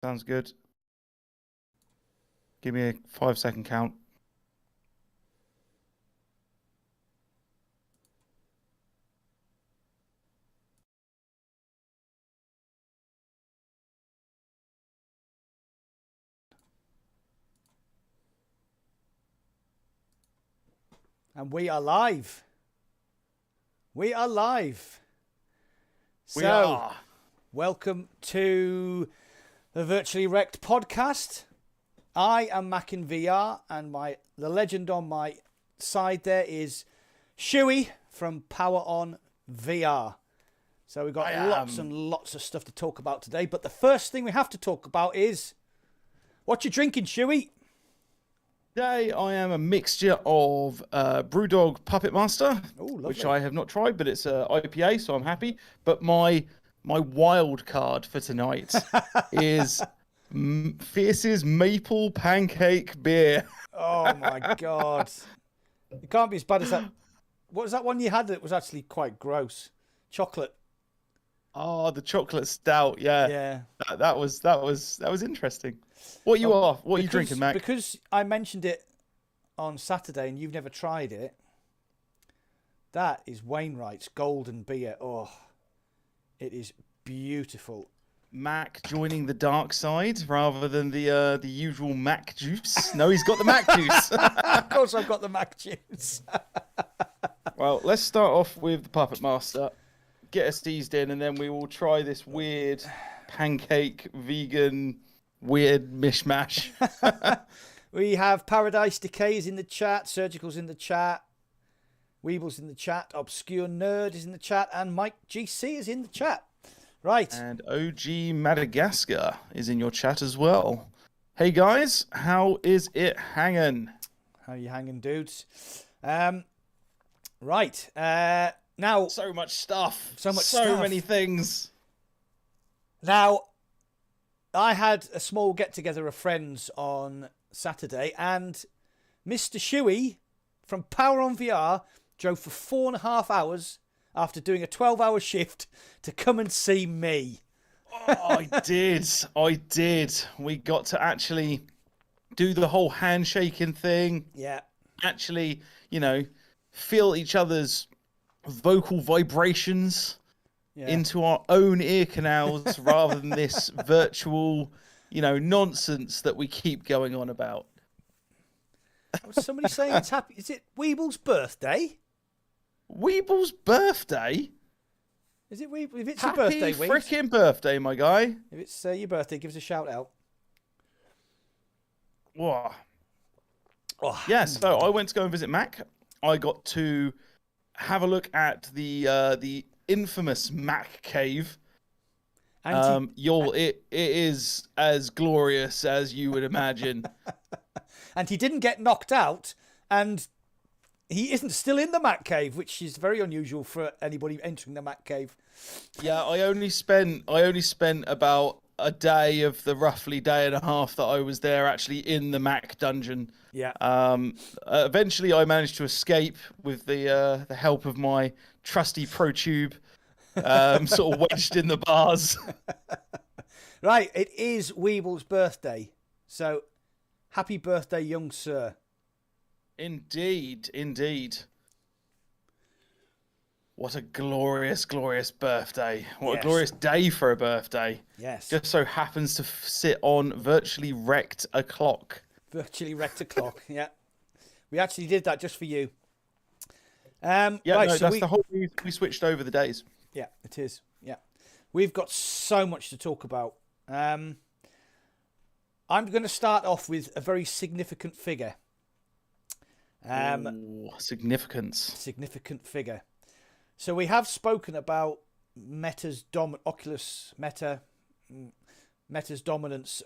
Sounds good. Give me a 5-second count. And we are live. We are live. We are. Welcome to the Virtually Rek't podcast. I am Mac In VR, and the legend on my side there is Shooey from PowerOnVR. So we've got lots and lots of stuff to talk about today. But the first thing we have to talk about is what you drinking, Shooey? Today I am a mixture of Brewdog Puppet Master, which I have not tried, but it's a IPA, so I'm happy. But my wild card for tonight is Fierce's Maple Pancake Beer. Oh my god! It can't be as bad as that. What was that one you had that was actually quite gross? Chocolate. Oh, the chocolate stout. Yeah. Yeah. That was interesting. What are you drinking, Mac? Because I mentioned it on Saturday and you've never tried it. That is Wainwright's Golden Beer. Oh, it is beautiful. Mac joining the dark side rather than the usual Mac juice. No, he's got the Mac juice. Of course, I've got the Mac juice. Well, let's start off with the Puppet Master. Get us eased in, and then we will try this weird pancake vegan weird mishmash. We have Paradise Decays in the chat, Surjical's in the chat, Weeble's in the chat, Obscure Nerd is in the chat, and Mike GC is in the chat. Right. And OG Madagascar is in your chat as well. Hey guys, how is it hanging? How you hanging, dudes? Right. Now, so much stuff. So many things. Now, I had a small get-together of friends on Saturday, and Mr. Shooey from PowerOnVR drove for 4.5 hours after doing a 12-hour shift to come and see me. Oh, I did. We got to actually do the whole handshaking thing. Yeah. Actually, feel each other's vocal vibrations into our own ear canals rather than this virtual, nonsense that we keep going on about. Was somebody saying it's happy? Is it Weeble's birthday? Weeble's birthday? Is it Weeble? If it's happy your birthday, Weebs. Frickin' birthday, my guy. If it's your birthday, give us a shout out. Whoa. Oh. Yes, so I went to go and visit Mac. I got to have a look at the infamous Mac Cave. It is as glorious as you would imagine. And he didn't get knocked out, and he isn't still in the Mac Cave, which is very unusual for anybody entering the Mac Cave. Yeah, I only spent about a day of the roughly day and a half that I was there actually in the Mac dungeon. Yeah. Eventually I managed to escape with the help of my trusty ProTube, sort of wedged in the bars. Right, it is Weeble's birthday. So, happy birthday, young sir. Indeed. What a glorious, glorious birthday. What a glorious day for a birthday. Yes. Just so happens to sit on Virtually Rek't o'clock. Virtually Rek't o'clock, yeah. We actually did that just for you. Right, no, that's the whole reason we switched over the days. Yeah, it is. Yeah. We've got so much to talk about. I'm going to start off with a very significant figure. Significance. Significant figure. So we have spoken about Meta's dominance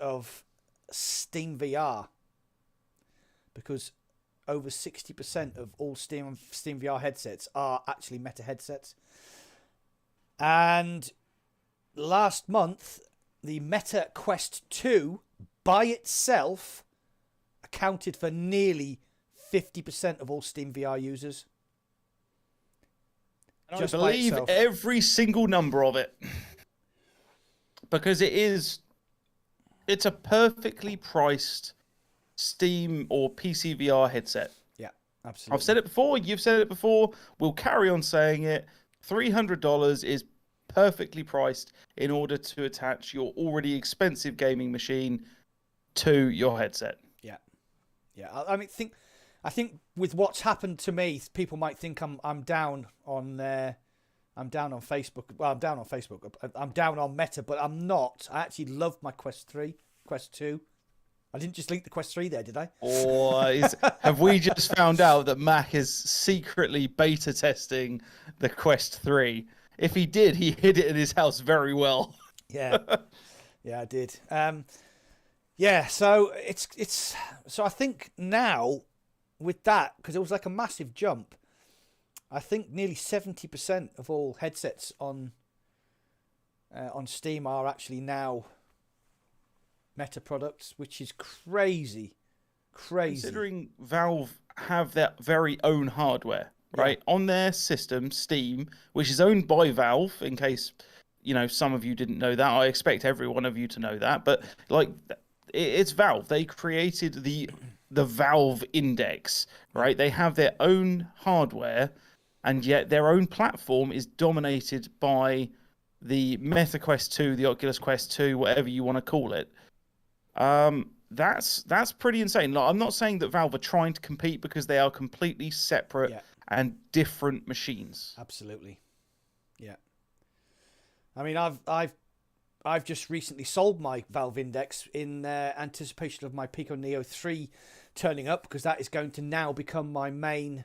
of Steam VR, because over 60% of all Steam VR headsets are actually Meta headsets. And last month, the Meta Quest 2 by itself accounted for nearly 50% of all Steam VR users. And I believe every single number of it, because it is It's a perfectly priced Steam or PC VR headset. Yeah, absolutely. I've said it before. You've said it before. We'll carry on saying it. $300 is perfectly priced in order to attach your already expensive gaming machine to your headset. Yeah, yeah. I mean, I think with what's happened to me, people might think I'm down on Facebook. Well, I'm down on Facebook. I'm down on Meta, but I'm not. I actually love my Quest 3, Quest 2. I didn't just leak the Quest 3 there, did I? Or have we just found out that Mac is secretly beta testing the Quest 3? If he did, he hid it in his house very well. Yeah, yeah, I did. Yeah, so it's so I think now with that, because it was like a massive jump. I think nearly 70% of all headsets on Steam are actually now Meta products, which is crazy. Considering Valve have their very own hardware, right? Yeah. On their system, Steam, which is owned by Valve, in case, some of you didn't know that. I expect every one of you to know that. But, it's Valve. They created the Valve Index, right? They have their own hardware, and yet their own platform is dominated by the Meta Quest 2, the Oculus Quest 2, whatever you want to call it. That's pretty insane. I'm not saying that Valve are trying to compete, because they are completely separate and different machines. Absolutely. Yeah. I mean, I've just recently sold my Valve Index in anticipation of my Pico Neo 3 turning up, because that is going to now become my main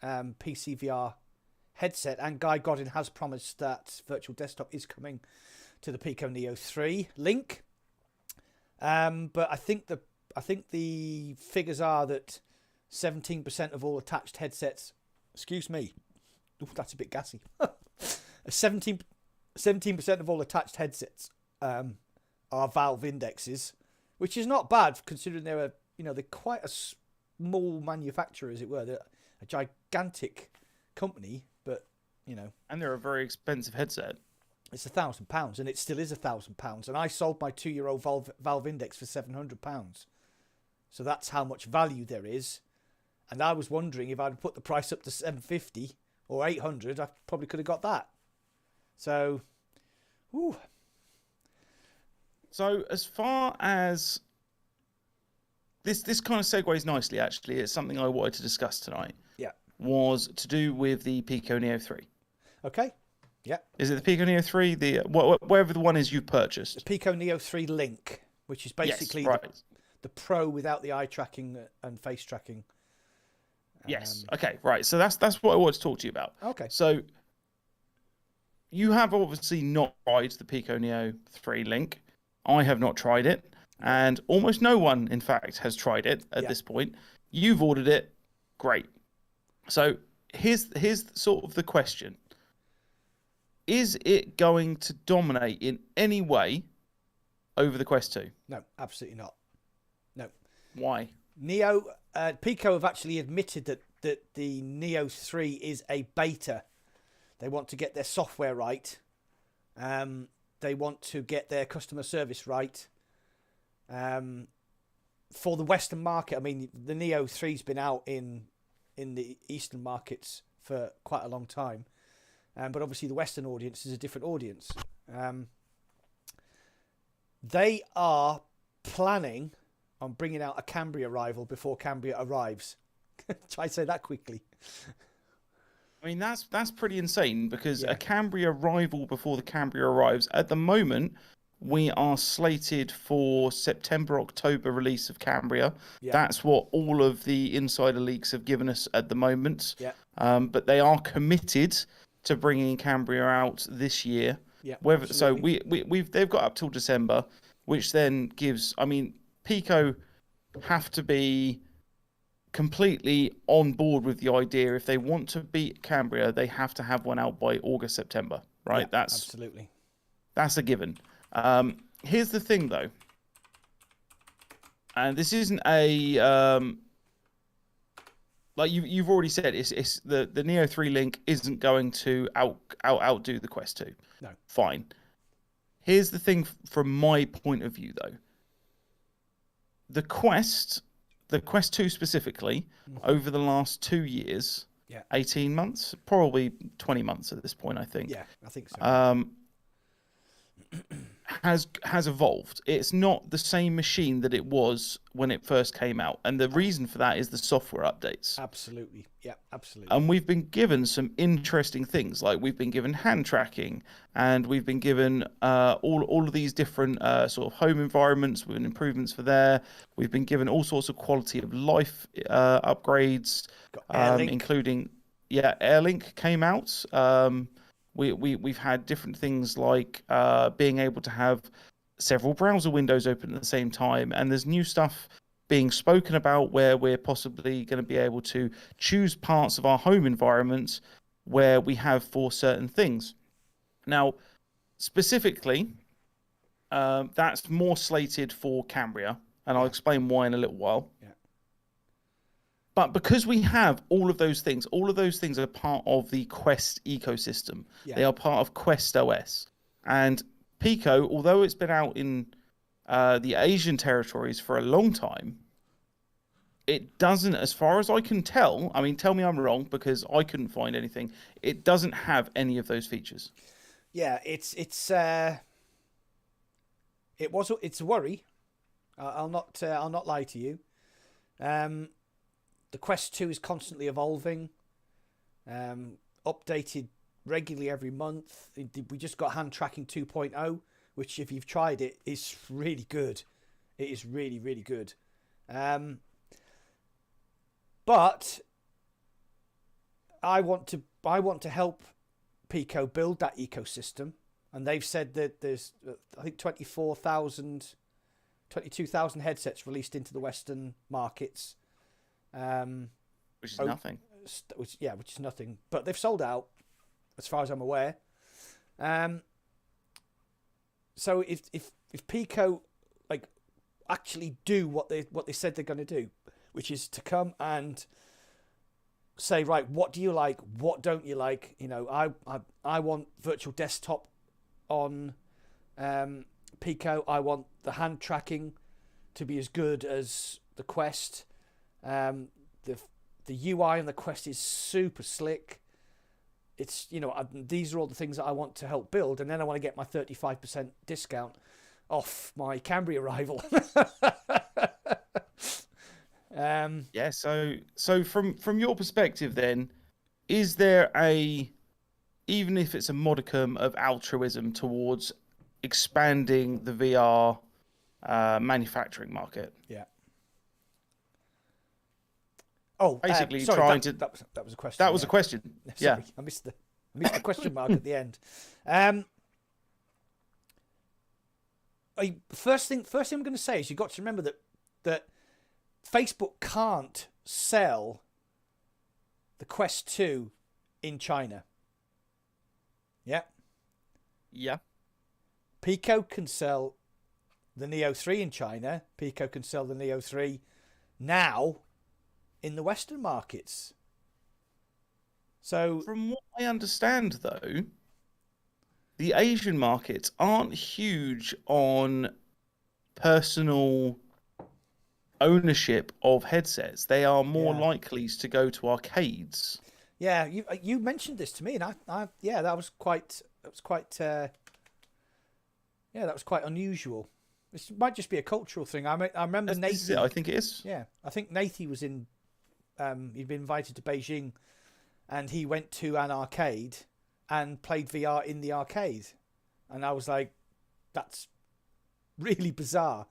PC VR headset. And Guy Godin has promised that Virtual Desktop is coming to the Pico Neo 3 link. But I think the figures are that 17% of all attached headsets, excuse me, ooh, that's a bit gassy. 17% of all attached headsets are Valve Indexes, which is not bad considering they're quite a small manufacturer, as it were. They're a gigantic company, but and they're a very expensive headset. It's £1,000, and it still is £1,000. And I sold my 2-year-old Valve Index for £700. So that's how much value there is. And I was wondering, if I'd put the price up to $750 or $800, I probably could have got that. So, whew. So as far as this kind of segues nicely, actually, it's something I wanted to discuss tonight. Yeah. Was to do with the Pico Neo 3. Okay. Yeah. Is it the Pico Neo 3? Whatever the one is you've purchased. The Pico Neo 3 Link, which is basically the Pro without the eye tracking and face tracking. Yes. Okay. Right. So that's what I wanted to talk to you about. Okay. So you have obviously not tried the Pico Neo 3 Link. I have not tried it, and almost no one, in fact, has tried it at this point. You've ordered it. Great. So here's sort of the question. Is it going to dominate in any way over the Quest 2? No, absolutely not. No. Why? Pico have actually admitted that the Neo 3 is a beta. They want to get their software right. They want to get their customer service right. For the Western market, I mean, the Neo 3's been out in the Eastern markets for quite a long time. But obviously the Western audience is a different audience. They are planning on bringing out a Cambria rival before Cambria arrives. Try to say that quickly. I mean, that's pretty insane, because a Cambria rival before the Cambria arrives. At the moment, we are slated for September, October release of Cambria. Yeah. That's what all of the insider leaks have given us at the moment. Yeah. But they are committed to bringing Cambria out this year. Yeah, so they've got up till December, which then gives, I mean, Pico have to be completely on board with the idea. If they want to beat Cambria, they have to have one out by August, September, right? Yeah, absolutely. That's a given. Here's the thing, though, and this isn't a like you've already said, it's the Neo 3 Link isn't going to outdo the Quest 2. No. Fine. Here's the thing from my point of view, though. the Quest 2 specifically, over the last 2 years, 18 months, probably 20 months at this point, I think. Yeah, I think so. Has evolved. It's not the same machine that it was when it first came out, and the reason for that is the software updates. Absolutely, yeah, absolutely. And we've been given some interesting things, like we've been given hand tracking, and we've been given all of these different sort of home environments with improvements for there. We've been given all sorts of quality of life upgrades, including Airlink came out. We've had different things like being able to have several browser windows open at the same time, and there's new stuff being spoken about where we're possibly going to be able to choose parts of our home environments where we have for certain things. Now, specifically, that's more slated for Cambria, and I'll explain why in a little while. Yeah. But because we have all of those things are part of the Quest ecosystem. Yeah. They are part of Quest OS. And Pico, although it's been out in the Asian territories for a long time, it doesn't, as far as I can tell, I mean, tell me I'm wrong because I couldn't find anything, it doesn't have any of those features. Yeah, it's a worry. I'll not lie to you. The Quest 2 is constantly evolving, updated regularly every month. We just got hand tracking 2.0, which if you've tried it, is really good. It is really, really good. But I want to help Pico build that ecosystem, and they've said that there's I think 22,000 headsets released into the Western markets. Which is nothing. Which is nothing. But they've sold out, as far as I'm aware. So if Pico actually do what they said they're going to do, which is to come and say, right, what do you like? What don't you like? You know, I want virtual desktop on Pico. I want the hand tracking to be as good as the Quest. The UI on the Quest is super slick. It's, you know, these are all the things that I want to help build, and then I want to get my 35% discount off my Cambria rival. Yeah, so from your perspective then, is there even if it's a modicum of altruism towards expanding the VR manufacturing market? Yeah. Oh, basically sorry, trying that was a question. That was a question. Sorry, yeah, I missed the question mark at the end. First thing I'm going to say is you've got to remember that Facebook can't sell the Quest 2 in China. Yeah. Yeah. Pico can sell the Neo 3 in China. Pico can sell the Neo 3 now in the Western markets. So, from what I understand, though, the Asian markets aren't huge on personal ownership of headsets. They are more likely to go to arcades. Yeah, you mentioned this to me, and that was quite unusual. This might just be a cultural thing. I remember Nathan. I think it is. Yeah, I think Nathan was in. He'd been invited to Beijing, and he went to an arcade and played VR in the arcade, and I was like, "That's really bizarre."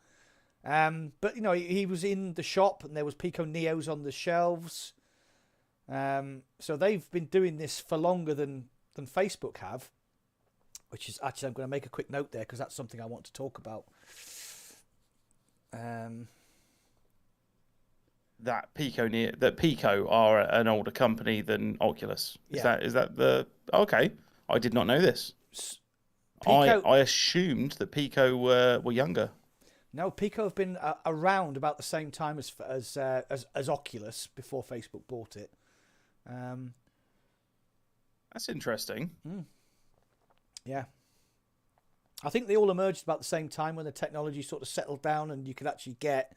But you know, he was in the shop, and there was Pico Neos on the shelves. So they've been doing this for longer than Facebook have, which is actually, I'm going to make a quick note there because that's something I want to talk about. That Pico are an older company than Oculus. Is that the okay? I did not know this. Pico, I assumed that Pico were younger. No, Pico have been around about the same time as Oculus before Facebook bought it. That's interesting. Yeah. I think they all emerged about the same time when the technology sort of settled down and you could actually get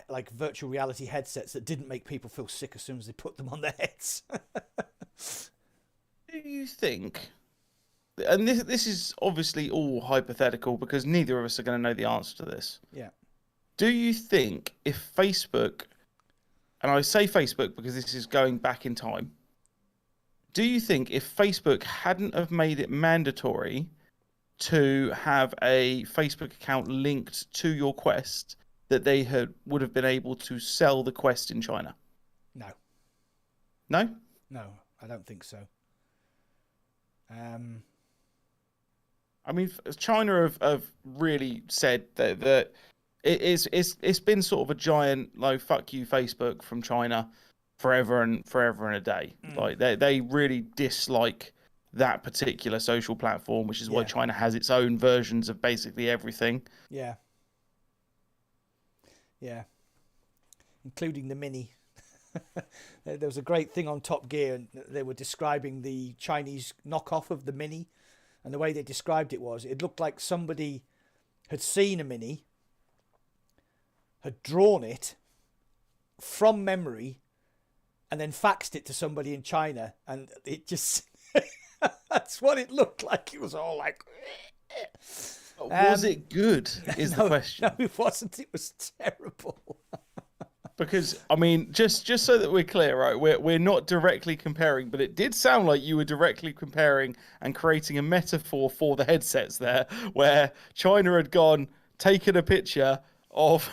like virtual reality headsets that didn't make people feel sick as soon as they put them on their heads. Do you think, and this is obviously all hypothetical because neither of us are going to know the answer to this. Yeah. Do you think if Facebook, and I say Facebook because this is going back in time, do you think if Facebook hadn't have made it mandatory to have a Facebook account linked to your Quest, that they would have been able to sell the Quest in China? No. No? No, I don't think so. I mean, China have really said that it's been sort of a giant like fuck you Facebook from China forever and a day. Like they really dislike that particular social platform, which is why China has its own versions of basically everything. Yeah. Yeah. Including the Mini. There was a great thing on Top Gear, and they were describing the Chinese knockoff of the Mini, and the way they described it was it looked like somebody had seen a Mini, had drawn it from memory, and then faxed it to somebody in China, and it just that's what it looked like. It was all like was it good is the question. No, it wasn't. It was terrible. Because, I mean, just so that we're clear, right, we're not directly comparing, but it did sound like you were directly comparing and creating a metaphor for the headsets there, where China had taken a picture of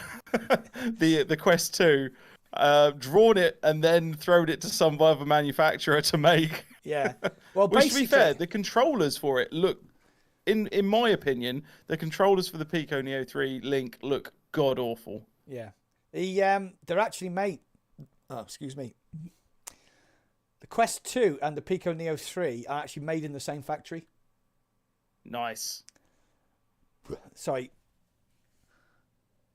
the Quest 2, drawn it, and then thrown it to some other manufacturer to make. Yeah. Well, which, to be fair, the controllers for it look, in my opinion, the controllers for the Pico Neo 3 Link look god-awful. Yeah. They're actually made. Oh, excuse me. The Quest 2 and the Pico Neo 3 are actually made in the same factory. Nice. Sorry.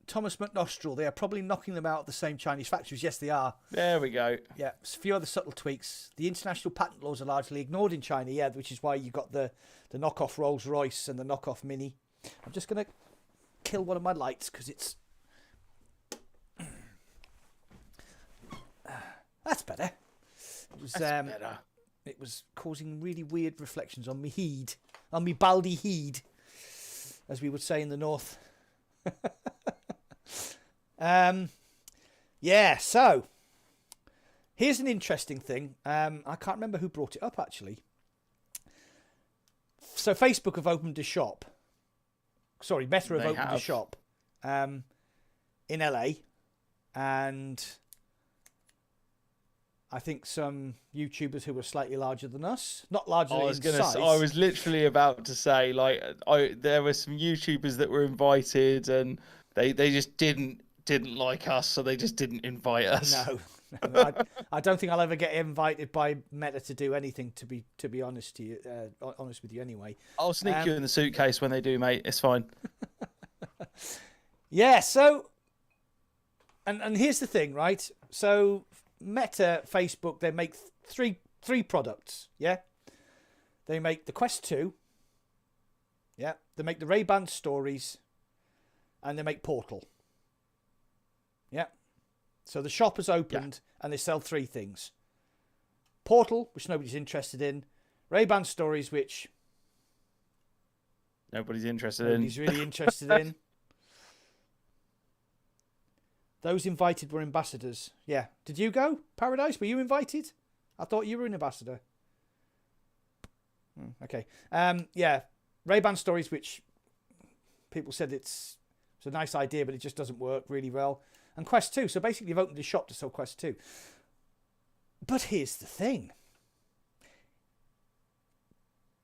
Thomas McNostril, they are probably knocking them out of the same Chinese factories. Yes, they are. There we go. Yeah, a few other subtle tweaks. The international patent laws are largely ignored in China, yeah, which is why you got the knockoff Rolls Royce and the knockoff Mini. I'm just going to kill one of my lights because it's... That's better. That's better. It was causing really weird reflections on me heed, on me baldy heed, as we would say in the north. Yeah, so here's an interesting thing. I can't remember who brought it up actually. So Facebook have opened a shop. Sorry, Meta have opened a shop in LA, and I think some YouTubers who were slightly larger than us, not larger in size. I was literally about to say, like, there were some YouTubers that were invited, and they just didn't like us, so they just didn't invite us. No, I don't think I'll ever get invited by Meta to do anything. To be honest honest with you, anyway. I'll sneak you in the suitcase when they do, mate. It's fine. Yeah. So, and here's the thing, right? So, Meta, Facebook, they make three products, yeah? They make the Quest 2, yeah? They make the Ray-Ban Stories, and they make Portal, yeah? So the shop has opened, and they sell three things. Portal, which nobody's interested in. Ray-Ban Stories, which... Nobody's really interested in. Those invited were ambassadors. Yeah. Did you go, Paradise? Were you invited? I thought you were an ambassador. Okay. Yeah. Ray-Ban Stories, which people said it's a nice idea, but it just doesn't work really well. And Quest 2. So basically, you've opened a shop to sell Quest 2. But here's the thing.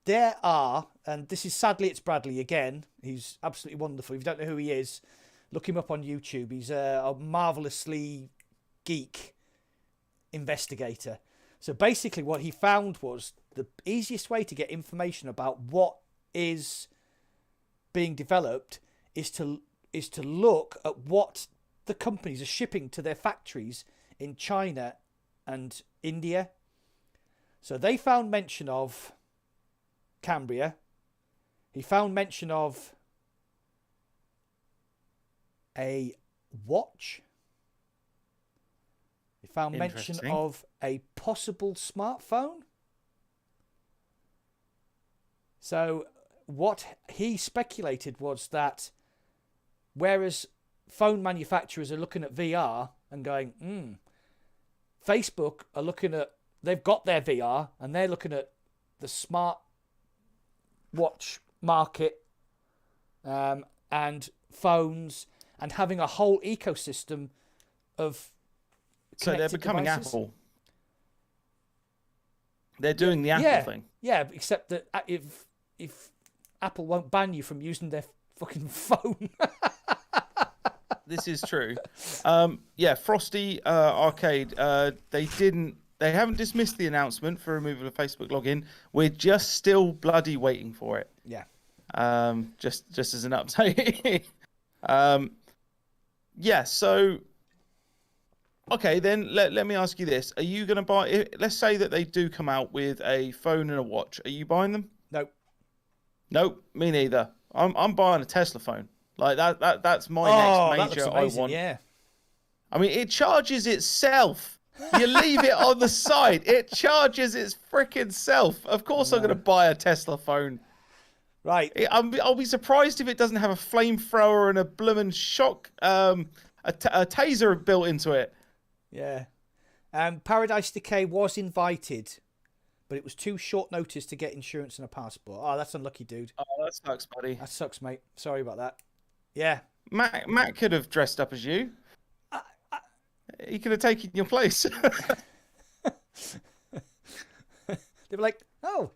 There are, and this is sadly, it's Bradley again. He's absolutely wonderful. If you don't know who he is, look him up on YouTube. He's a marvellously geek investigator. So basically what he found was the easiest way to get information about what is being developed is to look at what the companies are shipping to their factories in China and India. So they found mention of Cambria. He found mention of a watch found mention of a possible smartphone. So what he speculated was that whereas phone manufacturers are looking at VR and going, Facebook are looking at, they've got their VR and they're looking at the smart watch market and phones and having a whole ecosystem of so they're becoming devices. Apple. They're doing the Apple thing. Yeah, except that if Apple won't ban you from using their fucking phone. This is true. Frosty Arcade. They haven't dismissed the announcement for removal of Facebook login. We're just still bloody waiting for it. Yeah. Just as an update. So. Okay, then let me ask you this: are you going to buy? Let's say that they do come out with a phone and a watch. Are you buying them? Nope. Nope, me neither. I'm buying a Tesla phone. Like that's my next major. That looks amazing, I want. Yeah. I mean, it charges itself. You leave it on the side, it charges its freaking self. Of course, I'm going to buy a Tesla phone. Right. I'll be surprised if it doesn't have a flamethrower and a bloomin' shock, a taser built into it. Yeah. Paradise Decay was invited, but it was too short notice to get insurance and a passport. Oh, that's unlucky, dude. Oh, that sucks, buddy. That sucks, mate. Sorry about that. Yeah. Matt could have dressed up as you. He could have taken your place. They were like, oh,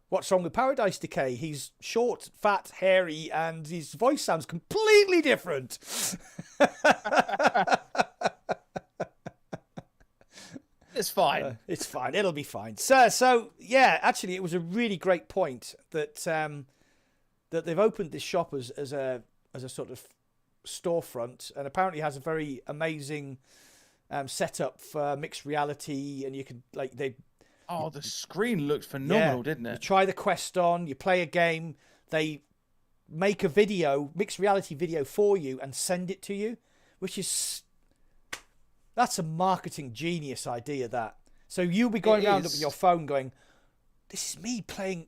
what's wrong with Paradise Decay? He's short, fat, hairy, and his voice sounds completely different. It's fine. It's fine. It'll be fine. So yeah, actually, it was a really great point that that they've opened this shop as a sort of storefront, and apparently has a very amazing setup for mixed reality, and you could the screen looked phenomenal, didn't it? You try the Quest on, you play a game, they make a video, mixed reality video for you and send it to you, which is. That's a marketing genius idea, that. So you'll be going around with your phone going, this is me playing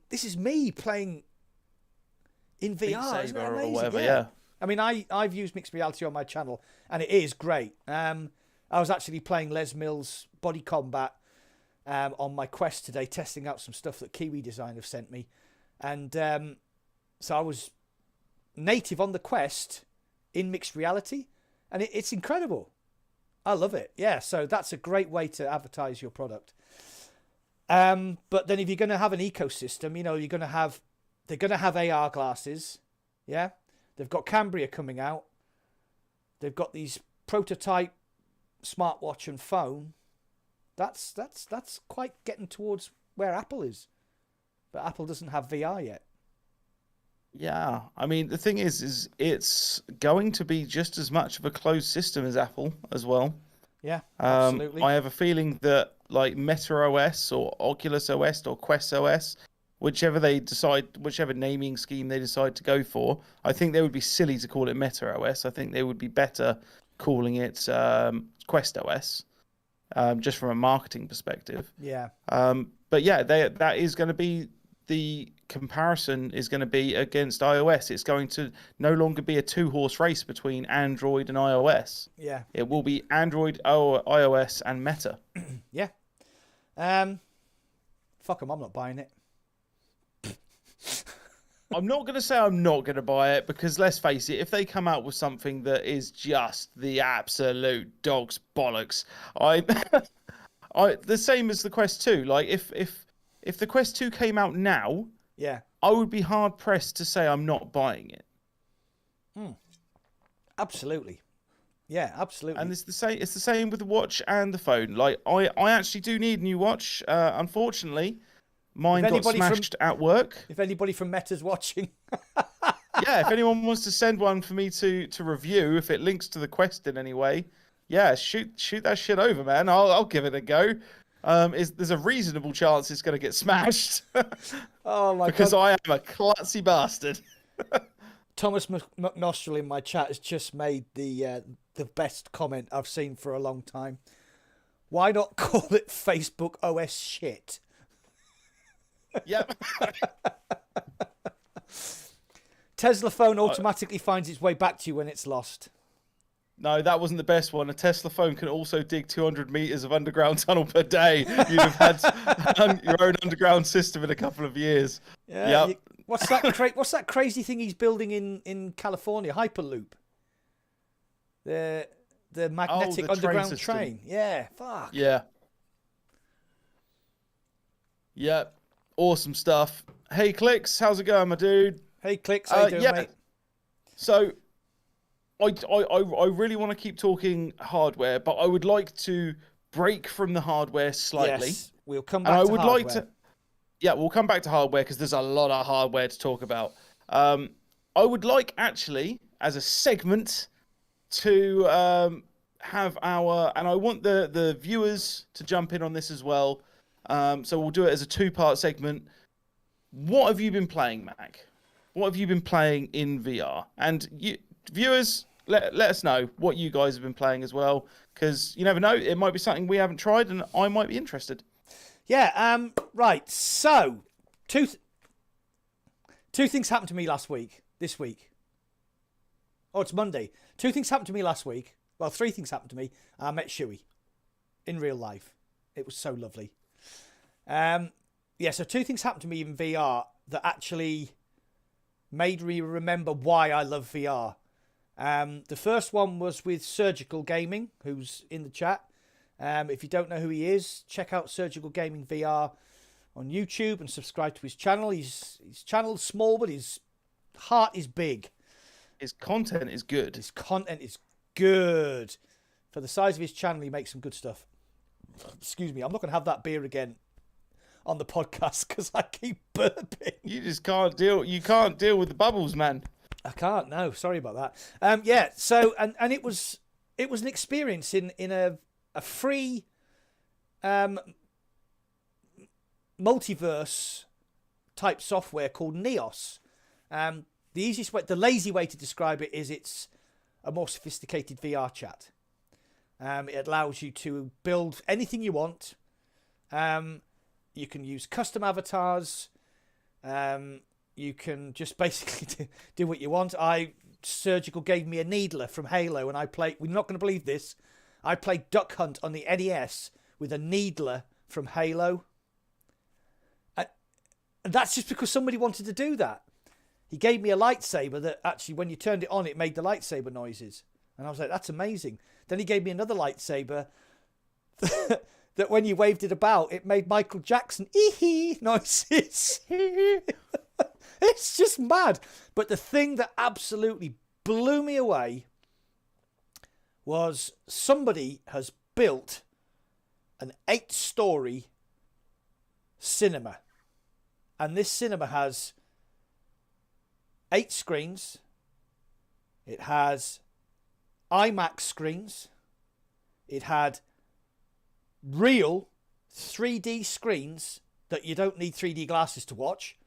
in VR, isn't that amazing? Or whatever, yeah. I mean, I've used mixed reality on my channel, and it is great. I was actually playing Les Mills Body Combat on my Quest today, testing out some stuff that Kiwi Design have sent me. And so I was native on the Quest in mixed reality, and it's incredible. I love it. Yeah, so that's a great way to advertise your product. But then if you're going to have an ecosystem, they're going to have AR glasses. Yeah. They've got Cambria coming out. They've got these prototype smartwatch and phone. That's quite getting towards where Apple is. But Apple doesn't have VR yet. Yeah, I mean, the thing is it's going to be just as much of a closed system as Apple as well. Yeah, absolutely. I have a feeling that like Meta OS or Oculus OS or Quest OS, whichever naming scheme they decide to go for, I think they would be silly to call it Meta OS. I think they would be better calling it Quest OS, just from a marketing perspective. Yeah. But yeah, that is going to be. The comparison is going to be against iOS. It's going to no longer be a two-horse race between Android and iOS. Yeah. It will be Android, iOS, and Meta. Yeah. Fuck them, I'm not buying it. I'm not going to say I'm not going to buy it, because let's face it, if they come out with something that is just the absolute dog's bollocks, the same as the Quest 2. Like, if the Quest 2 came out now, yeah, I would be hard pressed to say I'm not buying it. Absolutely. Yeah, absolutely. And it's the same with the watch and the phone. Like I actually do need a new watch. Unfortunately, mine got smashed at work. If anybody from Meta's watching. Yeah, if anyone wants to send one for me to review, if it links to the Quest in any way, yeah, shoot that shit over, man. I'll give it a go. There's a reasonable chance it's going to get smashed. Oh my because God. I am a klutzy bastard. Thomas McNostril in my chat has just made the best comment I've seen for a long time. Why not call it Facebook OS shit? Yep. Tesla phone automatically finds its way back to you when it's lost. No, that wasn't the best one. A Tesla phone can also dig 200 meters of underground tunnel per day. You'd have had your own underground system in a couple of years. Yeah. Yep. What's that crazy thing he's building in California? Hyperloop. The magnetic the underground train. Yeah. Fuck. Yeah. Yeah. Awesome stuff. Hey, Clicks, how's it going, my dude? Hey, Clicks, how you doing, mate? So, I really want to keep talking hardware, but I would like to break from the hardware slightly. Yes, we'll come back to hardware. We'll come back to hardware because there's a lot of hardware to talk about. I would like, actually, as a segment, to have and I want the viewers to jump in on this as well. So we'll do it as a two-part segment. What have you been playing, Mac? What have you been playing in VR? And you, viewers, let us know what you guys have been playing as well, because you never know, it might be something we haven't tried, and I might be interested. Yeah. Right. So, two things happened to me this week. Oh, it's Monday. 2 things happened to me last week. Well, 3 things happened to me. I met Shooey in real life. It was so lovely. So 2 things happened to me in VR that actually made me remember why I love VR. The first one was with Surjical Gaming, who's in the chat. If you don't know who he is, check out Surjical Gaming VR on YouTube and subscribe to his channel. His channel's small, but his heart is big. His content is good. For the size of his channel, he makes some good stuff. Excuse me, I'm not going to have that beer again on the podcast because I keep burping. You just can't deal. You can't deal with the bubbles, man. I can't. No, sorry about that. So and it was an experience in a free multiverse type software called Neos. The lazy way to describe it is it's a more sophisticated VR chat. It allows you to build anything you want. You can use custom avatars. You can just basically do what you want. Surgical gave me a needler from Halo, and I played. We're not going to believe this. I played Duck Hunt on the NES with a needler from Halo. And that's just because somebody wanted to do that. He gave me a lightsaber that actually, when you turned it on, it made the lightsaber noises. And I was like, that's amazing. Then he gave me another lightsaber that when you waved it about, it made Michael Jackson ee-hee noises. It's just mad. But the thing that absolutely blew me away was somebody has built an 8-story cinema. And this cinema has 8 screens. It has IMAX screens. It had real 3D screens that you don't need 3D glasses to watch.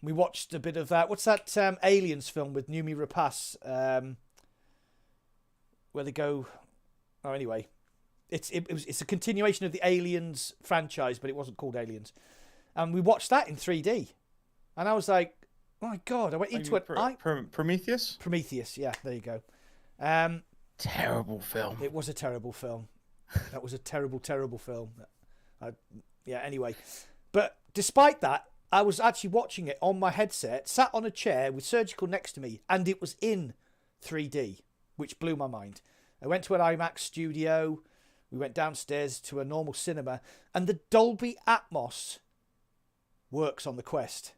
We watched a bit of that. What's that Aliens film with Noomi Rapace? Where they go... Oh, anyway. It's a continuation of the Aliens franchise, but it wasn't called Aliens. And we watched that in 3D. And I was like, oh my God, I went into it. Prometheus? Prometheus, yeah, there you go. Terrible film. It was a terrible film. That was a terrible, terrible film. Anyway. But despite that, I was actually watching it on my headset, sat on a chair with Surjical next to me, and it was in 3D, which blew my mind. I went to an IMAX studio. We went downstairs to a normal cinema, and the Dolby Atmos works on the Quest,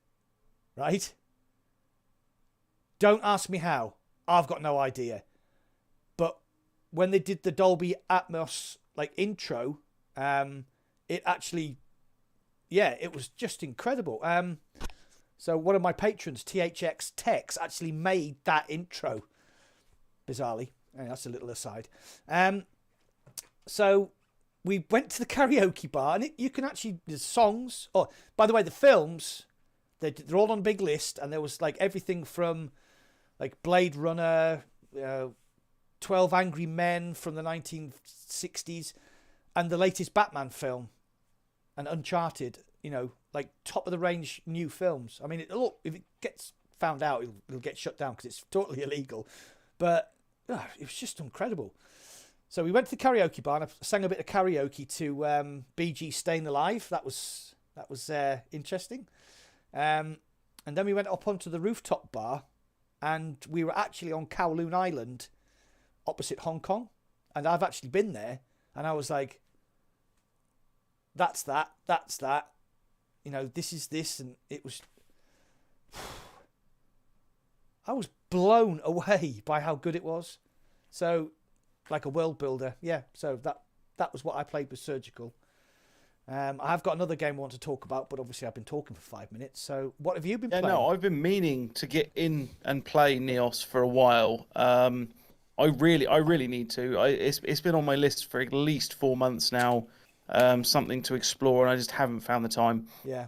right? Don't ask me how. I've got no idea. But when they did the Dolby Atmos intro, it actually, it was just incredible. So one of my patrons, THX Tex, actually made that intro, bizarrely. That's a little aside. So we went to the karaoke bar, and you can actually, there's songs. Oh, by the way, the films, they're all on a big list, and there was everything from Blade Runner, 12 Angry Men from the 1960s, and the latest Batman film, and Uncharted. You know, like top of the range new films. I mean, look, if it gets found out, it'll get shut down because it's totally illegal. But it was just incredible. So we went to the karaoke bar and I sang a bit of karaoke to BG Staying Alive. That was interesting. And then we went up onto the rooftop bar, and we were actually on Kowloon Island, opposite Hong Kong. And I've actually been there, and I was like, that's that. You know, this is this, and it was... I was blown away by how good it was. So, like a world builder. Yeah, so that was what I played with Surjical. I have got another game I want to talk about, but obviously I've been talking for 5 minutes. So what have you been playing? No, I've been meaning to get in and play Neos for a while. I really need to. It's been on my list for at least 4 months now. Something to explore, and I just haven't found the time. Yeah.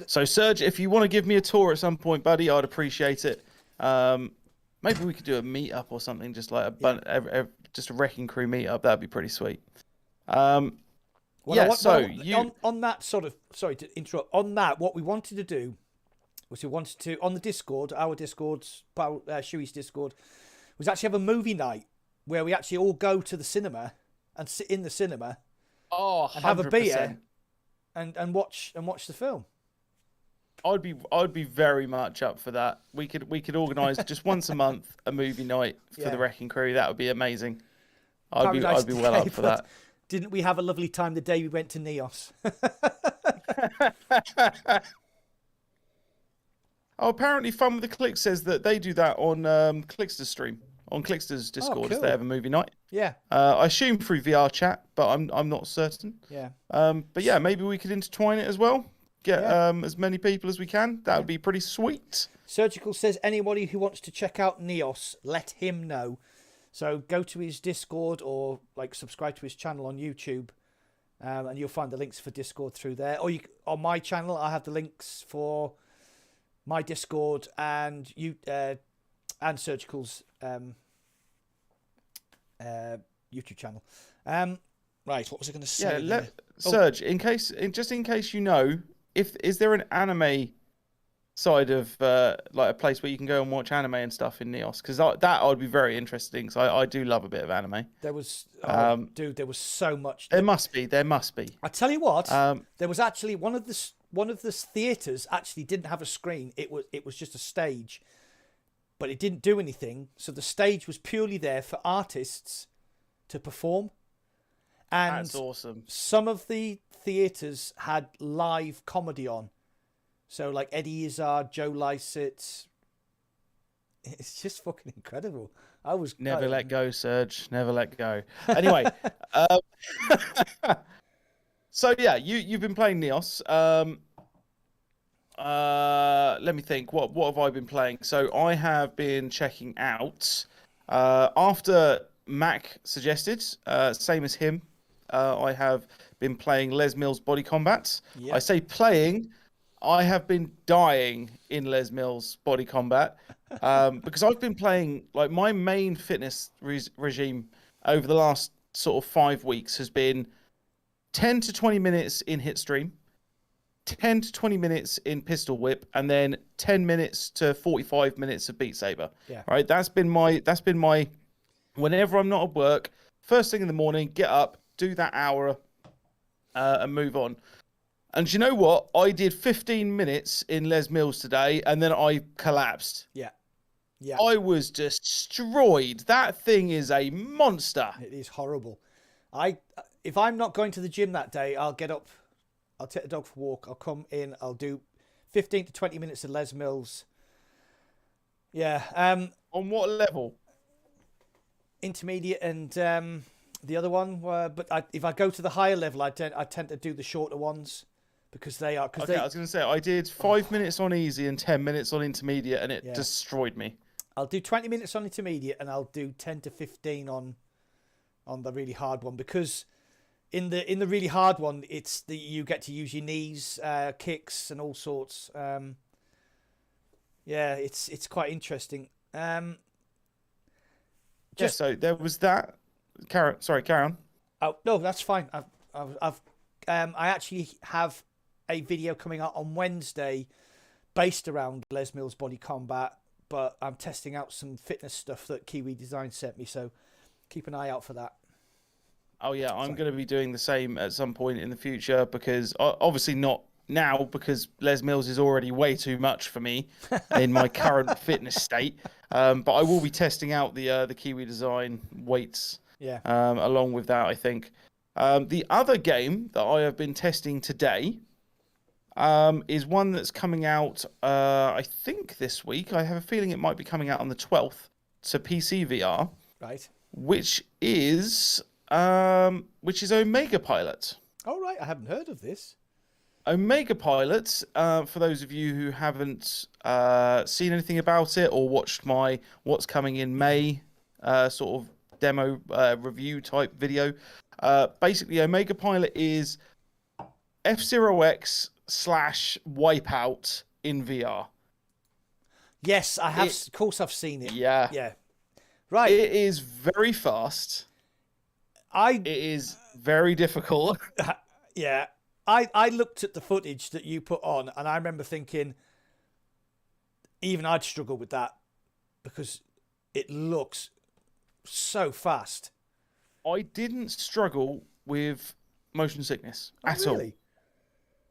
So Serge, if you want to give me a tour at some point, buddy, I'd appreciate it. Maybe we could do a meetup or something, just like just a Rekin Krew meetup. That'd be pretty sweet. On that sort of, sorry to interrupt, on that, what we wanted to do was we wanted to, on the Discord, our Discord's, Shooey's Discord, was actually have a movie night where we actually all go to the cinema and sit in the cinema and have a beer and watch the film. I'd be very much up for that. We could organise just once a month a movie night for the Rekin Krew. That would be amazing. I'd be well up for that. Didn't we have a lovely time the day we went to Neos? Oh, apparently Fun with the Click says that they do that on Clickster's stream. On Clickster's Discord, cool. if they have a movie night. Yeah. I assume through VR chat, but I'm not certain. Yeah. But yeah, maybe we could intertwine it as well. Get as many people as we can. That would be pretty sweet. Surjical says anybody who wants to check out Neos, let him know. So go to his Discord or like subscribe to his channel on YouTube, and you'll find the links for Discord through there. Or on my channel, I have the links for my Discord and Surjical's YouTube channle. Right, what was I going to say? Yeah, Serge, in case you know, is there an anime side of like a place where you can go and watch anime and stuff in Neos? Because that I'd be very interested in, because I do love a bit of anime. There was there was so much. There must be. I tell you what, there was actually one of the theaters actually didn't have a screen. It was just a stage, but it didn't do anything. So the stage was purely there for artists to perform. And that's awesome. Some of the theaters had live comedy on. So like Eddie Izzard, Joe Lycett. It's just fucking incredible. I was never let go, Serge. Never let go. Anyway, so yeah, you've been playing Neos. Let me think. What have I been playing? So I have been checking out after Mac suggested, same as him. I have been playing Les Mills Body Combat. Yep. I say playing. I have been dying in Les Mills Body Combat because I've been playing, like, my main fitness regime over the last sort of 5 weeks has been 10 to 20 minutes in hit stream, 10 to 20 minutes in pistol whip, and then 10 minutes to 45 minutes of Beat Saber. Yeah. Right. That's been my whenever I'm not at work, first thing in the morning, get up, do that hour, and move on. And you know what? I did 15 minutes in Les Mills today, and then I collapsed. Yeah. Yeah. I was destroyed. That thing is a monster. It is horrible. If I'm not going to the gym that day, I'll get up, I'll take the dog for a walk, I'll come in, I'll do 15 to 20 minutes of Les Mills. Yeah. On what level? Intermediate and the other one. But if I go to the higher level, I tend to do the shorter ones. Because they are. Okay, I was going to say, I did 5 minutes on easy and 10 minutes on intermediate, and it destroyed me. I'll do 20 minutes on intermediate, and I'll do 10 to 15 on the really hard one. Because in the really hard one, you get to use your knees, kicks, and all sorts. Yeah, it's quite interesting. So there was that. Carry on. Oh no, that's fine. I actually have a video coming out on Wednesday based around Les Mills Body Combat, but I'm testing out some fitness stuff that Kiwi Design sent me, so keep an eye out for that. Oh yeah, I'm going to be doing the same at some point in the future, because obviously not now, because Les Mills is already way too much for me in my current fitness state. But I will be testing out the Kiwi Design weights. Yeah. Along with that, I think the other game that I have been testing today is one that's coming out. I think this week. I have a feeling it might be coming out on the 12th. So PC VR. Right. Which is Omega Pilot. Oh, right. I haven't heard of this. Omega Pilot, for those of you who haven't seen anything about it or watched my What's Coming in May sort of demo review type video, basically Omega Pilot is F-Zero X / Wipeout in VR. Yes, I have. Of course, I've seen it. Yeah. Yeah. Right. It is very fast. It is very difficult. Yeah. I looked at the footage that you put on, and I remember thinking, even I'd struggle with that because it looks so fast. I didn't struggle with motion sickness at all.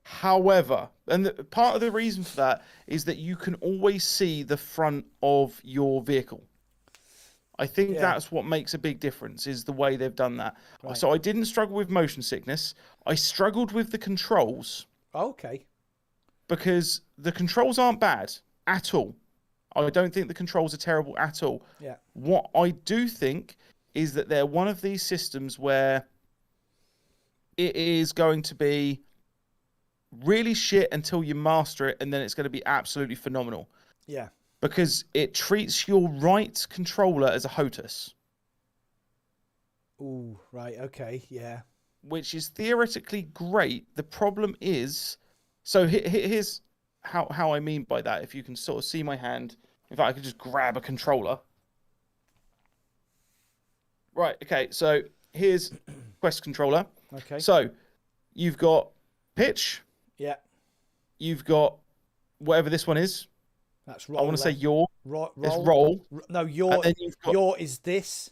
However, and part of the reason for that is that you can always see the front of your vehicle. I think that's what makes a big difference, is the way they've done that. Right. So I didn't struggle with motion sickness. I struggled with the controls. Okay. Because the controls aren't bad at all. I don't think the controls are terrible at all. Yeah. What I do think is that they're one of these systems where it is going to be really shit until you master it, and then it's going to be absolutely phenomenal. Yeah. Because it treats your right controller as a HOTAS. Ooh, right, okay, yeah. Which is theoretically great. The problem is... So here's how I mean by that. If you can sort of see my hand. In fact, I could just grab a controller. Right, okay, so here's Quest controller. Okay. So, you've got pitch. Yeah. You've got whatever this one is. That's roll. I want to say yaw. Roll. It's roll. No, yaw. Yaw is this.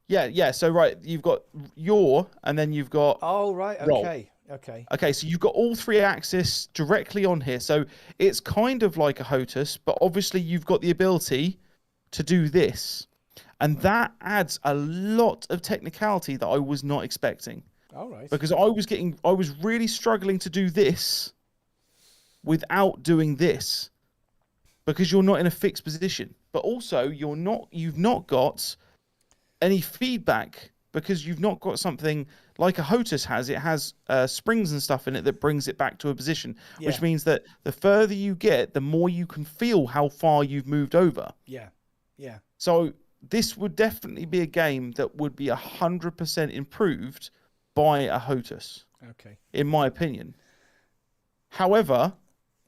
Yeah. So right, you've got yaw, and then you've got. Oh right. Roll. Okay. Okay, so you've got all three axes directly on here. So it's kind of like a HOTAS, but obviously you've got the ability to do this, and that adds a lot of technicality that I was not expecting. All right. Because I was really struggling to do this without doing this, because you're not in a fixed position, but also you've not got any feedback, because you've not got something like a HOTAS has. It has springs and stuff in it that brings it back to a position, which means that the further you get, the more you can feel how far you've moved over. Yeah. So this would definitely be a game that would be 100% improved by a HOTAS. Okay. In my opinion. However,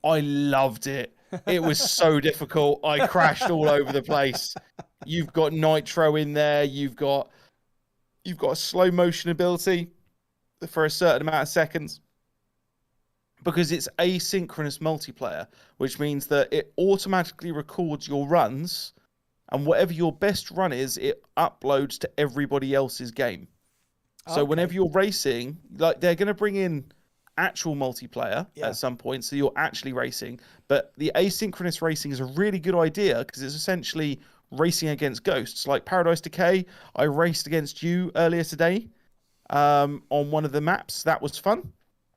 I loved it. It was so difficult. I crashed all over the place. You've got nitro in there. You've got a slow motion ability for a certain amount of seconds, because it's asynchronous multiplayer, which means that it automatically records your runs, and whatever your best run is, it uploads to everybody else's game. So whenever you're racing, like, they're going to bring in actual multiplayer at some point, so you're actually racing. But the asynchronous racing is a really good idea, because it's essentially racing against ghosts. Like Paradise Decay, I raced against you earlier today on one of the maps. That was fun,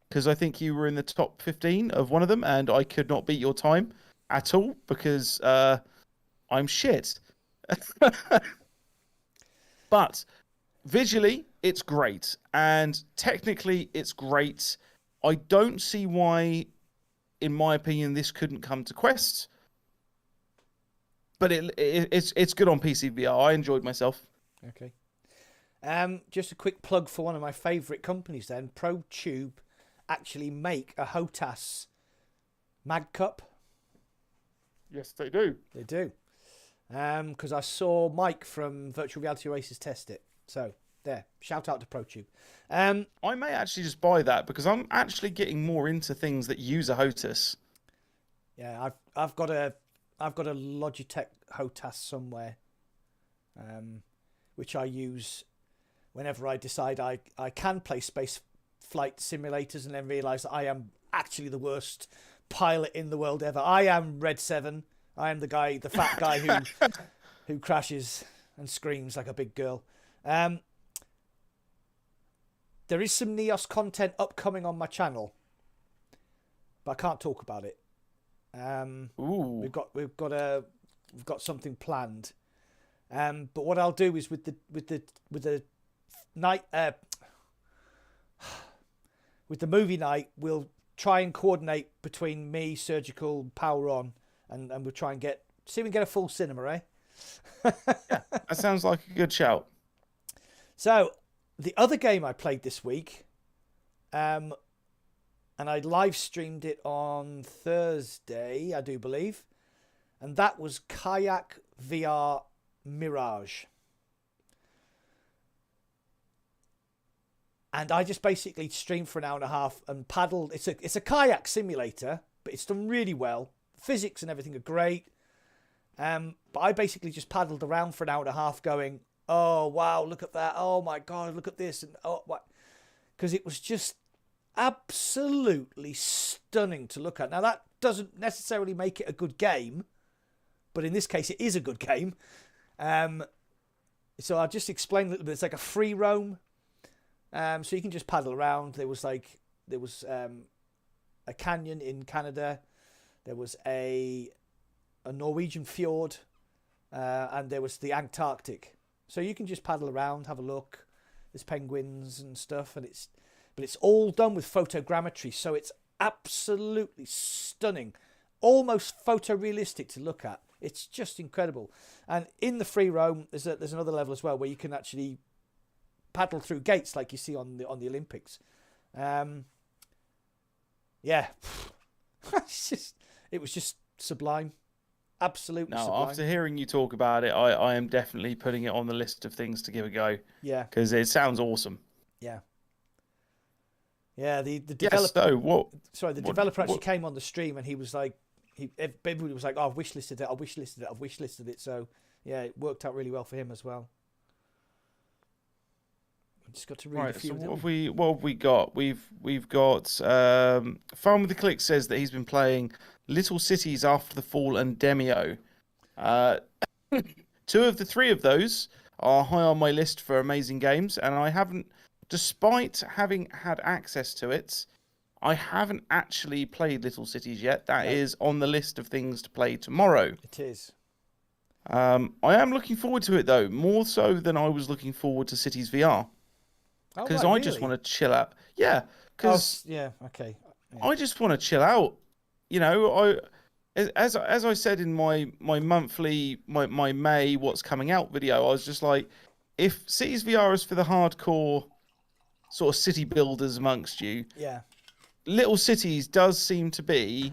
because I think you were in the top 15 of one of them, and I could not beat your time at all, because I'm shit. But visually, it's great, and technically, it's great. I don't see why, in my opinion, this couldn't come to Quest. But it's good on PC VR. I enjoyed myself. Okay. Just a quick plug for one of my favourite companies then. ProTube actually make a HOTAS Mag Cup. Yes, they do. They do. Because I saw Mike from Virtual Reality Oasis test it. So there. Shout out to ProTube. I may actually just buy that because I'm actually getting more into things that use a HOTAS. Yeah, I've got a Logitech HOTAS somewhere, which I use whenever I decide I can play space flight simulators and then realise that I am actually the worst pilot in the world ever. I am Red 7. I am the fat guy who crashes and screams like a big girl. There is some Neos content upcoming on my channel, but I can't talk about it. Ooh. We've got something planned. But what I'll do is with the night with the movie night, we'll try and coordinate between me, Surjical, Power On, and we'll try and see if we can get a full cinema, eh? Yeah, that sounds like a good shout. So the other game I played this week, and I live streamed it on Thursday, I do believe, and that was Kayak VR Mirage. And I just basically streamed for an hour and a half and paddled. It's a kayak simulator, but it's done really well. Physics and everything are great. But I basically just paddled around for an hour and a half going, oh, wow, look at that. Oh, my God, look at this. And oh, what? Because it was just absolutely stunning to look at. Now, that doesn't necessarily make it a good game, but in this case, it is a good game. So I'll just explain a little bit. It's like a free roam. So you can just paddle around. There was a canyon in Canada. There was a Norwegian fjord, and there was the Antarctic. So you can just paddle around, have a look. There's penguins and stuff, but it's all done with photogrammetry, so it's absolutely stunning, almost photorealistic to look at. It's just incredible. And in the free roam, there's another level as well where you can actually paddle through gates like you see on the Olympics. Yeah, it was just sublime, absolutely sublime. After hearing you talk about it, I am definitely putting it on the list of things to give a go. Yeah, because it sounds awesome. Yeah. Yeah, the developer. Yes, the developer actually came on the stream and he was like, everybody was like, "Oh, I've wishlisted it. I've wishlisted it." So yeah, it worked out really well for him as well. I just got to read a few. So what have we got? We've got Farm with the Click says that he's been playing Little Cities After the Fall and Demio. 2 of the 3 of those are high on my list for amazing games, and I haven't. Despite having had access to it, I haven't actually played Little Cities yet. That is on the list of things to play tomorrow. It is. I am looking forward to it, though, more so than I was looking forward to Cities VR. Because I just want to chill out. Yeah, because okay. Yeah. I just want to chill out. You know, as I said in my monthly my May what's coming out video, I was just like, if Cities VR is for the hardcore sort of city builders amongst you, Little Cities does seem to be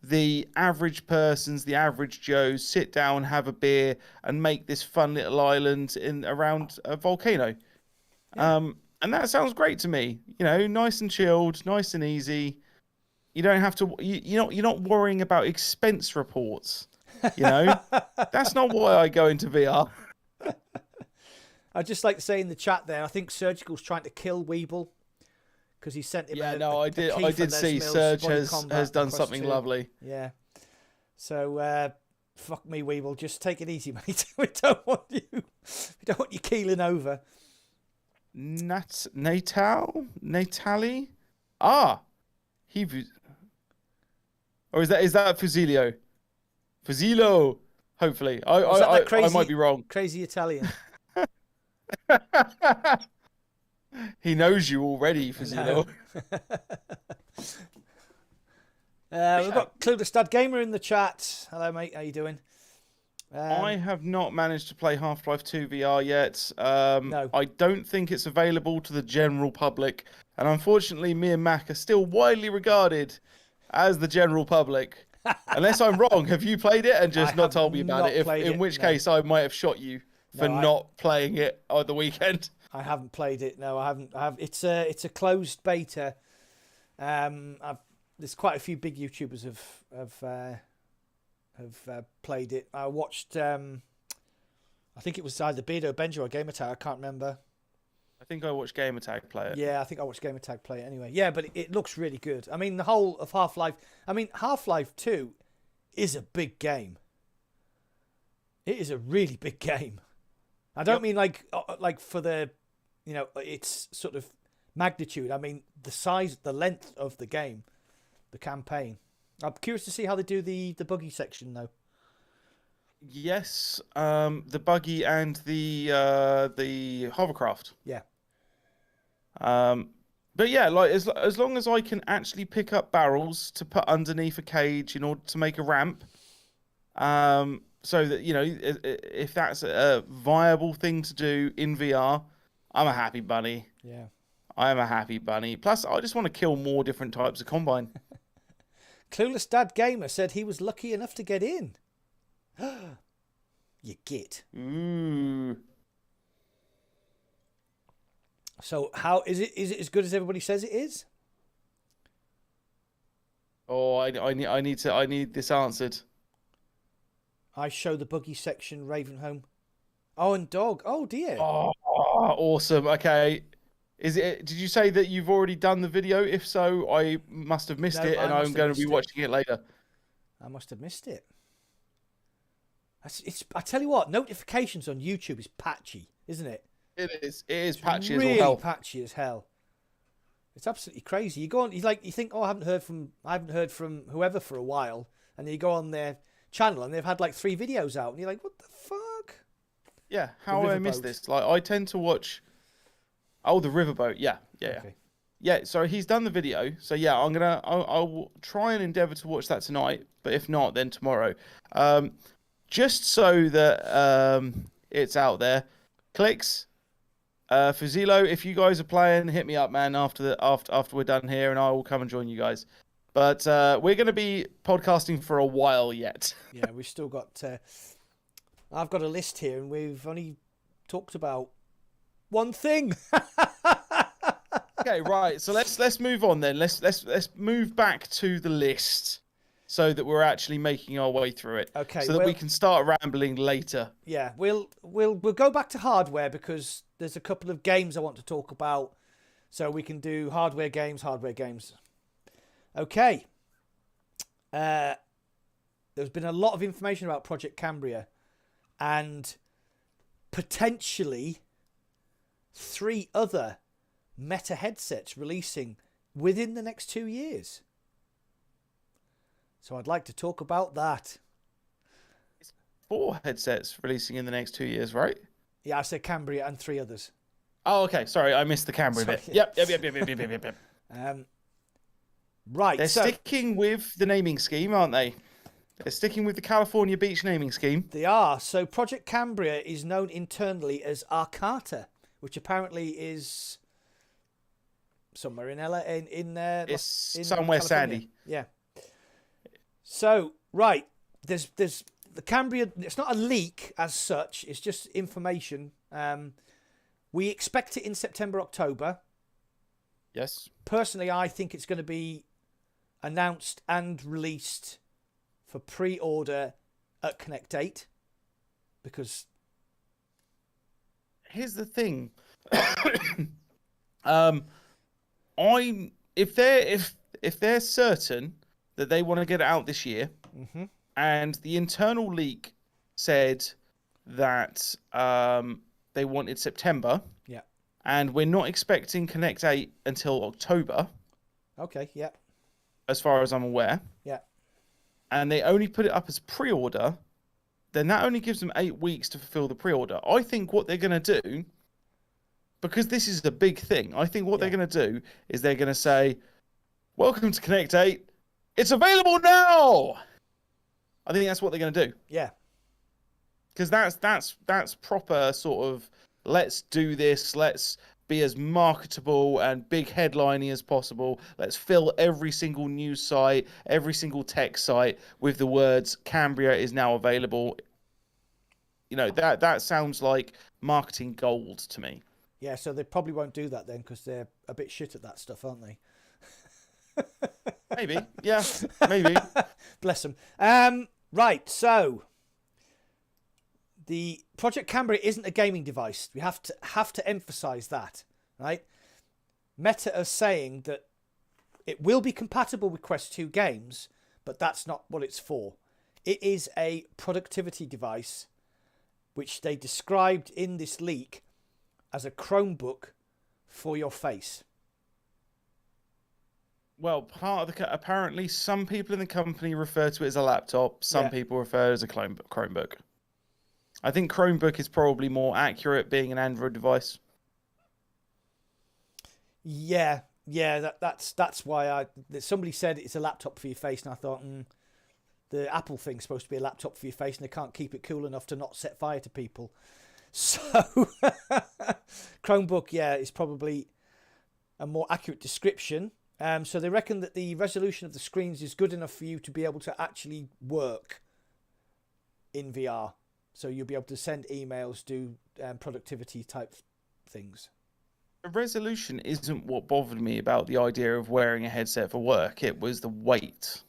the average person's, the average Joe's sit down, have a beer, and make this fun little island around a volcano. Yeah. And that sounds great to me. You know, nice and chilled, nice and easy. You don't have to. You're not worrying about expense reports. You know, that's not why I go into VR. I'd just like to say in the chat there, I think Surgical's trying to kill Weeble because he sent him. I did see Surge has done something lovely. Yeah. So fuck me, Weeble. Just take it easy, mate. We don't want you keeling over. Natali? Or is that Fusilio? Fusilio, hopefully. I might be wrong. Crazy Italian. He knows you already, Fusilio. We've got Clueless Dad Gamer in the chat. Hello, mate. How you doing? I have not managed to play Half-Life 2 VR yet. No. I don't think it's available to the general public. And unfortunately, me and Mac are still widely regarded as the general public. Unless I'm wrong, have you played it and just not told me about it? In which case, I might have shot you for not playing it on the weekend. I haven't played it. No, I haven't. It's a closed beta. There's quite a few big YouTubers have played it. I watched. I think it was either Beardo, Benjo, or Gamertag. I can't remember. I think I watched Gamertag play it. Yeah, I think I watched Gamertag play it anyway. Yeah, but it looks really good. I mean, the whole of Half-Life. I mean, Half-Life 2 is a big game. It is a really big game. I don't mean like for the, its sort of magnitude. I mean the size, the length of the game, the campaign. I'm curious to see how they do the buggy section though. Yes, the buggy and the hovercraft. Yeah. But yeah, like as long as I can actually pick up barrels to put underneath a cage in order to make a ramp, so that if that's a viable thing to do in VR, I'm a happy bunny. Yeah. I am a happy bunny. Plus, I just want to kill more different types of combine. Clueless Dad Gamer said he was lucky enough to get in. You git. Ooh. So how is it? Is it as good as everybody says it is? Oh, I need this answered. I show the buggy section, Ravenholm. Oh, and dog. Oh dear. Oh, awesome. Okay. Is it? Did you say that you've already done the video? If so, I must have missed it, and I'm going to be watching it later. I must have missed it. I tell you what, notifications on YouTube is patchy, isn't it? It is. It is patchy really as all hell. Patchy as hell. It's absolutely crazy. You go on, you think, oh, I haven't heard from whoever for a while, and then you go on their channel and they've had like 3 videos out, and you're like, what the fuck? Yeah, how have I missed this? Like, I tend to watch. Oh, the riverboat. Yeah. Okay. Yeah. So he's done the video. So yeah, I'll try and endeavour to watch that tonight. But if not, then tomorrow. Just so that it's out there. Clicks. For Zelo, if you guys are playing, hit me up, man. After we're done here, and I will come and join you guys. But we're going to be podcasting for a while yet. Yeah, we've still got. I've got a list here, and we've only talked about one thing. Okay, right. So let's move on then. Let's move back to the list, so that we're actually making our way through it. Okay. So that we can start rambling later. Yeah, we'll go back to hardware because there's a couple of games I want to talk about, so we can do hardware games. Okay. There's been a lot of information about Project Cambria, and potentially 3 other Meta headsets releasing within the next 2 years. So I'd like to talk about that. It's 4 headsets releasing in the next 2 years, right? Yeah, I said Cambria and 3 others. Oh, okay. Sorry, I missed the Cambria bit. Yep. Right. They're sticking with the naming scheme, aren't they? They're sticking with the California Beach naming scheme. They are. So Project Cambria is known internally as Arcata, which apparently is somewhere in LA. It's somewhere California. sandy. Yeah. So right, there's the Cambria. It's not a leak as such. It's just information. We expect it in September, October. Yes. Personally, I think it's going to be announced and released for pre-order at Connect 8, because here's the thing. If they're certain that they want to get it out this year, and the internal leak said that they wanted September, yeah, and we're not expecting Connect 8 until October. Okay, yeah. As far as I'm aware. Yeah. And they only put it up as pre-order, then that only gives them 8 weeks to fulfill the pre-order. I think what they're going to do, because this is the big thing, I think what they're going to do is they're going to say, welcome to Connect 8. It's available now. I think that's what they're going to do. Yeah. Because that's proper sort of, let's do this, let's be as marketable and big headlining as possible. Let's fill every single news site, every single tech site with the words Cambria is now available. You know, that sounds like marketing gold to me. Yeah, so they probably won't do that then because they're a bit shit at that stuff, aren't they? Maybe. Yeah, maybe. Bless them. Right, so the Project Cambria isn't a gaming device. We have to emphasize that, right? Meta are saying that it will be compatible with Quest 2 games, but that's not what it's for. It is a productivity device, which they described in this leak as a Chromebook for your face. Well, apparently some people in the company refer to it as a laptop. Some people refer to it as a Chromebook. I think Chromebook is probably more accurate, being an Android device. Yeah, that's why somebody said it's a laptop for your face, and I thought the Apple thing's supposed to be a laptop for your face, and they can't keep it cool enough to not set fire to people. So Chromebook, is probably a more accurate description. So they reckon that the resolution of the screens is good enough for you to be able to actually work in VR. So you'll be able to send emails, do productivity type things. The resolution isn't what bothered me about the idea of wearing a headset for work. It was the weight.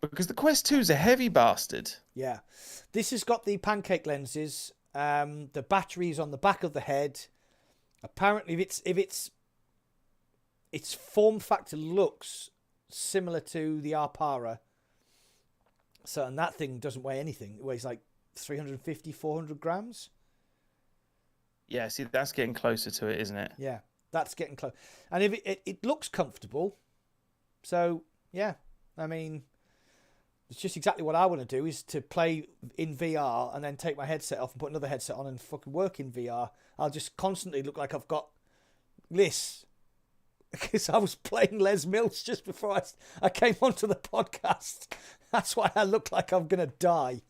Because the Quest 2 is a heavy bastard. Yeah. This has got the pancake lenses. The battery's on the back of the head. Apparently, if its form factor looks similar to the Arpara. So, and that thing doesn't weigh anything. It weighs like 350, 400 grams. Yeah, see, that's getting closer to it, isn't it? Yeah, that's getting close. And if it looks comfortable. So, yeah, I mean, it's just exactly what I want to do, is to play in VR and then take my headset off and put another headset on and fucking work in VR. I'll just constantly look like I've got this. Because I was playing Les Mills just before I came onto the podcast. That's why I look like I'm going to die.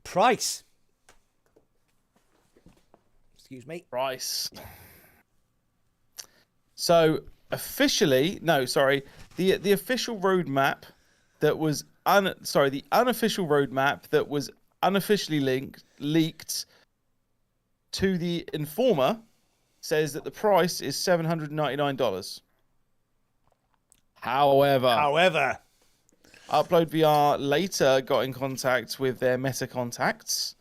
Price. Excuse me. Price. So, officially, the official roadmap that was the unofficial roadmap that was unofficially leaked to the Informer says that the price is $799. However, Upload VR later got in contact with their Meta contacts,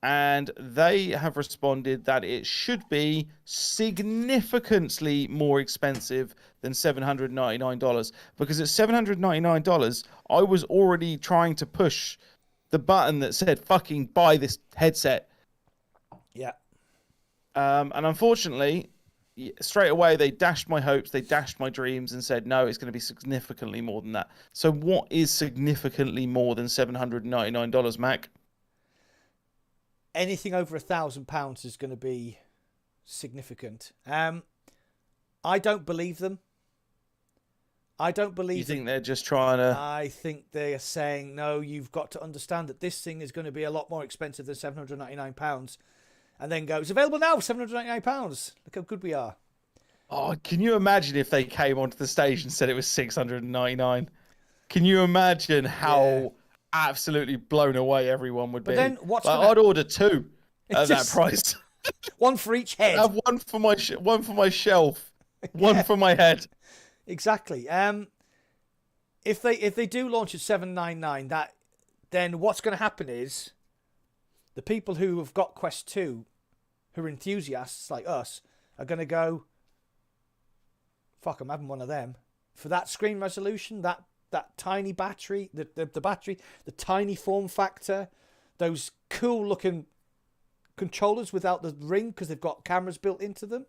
and they have responded that it should be significantly more expensive than $799. Because at $799, I was already trying to push the button that said fucking buy this headset. Yeah. And unfortunately, straight away, they dashed my hopes, they dashed my dreams and said, no, it's going to be significantly more than that. So what is significantly more than $799, Mac? Anything over £1,000 is going to be significant. I don't believe them. You think they're just trying to... I think they are saying, no, you've got to understand that this thing is going to be a lot more expensive than £799. And then go, it's available now for £799. Look how good we are. Oh, can you imagine if they came onto the stage and said it was $699? Can you imagine how absolutely blown away everyone would be? Then what's I'd order two at that price. One for each head. I'd have one for my shelf, one for my head. Exactly. If they do launch at $799, then what's going to happen is the people who have got Quest 2, who are enthusiasts like us, are going to go, fuck, I'm having one of them. For that screen resolution, that tiny battery, the battery, the tiny form factor, those cool looking controllers without the ring because they've got cameras built into them.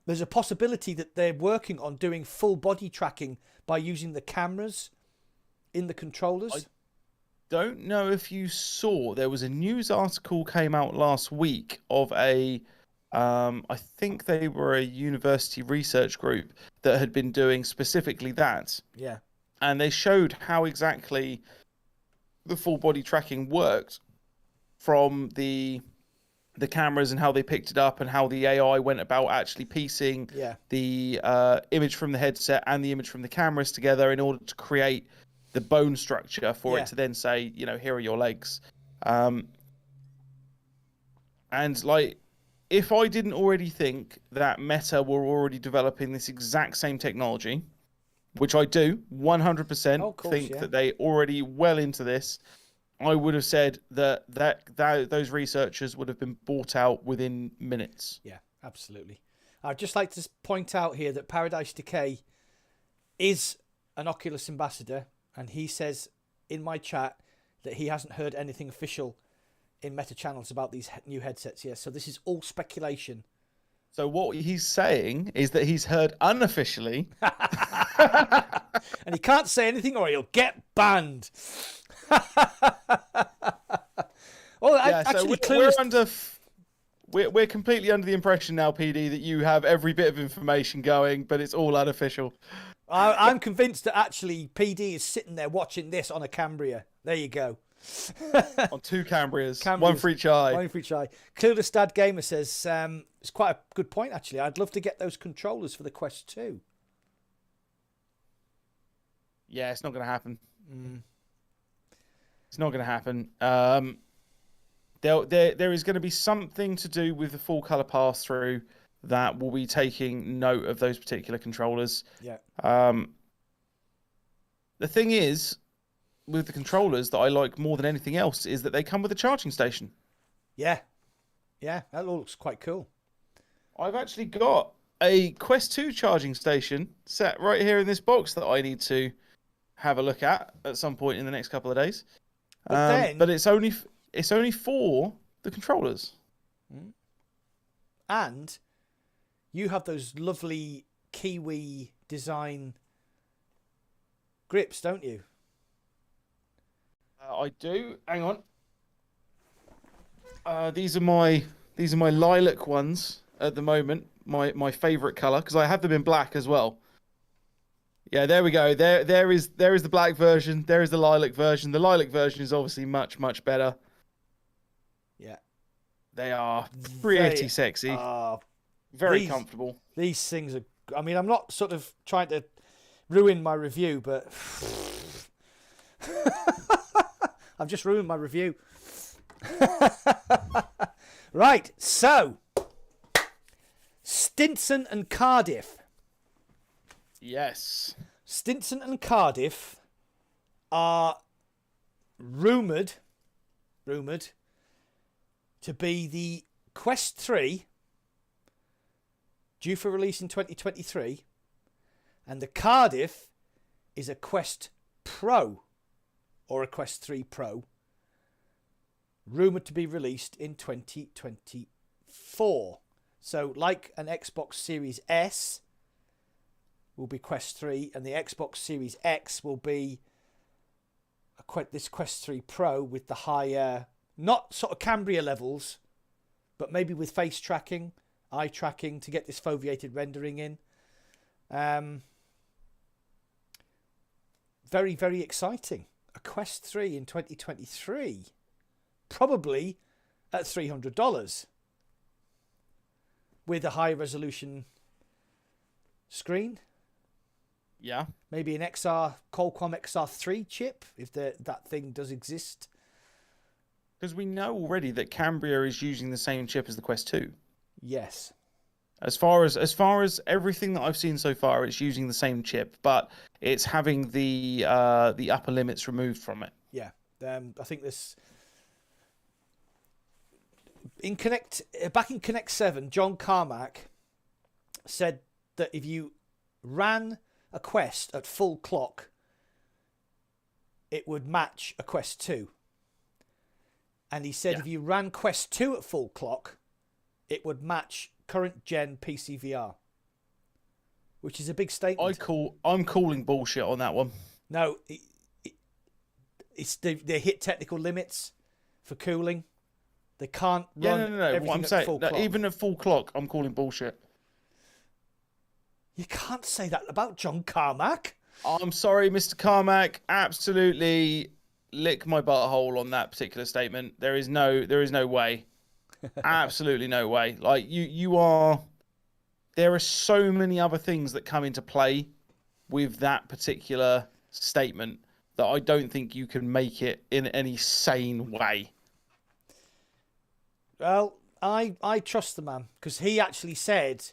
There's a possibility that they're working on doing full body tracking by using the cameras in the controllers. Don't know if you saw, there was a news article came out last week of I think they were a university research group that had been doing specifically that. Yeah. And they showed how exactly the full body tracking worked from the cameras and how they picked it up and how the AI went about actually piecing the image from the headset and the image from the cameras together in order to create the bone structure for it to then say, here are your legs. And And like, if I didn't already think that Meta were already developing this exact same technology, which I do 100% think that they already well into this, I would have said that those researchers would have been bought out within minutes. Yeah, absolutely. I'd just like to point out here that Paradise Decay is an Oculus ambassador, and he says in my chat that he hasn't heard anything official in Meta channels about these new headsets yet. So this is all speculation. So what he's saying is that he's heard unofficially. And he can't say anything or he'll get banned. Well, yeah, actually, so we're completely under the impression now, PD, that you have every bit of information going, but it's all unofficial. I'm convinced that actually PD is sitting there watching this on a Cambria. There you go. On two Cambrias, one for each eye. One for each eye. Clueless Dad Gamer says, it's quite a good point, actually. I'd love to get those controllers for the Quest 2. Yeah, it's not going to happen. It's not going to happen. There is going to be something to do with the full color pass through that will be taking note of those particular controllers. Yeah. The thing is, with the controllers that I like more than anything else is that they come with a charging station. Yeah. Yeah, that looks quite cool. I've actually got a Quest 2 charging station set right here in this box that I need to have a look at some point in the next couple of days. But it's only for the controllers. And you have those lovely Kiwi design grips, don't you? I do. Hang on. These are my lilac ones at the moment. My favourite colour, because I have them in black as well. Yeah, there we go. There is the black version. There is the lilac version. The lilac version is obviously much better. Yeah, they are pretty sexy. Very comfortable. These things are. I mean, I'm not sort of trying to ruin my review, but I've just ruined my review. Right, so Stinson and Cardiff. Yes. Stinson and Cardiff are rumoured to be the Quest 3 due for release in 2023, and the Cardiff is a Quest Pro or a Quest 3 Pro rumoured to be released in 2024. So like an Xbox Series S will be Quest 3, and the Xbox Series X will be this Quest 3 Pro with the higher, not sort of Cambria levels, but maybe with face tracking, eye tracking to get this foveated rendering in. Very, very exciting. A Quest 3 in 2023, probably at $300 with a high resolution screen. Yeah. Maybe an Qualcomm XR3 chip, if that thing does exist. Because we know already that Cambria is using the same chip as the Quest 2. Yes. As far as everything that I've seen so far, it's using the same chip, but it's having the upper limits removed from it. Yeah. I think this back in Connect 7, John Carmack said that if you ran a Quest at full clock, it would match a Quest 2. And he said if you ran Quest 2 at full clock, it would match current gen PC VR, which is a big statement. I'm calling bullshit on that one. No, they hit technical limits for cooling. They can't run everything what I'm saying, full clock. Even at full clock, I'm calling bullshit. You can't say that about John Carmack. I'm sorry, Mr. Carmack. Absolutely lick my butthole on that particular statement. There is no way. Absolutely no way. Like there are so many other things that come into play with that particular statement that I don't think you can make it in any sane way. Well, I trust the man, because he actually said,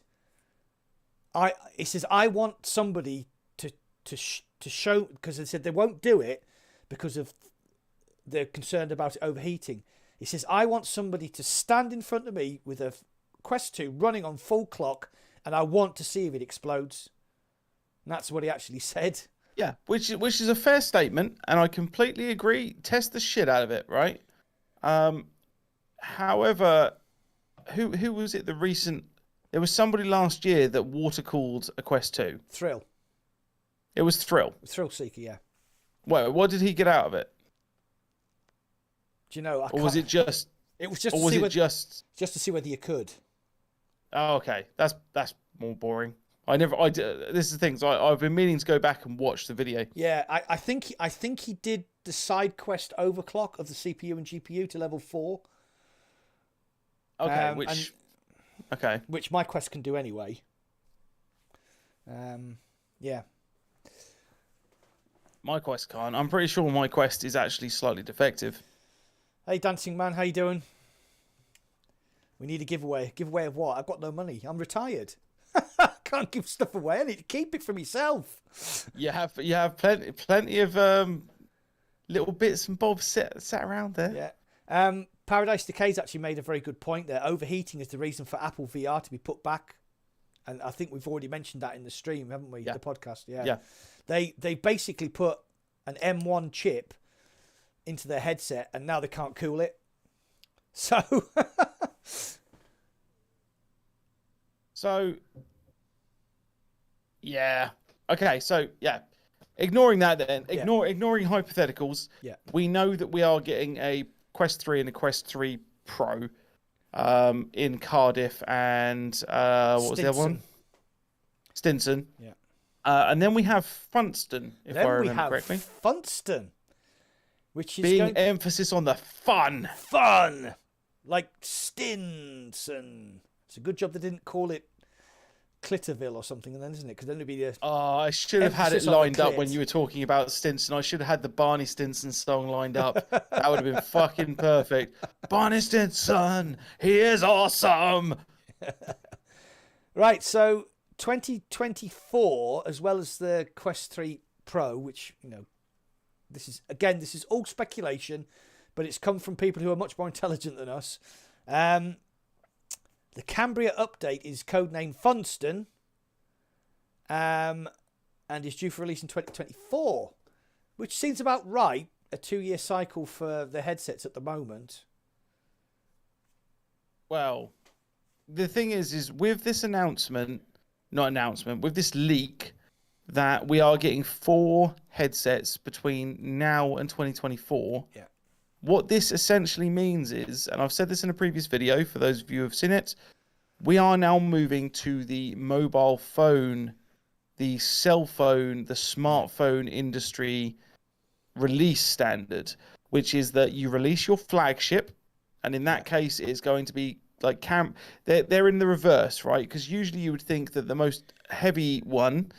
he says, I want somebody to show, because they said they won't do it because of they're concerned about it overheating. He says, I want somebody to stand in front of me with a Quest 2 running on full clock, and I want to see if it explodes. And that's what he actually said. Yeah, which is a fair statement, and I completely agree. Test the shit out of it, right? However, who was it? There was somebody last year that water cooled a Quest 2. Thrill. It was Thrill. Thrill Seeker, yeah. Wait, what did he get out of it? Do you know? Or was it just? It was just. Or was it just to see whether you could? Oh, okay. That's more boring. This is the thing. So I've been meaning to go back and watch the video. Yeah, I think he did the side quest overclock of the CPU and GPU to level 4. Okay, which my Quest can do anyway. Yeah. My Quest can't. I'm pretty sure my Quest is actually slightly defective. Hey, Dancing Man, how you doing? We need a giveaway. Giveaway of what? I've got no money. I'm retired. Can't give stuff away. I need to keep it for myself. You have plenty of little bits and bobs sat around there. Yeah. Paradise Decay's actually made a very good point there. Overheating is the reason for Apple VR to be put back. And I think we've already mentioned that in the stream, haven't we? Yeah. The podcast. Yeah. Yeah. They basically put an M1 chip into their headset, and now they can't cool it. So yeah. Okay, so yeah. Ignoring that then, ignoring hypotheticals, we know that we are getting a Quest 3 and a Quest 3 Pro in Cardiff and what was the other one? Stinson. Yeah. And then we have Funston, if I remember correctly. Funston, which is being emphasis on the fun. Fun! Like Stinson. It's a good job they didn't call it Clitterville or something, then, isn't it? Because then it'd be I should have had it lined up when you were talking about Stinson. I should have had the Barney Stinson song lined up. That would have been fucking perfect. Barney Stinson, he is awesome. Right, so 2024, as well as the Quest 3 Pro, which, this is all speculation, but it's come from people who are much more intelligent than us. The Cambria update is codenamed Funston, and is due for release in 2024, which seems about right. A 2-year cycle for the headsets at the moment. Well, the thing is with this with this leak, that we are getting 4 headsets between now and 2024. Yeah. What this essentially means is, and I've said this in a previous video for those of you who have seen it, we are now moving to the mobile phone, the cell phone, the smartphone industry release standard, which is that you release your flagship, and in that case it's going to be like they're in the reverse, right? Because usually you would think that the most heavy one,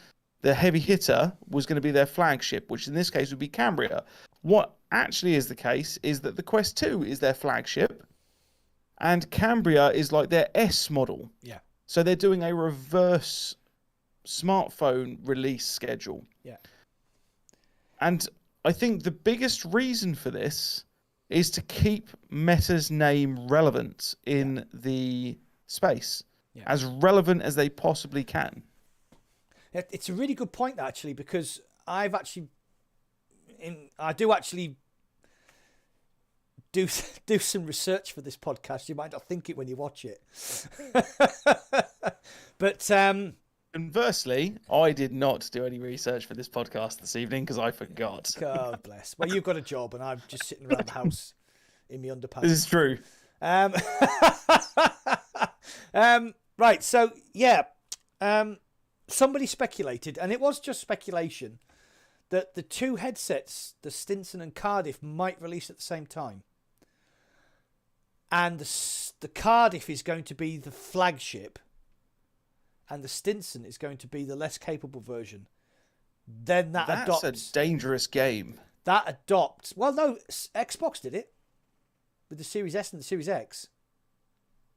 the heavy hitter, was going to be their flagship, which in this case would be Cambria. What actually is the case is that the Quest 2 is their flagship, and Cambria is like their S model. Yeah. So they're doing a reverse smartphone release schedule. Yeah. And I think the biggest reason for this is to keep Meta's name relevant in the space, as relevant as they possibly can. It's a really good point, actually, because I do actually do some research for this podcast. You might not think it when you watch it. But conversely, I did not do any research for this podcast this evening because I forgot. God bless. Well, you've got a job and I'm just sitting around the house in my underpants. This is true. Right, so yeah, somebody speculated, and it was just speculation, that the 2 headsets, the Stinson and Cardiff, might release at the same time. And the Cardiff is going to be the flagship, and the Stinson is going to be the less capable version. Then that's a dangerous game. That adopts. Well, no, Xbox did it with the Series S and the Series X.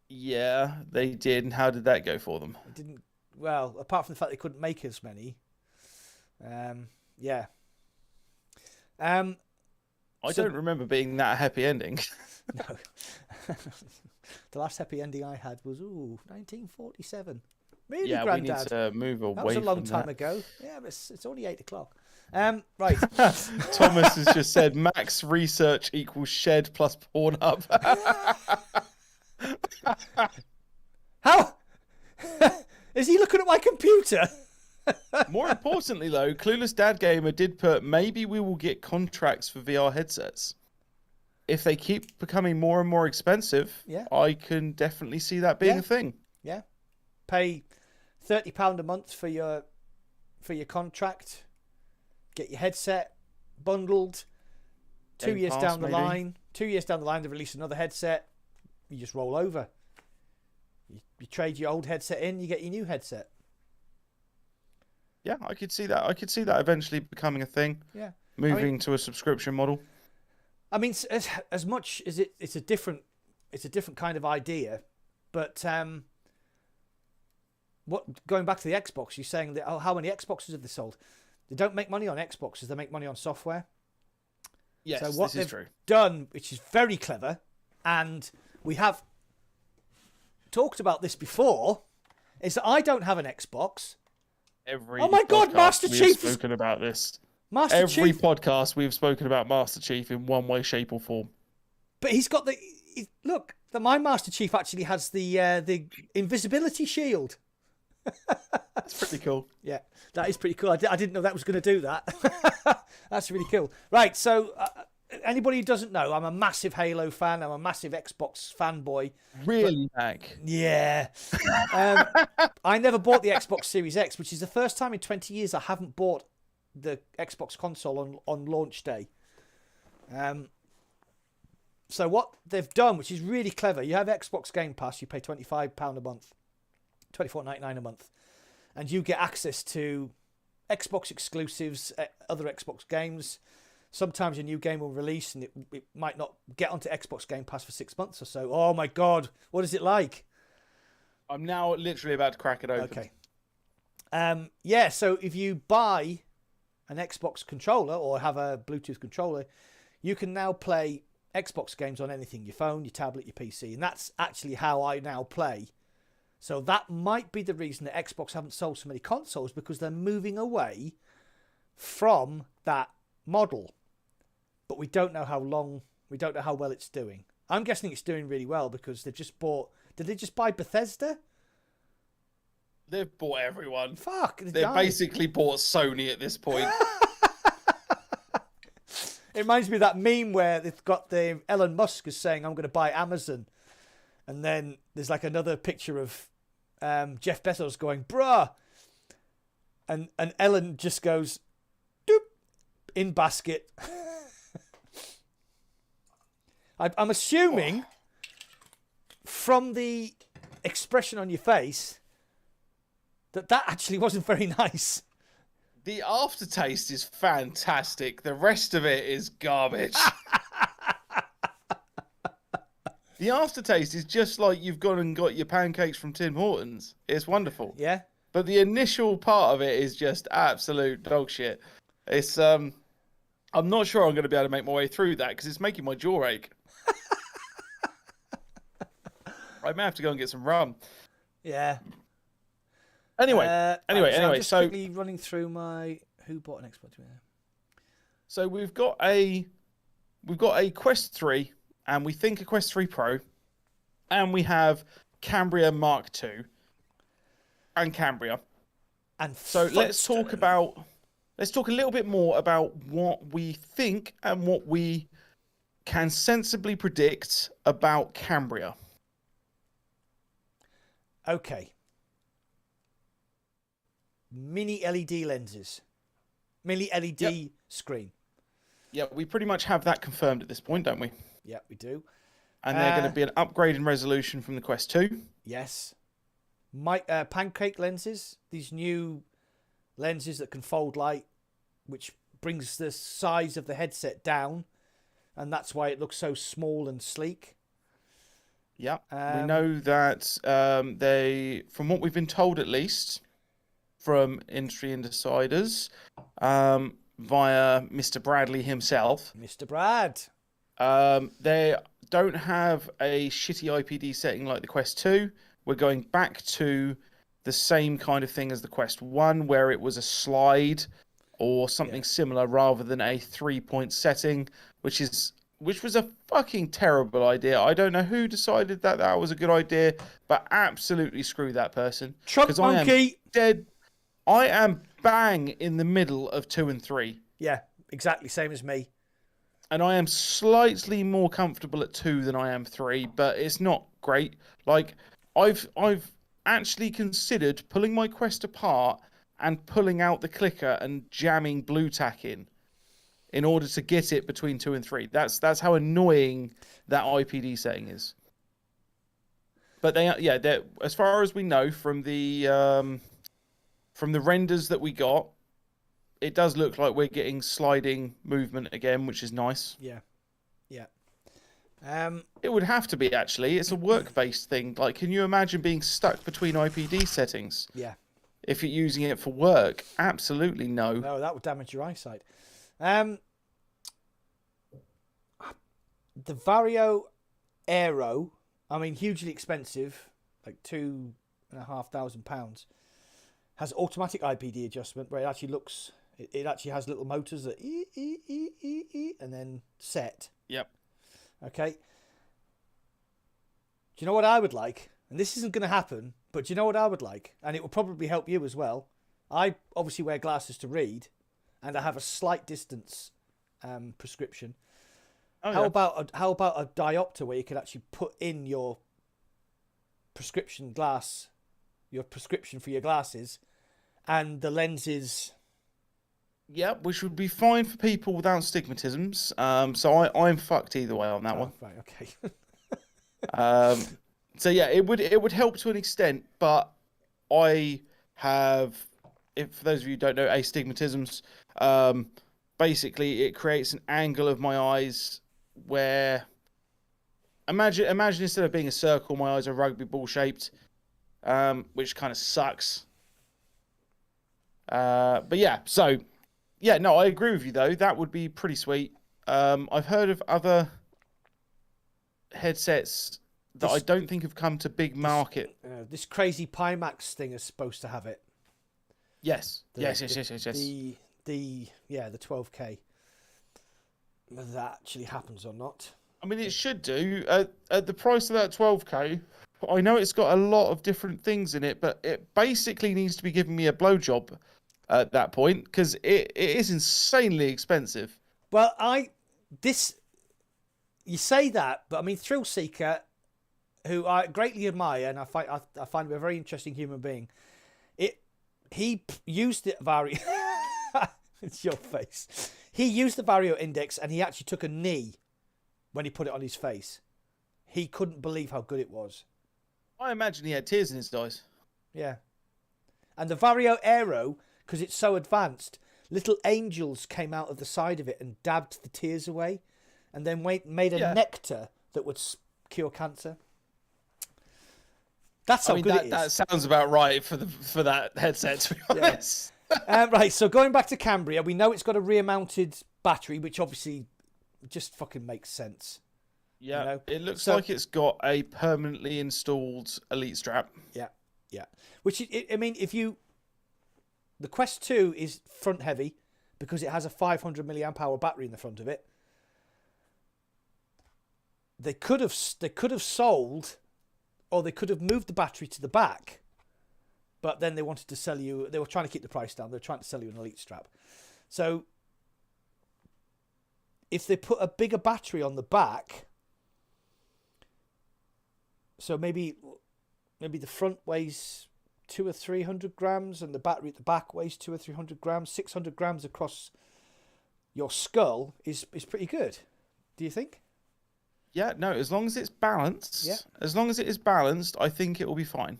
Yeah, they did. And how did that go for them? It didn't. Well, apart from the fact they couldn't make as many. Yeah. I don't remember being that happy ending. No. The last happy ending I had was 1947. Really, yeah, Grandad. we need to move away. That was a long from time that. ago. Yeah, but it's only 8 o'clock. Right. Thomas has just said max research equals shed plus Pornhub. How? Is he looking at my computer? More importantly, though, Clueless Dad Gamer did put maybe we will get contracts for VR headsets. If they keep becoming more and more expensive, Yeah. I can definitely see that being a thing. Yeah. Pay £30 a month for your contract. Get your headset bundled. 2 Game years Pass, down the maybe. line. 2 years down the line, they release another headset. You just roll over. You trade your old headset in, you get your new headset. Yeah, I could see that. I could see that eventually becoming a thing. Yeah. Moving to a subscription model. I mean, as much as it's a different kind of idea, but going back to the Xbox, you're saying that how many Xboxes have they sold? They don't make money on Xboxes; they make money on software. Yes, so what this is they've true. done, which is very clever, and we have talked about this before, is that I don't have an Xbox. Oh my God, Master Chief has spoken about this. Master Chief. Podcast we've spoken about Master Chief in one way, shape, or form. But he's got look. My Master Chief actually has the invisibility shield. That's pretty cool. Yeah, that is pretty cool. I didn't know that was going to do that. That's really cool. Right, so anybody who doesn't know, I'm a massive Halo fan. I'm a massive Xbox fanboy. Really, Mac? Yeah. I never bought the Xbox Series X, which is the first time in 20 years I haven't bought the Xbox console on launch day. So what they've done, which is really clever, you have Xbox Game Pass, you pay £25 a month, $24.99 a month, and you get access to Xbox exclusives, other Xbox games. Sometimes a new game will release and it might not get onto Xbox Game Pass for 6 months or so. Oh my God, what is it like? I'm now literally about to crack it open. Okay. Yeah, so if you buy an Xbox controller or have a Bluetooth controller, you can now play Xbox games on anything, your phone, your tablet, your PC. And that's actually how I now play. So that might be the reason that Xbox haven't sold so many consoles, because they're moving away from that model. But we don't know how long, we don't know how well it's doing. I'm guessing it's doing really well because they've just bought, did they just buy Bethesda? They've bought everyone. Fuck. They've basically bought Sony at this point. It reminds me of that meme where they've got the Elon Musk is saying, I'm going to buy Amazon. And then there's like another picture of Jeff Bezos going, bruh. And Elon just goes, doop, in basket. I'm assuming from the expression on your face that actually wasn't very nice. The aftertaste is fantastic. The rest of it is garbage. The aftertaste is just like you've gone and got your pancakes from Tim Hortons. It's wonderful. Yeah. But the initial part of it is just absolute dog shit. It's I'm not sure I'm going to be able to make my way through that because it's making my jaw ache. I may have to go and get some rum. Yeah. Anyway, I'm just so quickly running through my who bought an Xbox. So we've got a Quest 3, and we think a Quest 3 Pro, and we have Cambria Mark II, and Cambria. And so let's talk a little bit more about what we think and what we can sensibly predict about Cambria. Okay. Mini LED lenses. Mini LED screen. Yeah, we pretty much have that confirmed at this point, don't we? Yeah, we do. And they're going to be an upgrade in resolution from the Quest 2. Yes. Pancake lenses. These new lenses that can fold light, which brings the size of the headset down. And that's why it looks so small and sleek. Yeah, we know that from what we've been told at least, from industry insiders, via Mr. Bradley himself. Mr. Brad. They don't have a shitty IPD setting like the Quest 2. We're going back to the same kind of thing as the Quest 1, where it was a slide or something similar rather than a 3-point setting, which was a fucking terrible idea. I don't know who decided that was a good idea, but absolutely screw that person. Trunk monkey. I am bang in the middle of 2 and 3. Yeah, exactly same as me. And I am slightly more comfortable at 2 than I am 3, but it's not great. Like, I've actually considered pulling my Quest apart and pulling out the clicker and jamming blue tack in order to get it between 2 and 3. That's how annoying that IPD setting is. But they're as far as we know from the renders that we got, it does look like we're getting sliding movement again, which is nice. Yeah. It would have to be, actually. It's a work-based thing. Like, can you imagine being stuck between IPD settings? Yeah. If you're using it for work? Absolutely no. No, that would damage your eyesight. The Vario Aero, I mean, hugely expensive, like £2,500, has automatic IPD adjustment where it actually looks, it actually has little motors that and then set. Yep. Okay. Do you know what I would like? And this isn't going to happen, but do you know what I would like? And it will probably help you as well. I obviously wear glasses to read, and I have a slight distance prescription. Oh, how about a diopter where you could actually put in your prescription for your glasses, and the lenses. Yep, which would be fine for people without stigmatisms. So I'm fucked either way on that one. Right, okay. So yeah, it would help to an extent, but I have, for those of you who don't know, astigmatisms. Basically, it creates an angle of my eyes where, imagine instead of being a circle, my eyes are rugby ball shaped, which kind of sucks. But yeah, so yeah, no, I agree with you though. That would be pretty sweet. I've heard of other headsets that I don't think have come to big market. This crazy Pimax thing is supposed to have it. Yes. Yes. The 12K. Whether that actually happens or not. I mean, it should do. At the price of that 12K, I know it's got a lot of different things in it, but it basically needs to be giving me a blowjob at that point, because it is insanely expensive. Well, you say that, but I mean, Thrill Seeker, who I greatly admire, and I find him a very interesting human being. He used the Vario. It's your face. He used the Vario Index, and he actually took a knee when he put it on his face. He couldn't believe how good it was. I imagine he had tears in his eyes. Yeah. And the Vario Aero, because it's so advanced, little angels came out of the side of it and dabbed the tears away, and then made a nectar that would cure cancer. That's how good it is. That sounds about right for that headset, to be honest. Right, so going back to Cambria, we know it's got a rear-mounted battery, which obviously just fucking makes sense. Yeah, you know? It looks like it's got a permanently installed Elite strap. Yeah. Which, I mean, the Quest 2 is front-heavy because it has a 500 milliamp hour battery in the front of it. They could have sold, or they could have moved the battery to the back, but then they wanted to sell you. They were trying to keep the price down. They were trying to sell you an Elite strap. So if they put a bigger battery on the back, so maybe the front weighs 200 or 300 grams, and the battery at the back weighs 200 or 300 grams. 600 grams across your skull is pretty good. Do you think? Yeah, no, as long as it's balanced. Yeah. As long as it is balanced, I think it will be fine.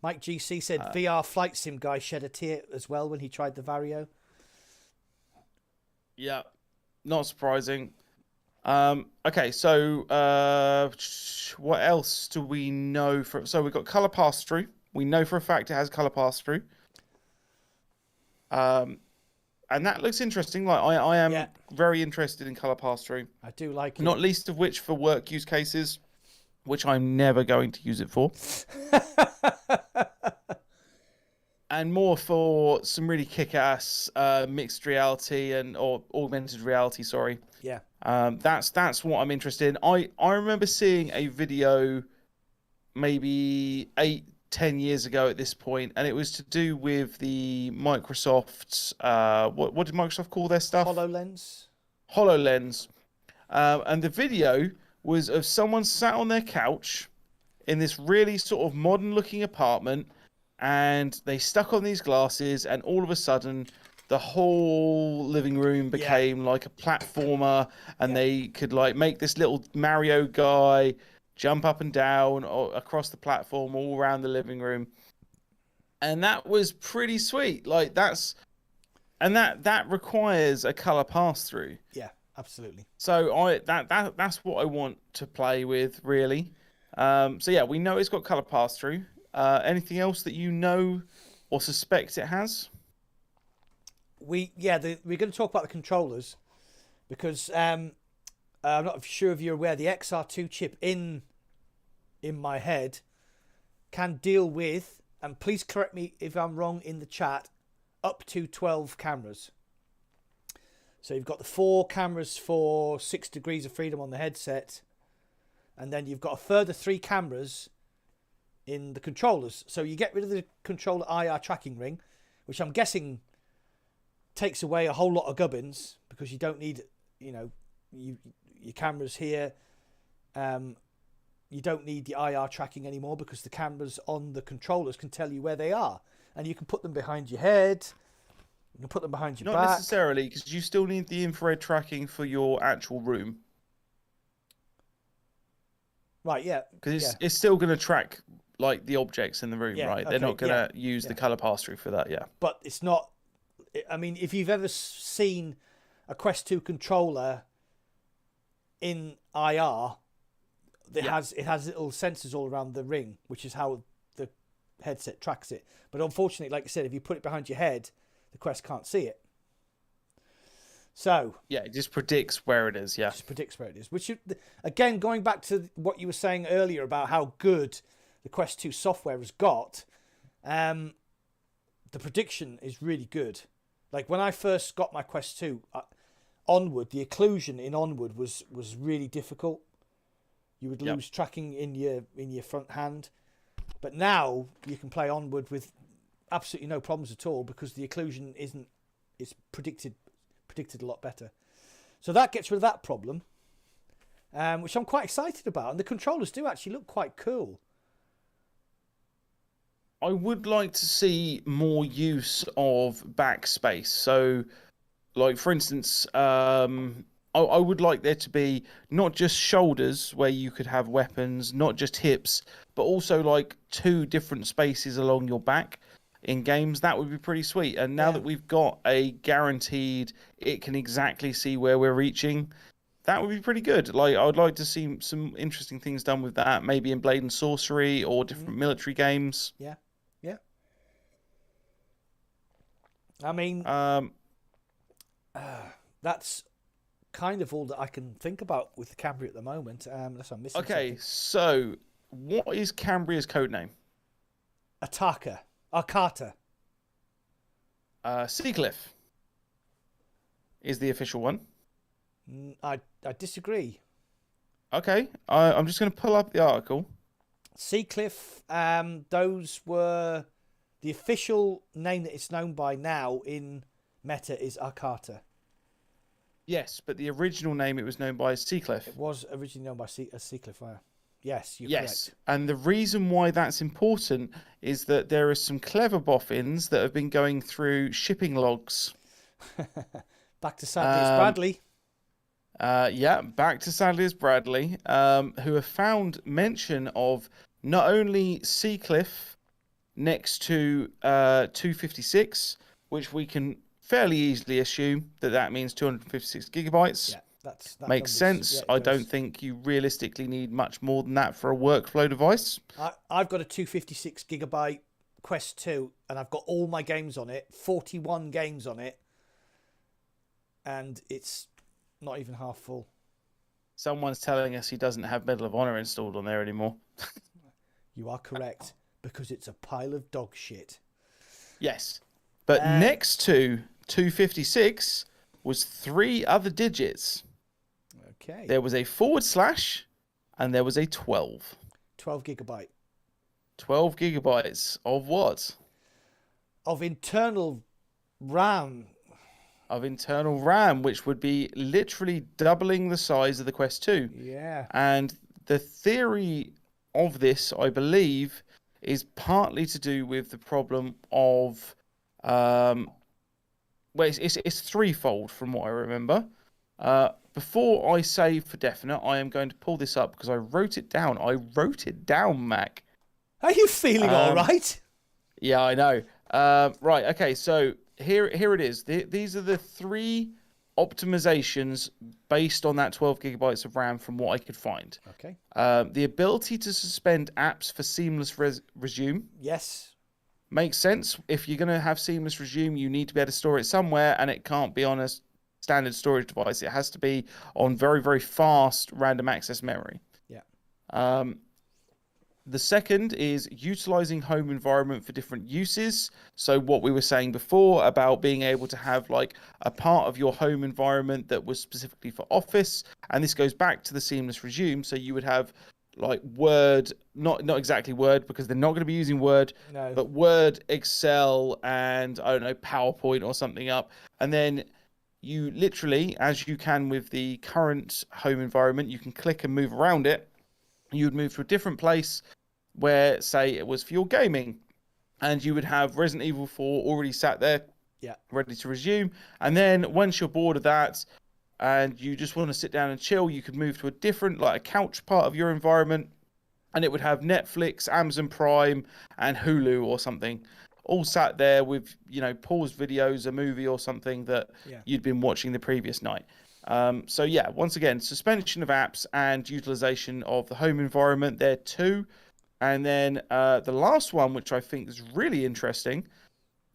Mike GC said VR flight sim guy shed a tear as well when he tried the Vario. Yeah, not surprising. Okay, so what else do we know for? So we've got color pass through. We know for a fact it has color pass through. And that looks interesting. Like I am very interested in color pass through. I do like it. Not least of which for work use cases, which I'm never going to use it for. And more for some really kick-ass mixed reality or augmented reality. Sorry. Yeah. That's what I'm interested in. I remember seeing a video maybe 8-10 years ago at this point, and it was to do with the Microsoft's what did Microsoft call their stuff? HoloLens. And the video was of someone sat on their couch in this really sort of modern looking apartment, and they stuck on these glasses, and all of a sudden the whole living room became like a platformer, and they could like make this little Mario guy jump up and down across the platform all around the living room. And that was pretty sweet. Like that requires a color pass through. Yeah, absolutely. So that's what I want to play with, really. So yeah, we know it's got color pass through. Anything else that you know or suspect it has? We're going to talk about the controllers, because I'm not sure if you're aware, the XR2 chip in my head can deal with, and please correct me if I'm wrong in the chat, up to 12 cameras. So you've got the 4 cameras for 6 degrees of freedom on the headset, and then you've got a further 3 cameras in the controllers. So you get rid of the controller IR tracking ring, which I'm guessing takes away a whole lot of gubbins, because you don't need, your cameras here. You don't need the IR tracking anymore, because the cameras on the controllers can tell you where they are, and you can put them behind your head. You can put them behind your back. Not necessarily, because you still need the infrared tracking for your actual room. Right, yeah. Because it's still going to track like the objects in the room, right? Okay, they're not going to use the color pass through for that, But it's not. I mean, if you've ever seen a Quest 2 controller in IR, it has little sensors all around the ring, which is how the headset tracks it. But unfortunately, like I said, if you put it behind your head, the Quest can't see it. So yeah, it just predicts where it is. Yeah, it just predicts where it is. Which, again, going back to what you were saying earlier about how good the Quest 2 software has got, the prediction is really good. Like when I first got my Quest 2, Onward, the occlusion in Onward was really difficult. You would lose tracking in your front hand, but now you can play Onward with absolutely no problems at all, because the occlusion is predicted a lot better. So that gets rid of that problem, which I'm quite excited about. And the controllers do actually look quite cool. I would like to see more use of backspace. So, like for instance, I would like there to be not just shoulders where you could have weapons, not just hips, but also like 2 different spaces along your back in games. That would be pretty sweet. And now that we've got a guaranteed, it can exactly see where we're reaching, that would be pretty good. Like I would like to see some interesting things done with that, maybe in Blade and Sorcery or different military games. Yeah. I mean, that's kind of all that I can think about with the Cambria at the moment, unless I'm missing something. So what is Cambria's codename? Arcata. Seacliff is the official one. I disagree. Okay, I'm just going to pull up the article. Seacliff, those were the official name that it's known by now in Meta is Arcata. Yes, but the original name it was known by is Seacliff. It was originally known by Seacliff. Yes, you're correct. And the reason why that's important is that there are some clever boffins that have been going through shipping logs. Back to Sadly It's Bradley. Back to Sadly It's Bradley, who have found mention of not only Seacliff next to 256, which we can fairly easily assume that means 256 gigabytes. Yeah, Makes sense. I don't think you realistically need much more than that for a workflow device. I've got a 256 gigabyte Quest 2, and I've got all my games on it, 41 games on it, and it's not even half full. Someone's telling us he doesn't have Medal of Honor installed on there anymore. You are correct, because it's a pile of dog shit. Yes. But next to 256 was 3 other digits. Okay. There was a / and there was a 12. 12 gigabyte. 12 gigabytes of what? Of internal RAM. Of internal RAM, which would be literally doubling the size of the Quest 2. Yeah. And the theory of this, I believe, is partly to do with the problem of... it's threefold from what I remember. Before I say for definite, I am going to pull this up because I wrote it down. Mac. Are you feeling all right? Yeah, I know. Right, okay, so here it is. These are the 3 optimizations based on that 12 gigabytes of RAM from what I could find. Okay. The ability to suspend apps for seamless resume. Yes. Makes sense. If you're going to have seamless resume, you need to be able to store it somewhere, and it can't be on a standard storage device. It has to be on very, very fast random access memory. Yeah. The second is utilizing home environment for different uses. So what we were saying before about being able to have like a part of your home environment that was specifically for office, and this goes back to the seamless resume. So you would have like Word, not exactly Word, because they're not going to be using Word, no. but Word, Excel, and I don't know, PowerPoint or something up. And then you literally, as you can with the current home environment, you can click and move around it. You would move to a different place where, say, it was for your gaming, and you would have Resident Evil 4 already sat there, ready to resume. And then once you're bored of that, and you just want to sit down and chill, you could move to a different, like a couch part of your environment, and it would have Netflix, Amazon Prime, and Hulu or something, all sat there with, you know, paused videos, a movie or something that you'd been watching the previous night. So yeah, once again, suspension of apps and utilization of the home environment, there too. And then the last one, which I think is really interesting,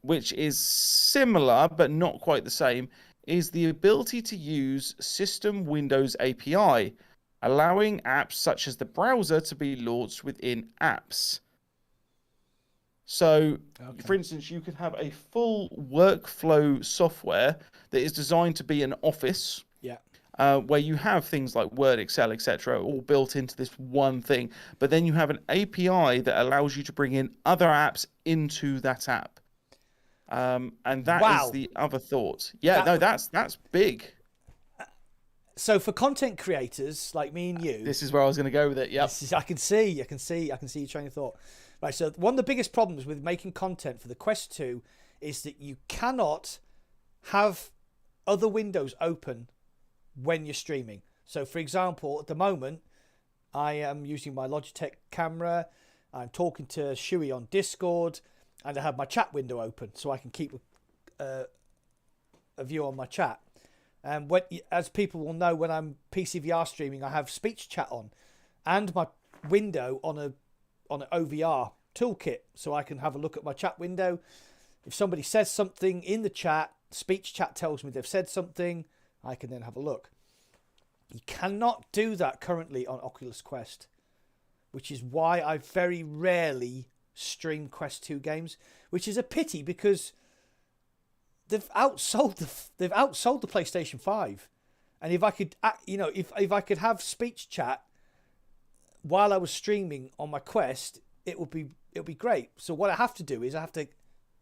which is similar but not quite the same, is the ability to use System Windows API, allowing apps such as the browser to be launched within apps. So, for instance, you could have a full workflow software that is designed to be an office, where you have things like Word, Excel, etc., all built into this one thing. But then you have an API that allows you to bring in other apps into that app. And that is the other thought. That's big. So for content creators like me and you, this is where I was going to go with it. Yeah, I can see your train of thought. Right. So one of the biggest problems with making content for the Quest 2 is that you cannot have other windows open when you're streaming. So for example, at the moment, I am using my Logitech camera. I'm talking to Shmoopie on Discord, and I have my chat window open so I can keep a view on my chat. And as people will know, when I'm PCVR streaming, I have speech chat on, and my window on an OVR toolkit, so I can have a look at my chat window. If somebody says something in the chat, speech chat tells me they've said something. I can then have a look. You cannot do that currently on Oculus Quest, which is why I very rarely stream Quest 2 games, which is a pity because they've outsold the PlayStation 5. And if I could, if I could have speech chat while I was streaming on my Quest, it would be great. So what I have to do is I have to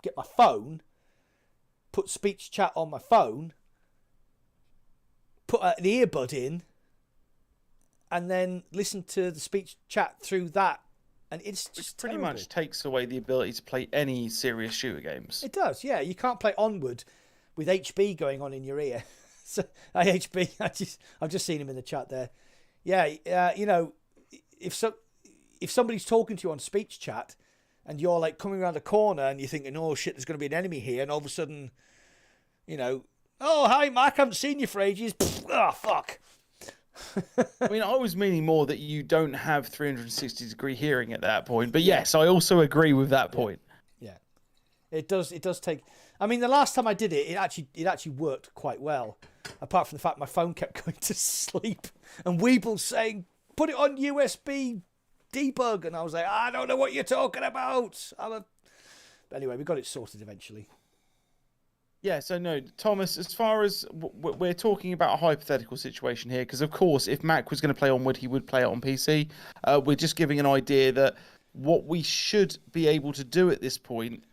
get my phone, put speech chat on my phone, put an earbud in, and then listen to the speech chat through that. And it's just pretty much takes away the ability to play any serious shooter games. It does, yeah. You can't play Onward with HB going on in your ear. So, HB, I've just seen him in the chat there. Yeah, if somebody's talking to you on speech chat and you're like coming around a corner and you're thinking, oh shit, there's going to be an enemy here, and all of a sudden, Oh, hi, Mac. I haven't seen you for ages. Oh, fuck. I mean, I was meaning more that you don't have 360-degree hearing at that point. But yes, I also agree with that point. Yeah. It does take... I mean, the last time I did it, it actually worked quite well. Apart from the fact my phone kept going to sleep. And Weeble saying, put it on USB debug. And I was like, I don't know what you're talking about. But anyway, we got it sorted eventually. Yeah, so no, Thomas, as far as we're talking about a hypothetical situation here, because of course, if Mac was going to play Onward, he would play it on PC. We're just giving an idea that what we should be able to do at this point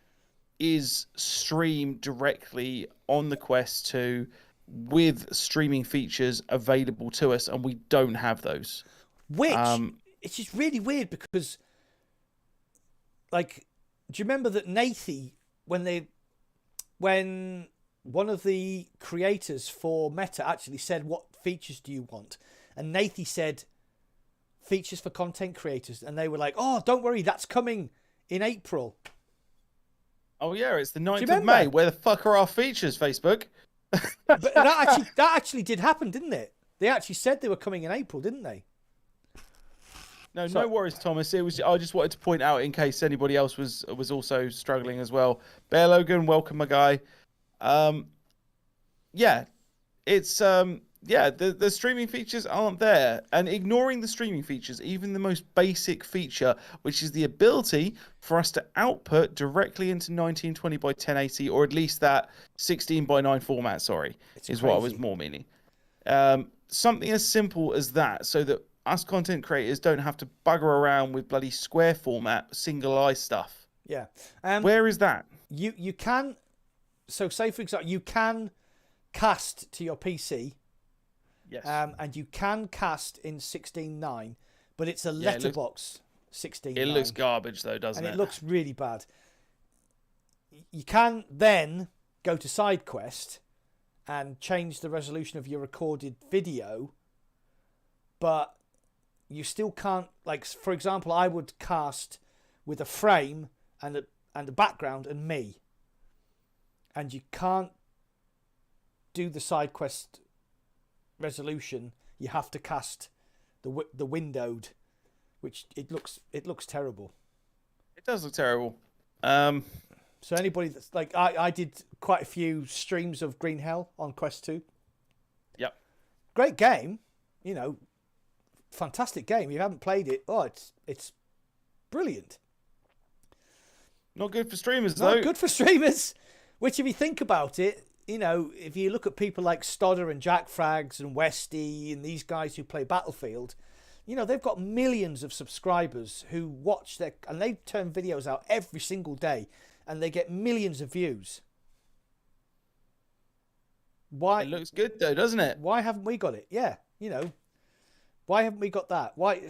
is stream directly on the Quest 2 with streaming features available to us, and we don't have those. Which, it's just really weird because, like, do you remember that Nathy, when one of the creators for Meta actually said, what features do you want? And Nathy said, features for content creators. And they were like, oh, don't worry, that's coming in April. Oh, yeah, it's the 9th of May. Where the fuck are our features, Facebook? But that actually did happen, didn't it? They actually said they were coming in April, didn't they? No worries, Thomas. I just wanted to point out in case anybody else was also struggling as well. Bear Logan, welcome, my guy. Yeah, it's the streaming features aren't there, and ignoring the streaming features, even the most basic feature, which is the ability for us to output directly into 1920 by 1080, or at least that 16 by 9 format. Sorry, is what I was more meaning. Something as simple as that, so that us content creators don't have to bugger around with bloody square format, single eye stuff. Yeah. Where is that? You can, so say for example, you can cast to your PC. Yes. And you can cast in 16:9, but it's a letterbox 16:9. It looks garbage though, doesn't it? And it looks really bad. You can then go to SideQuest and change the resolution of your recorded video, but you still can't, like, for example, I would cast with a frame and a background and me. And you can't do the SideQuest resolution. You have to cast the windowed, which it looks terrible. It does look terrible. So anybody that's like, I did quite a few streams of Green Hell on Quest 2. Yep. Great game, you know. Fantastic game. If you haven't played it, it's brilliant. Not good for streamers, though. Not good for streamers. Which, if you think about it, you know, if you look at people like Stodder and Jack Frags and Westy and these guys who play Battlefield, you know, they've got millions of subscribers who watch and they turn videos out every single day, and they get millions of views. Why? It looks good though, doesn't it? Why haven't we got it? Yeah, you know. Why haven't we got that? Why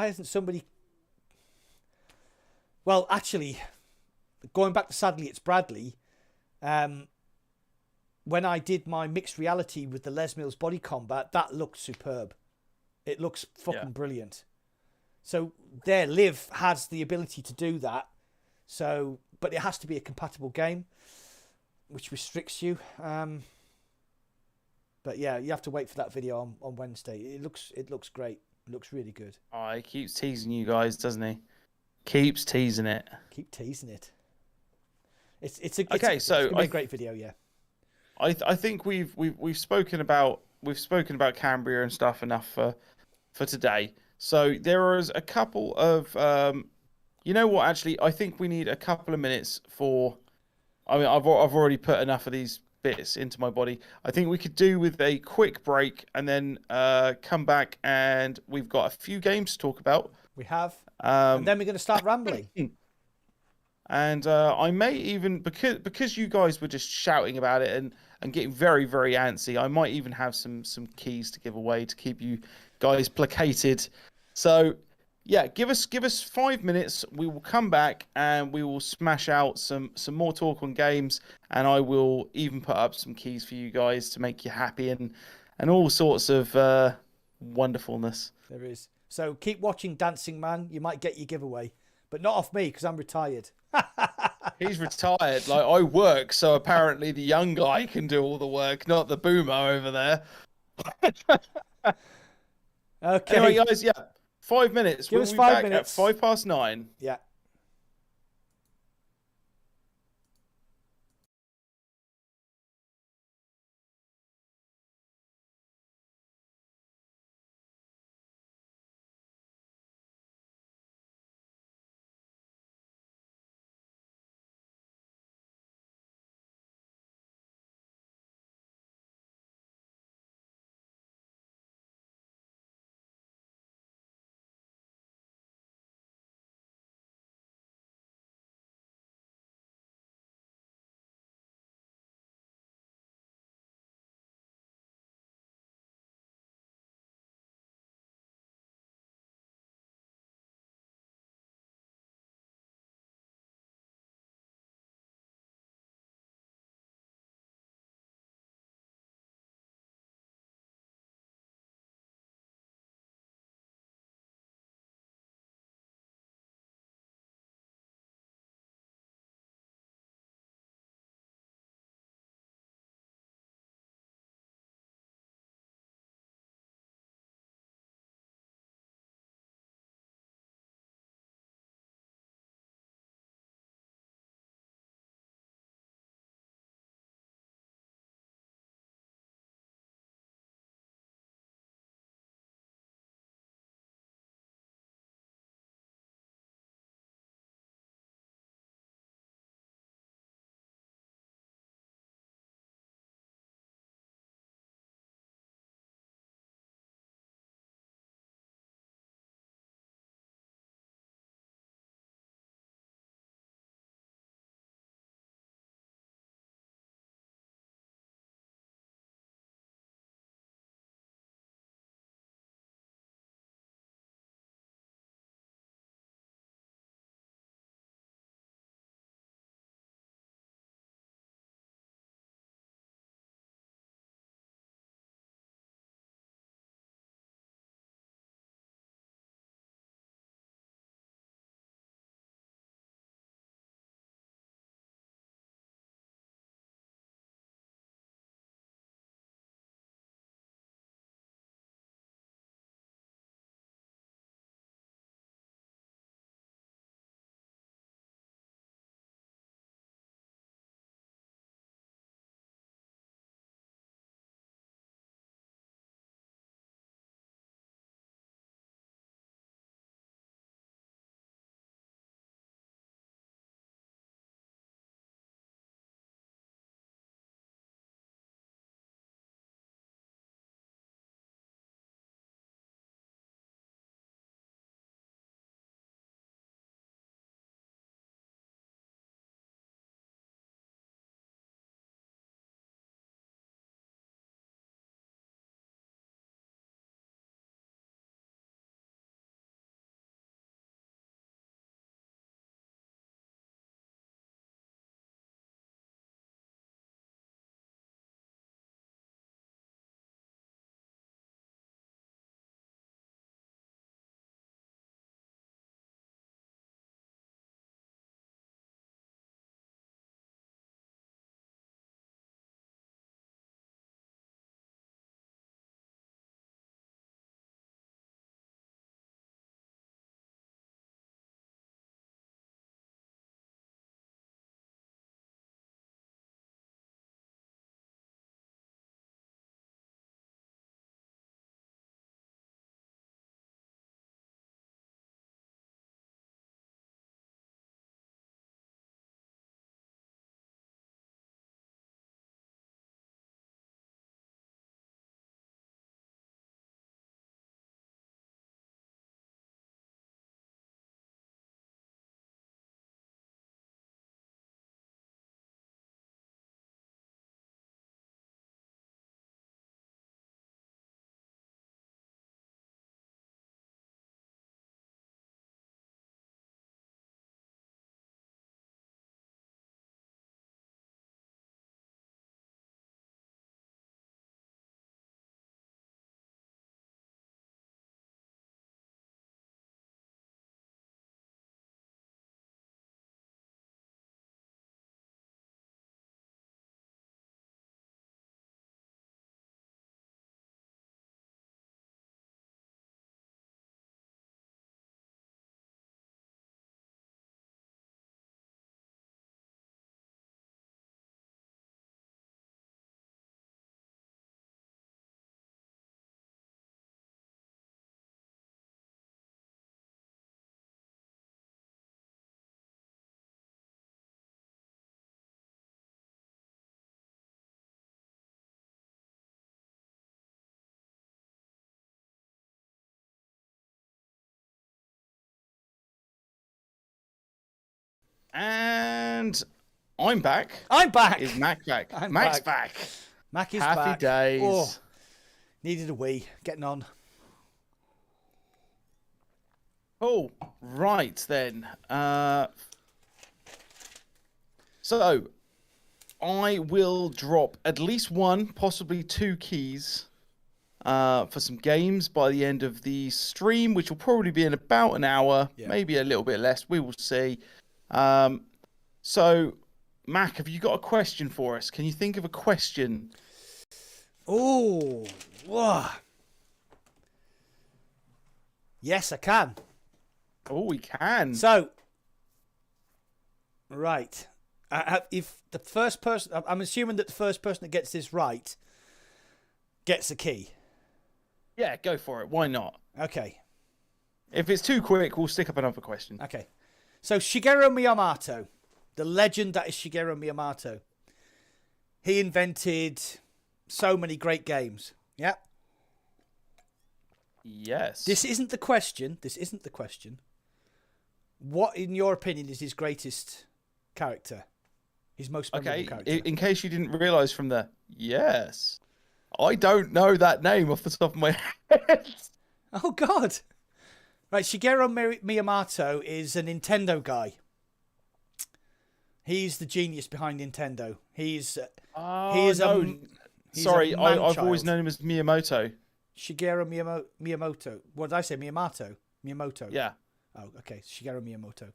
hasn't somebody... Well, actually, going back to Sadly It's Bradley, when I did my mixed reality with the Les Mills body combat, that looked superb. It looks fucking brilliant. So there, Liv has the ability to do that. So, but it has to be a compatible game, which restricts you. But yeah, you have to wait for that video on Wednesday. It looks great. It looks really good. Oh, he keeps teasing you guys, doesn't he? Keeps teasing it. Keep teasing it. It's gonna be a great video, yeah. I think we've spoken about Cambria and stuff enough for today. So there is a couple of you know what? Actually, I think we need a couple of minutes for. I mean, I've already put enough of these bits into my body. I think we could do with a quick break and then come back, and we've got a few games to talk about. We have, and then we're going to start rambling. And I may even, because you guys were just shouting about it and getting very, very antsy, I might even have some keys to give away to keep you guys placated. So yeah, give us 5 minutes. We will come back and we will smash out some more talk on games, and I will even put up some keys for you guys to make you happy and all sorts of wonderfulness. There is. So keep watching Dancing Man. You might get your giveaway, but not off me because I'm retired. He's retired. Like, I work, so apparently the young guy can do all the work, not the boomer over there. Okay. Anyway, guys, yeah, 5 minutes. Give We'll us be 5 back minutes. at 9:05. Yeah. And I'm back. I'm back. Is Mac back? I'm Mac's back. back. Mac is Happy back. days. Oh, needed a wee. Getting on. Oh, right then. So, I will drop at least one, possibly two keys for some games by the end of the stream, which will probably be in about an hour, maybe a little bit less. We will see. So, Mac, have you got a question for us? Can you think of a question? Oh, yes, I can. Oh, we can. So, right. If the first person, I'm assuming that the first person that gets this right gets a key. Yeah, go for it. Why not? Okay. If it's too quick, we'll stick up another question. Okay. So, Shigeru Miyamoto, the legend that is Shigeru Miyamoto, he invented so many great games. Yeah. Yes. This isn't the question. What, in your opinion, is his greatest character? His most memorable character? In case you didn't realise from the yes, I don't know that name off the top of my head. Oh, God. Right, Shigeru Miyamoto is a Nintendo guy. He's the genius behind Nintendo. He's I've always known him as Miyamoto. Shigeru Miyamoto. What did I say? Miyamoto. Yeah. Oh, okay. Shigeru Miyamoto.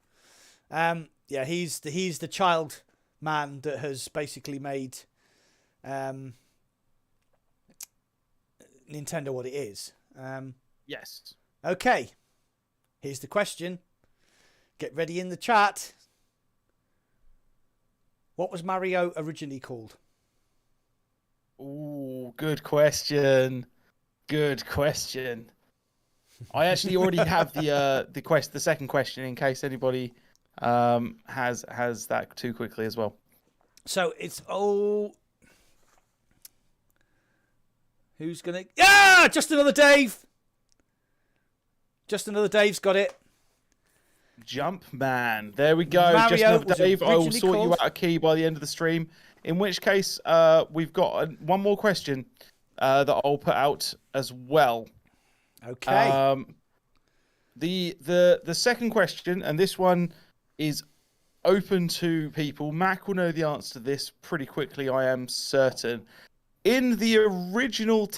Yeah, he's the child man that has basically made Nintendo what it is. Yes. Okay. Here's the question. Get ready in the chat. What was Mario originally called? Ooh, good question. Good question. I actually already have the second question in case anybody has that too quickly as well. So it's who's gonna? Yeah, just another Dave. Just another Dave's got it. Jump man. There we go. Mario just another Dave. I will originally sort you called- out a key by the end of the stream. In which case, we've got one more question that I'll put out as well. Okay. The second question, and this one is open to people. Mac will know the answer to this pretty quickly, I am certain. In the original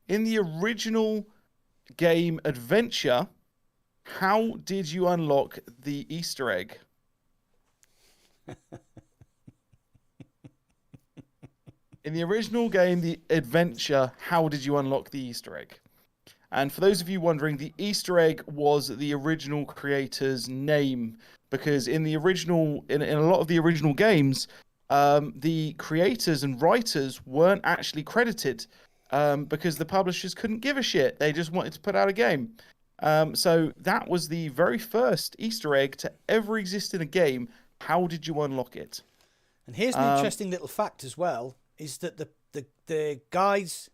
in the original game Adventure, how did you unlock the Easter egg? In the original game, The Adventure, how did you unlock the Easter egg? And for those of you wondering, the Easter egg was the original creator's name, because in a lot of the original games, the creators and writers weren't actually credited because the publishers couldn't give a shit. They just wanted to put out a game. So that was the very first Easter egg to ever exist in a game. How did you unlock it? And here's an interesting little fact as well, is that the guys...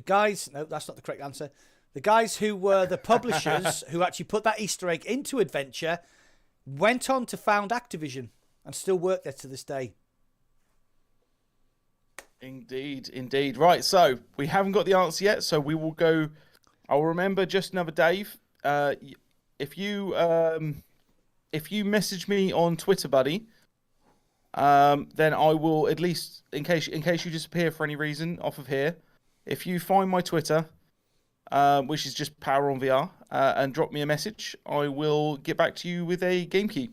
No, that's not the correct answer. The guys who were the publishers who actually put that Easter egg into Adventure went on to found Activision and still work there to this day. Indeed. Right, so we haven't got the answer yet, so we will go... I'll remember just another Dave. If you message me on Twitter, buddy, then I will, at least in case you disappear for any reason off of here, if you find my Twitter, which is just PowerOnVR, and drop me a message, I will get back to you with a game key.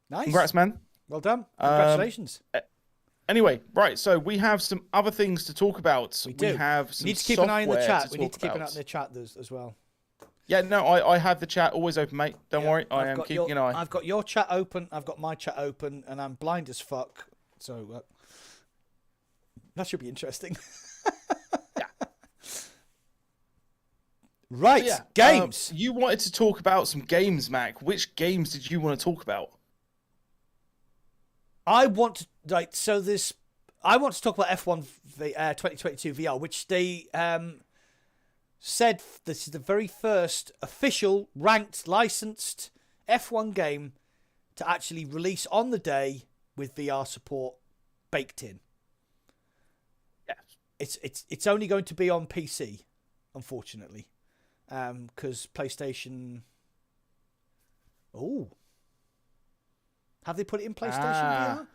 Nice. Congrats, man. Well done. Congratulations. Anyway, right, so we have some other things to talk about. We do. Have some we need to keep an eye on the chat. We need to keep about. an eye on the chat as well. Yeah, no, I have the chat always open, mate. Don't worry, I am keeping an eye. I've got your chat open, I've got my chat open, and I'm blind as fuck. So that should be interesting. Right, so, games. You wanted to talk about some games, Mac. Which games did you want to talk about? I want to talk about F1 2022 VR, which they said this is the very first official ranked licensed F1 game to actually release on the day with VR support baked in. Yes. It's only going to be on PC, unfortunately, because PlayStation. Oh, have they put it in PlayStation VR?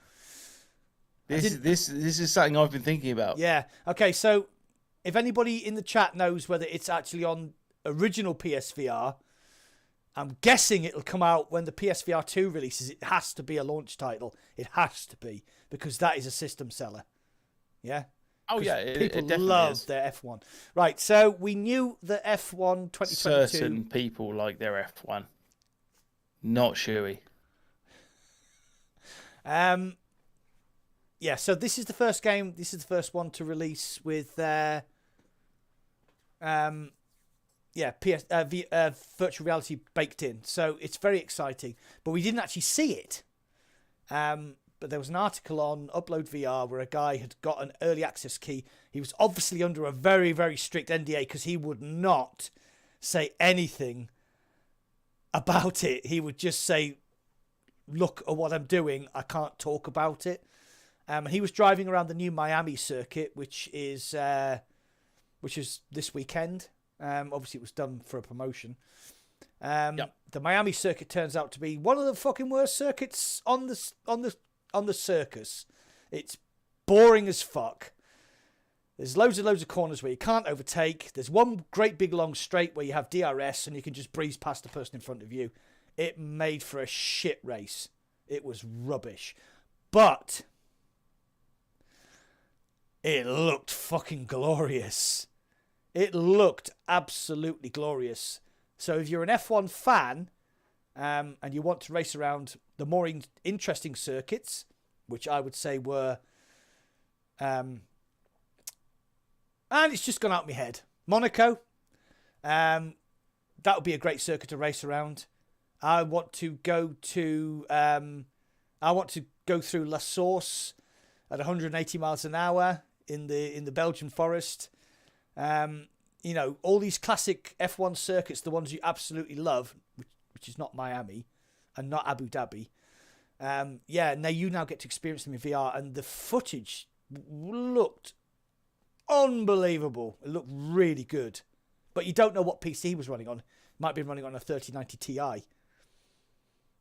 This is something I've been thinking about. Yeah. Okay. So, if anybody in the chat knows whether it's actually on original PSVR, I'm guessing it'll come out when the PSVR 2 releases. It has to be a launch title. It has to be, because that is a system seller. Yeah. Oh yeah, people it definitely love is. their F1. Right. So we knew the F1 2022. Certain people like their F1, not Shooey. Yeah. So this is the first game. This is the first one to release with their virtual reality baked in. So it's very exciting. But we didn't actually see it. But there was an article on Upload VR where a guy had got an early access key. He was obviously under a very, very strict NDA because he would not say anything about it. He would just say, look at what I'm doing. I can't talk about it. And he was driving around the new Miami circuit, which is this weekend. Obviously, it was done for a promotion. Yep. The Miami circuit turns out to be one of the fucking worst circuits on the circus. It's boring as fuck. There's loads of corners where you can't overtake. There's one great big long straight where you have DRS and you can just breeze past the person in front of you. It made for a shit race. It was rubbish. But it looked fucking glorious. It looked absolutely glorious. So if you're an F1 fan and you want to race around the more interesting circuits, which I would say were... and it's just gone out of my head. Monaco. That would be a great circuit to race around. I want to go through La Source at 180 miles an hour in the Belgian forest. You know, all these classic F1 circuits, the ones you absolutely love, which is not Miami and not Abu Dhabi. Now you get to experience them in VR, and the footage looked unbelievable. It looked really good, but you don't know what PC he was running on. It might be running on a 3090 Ti.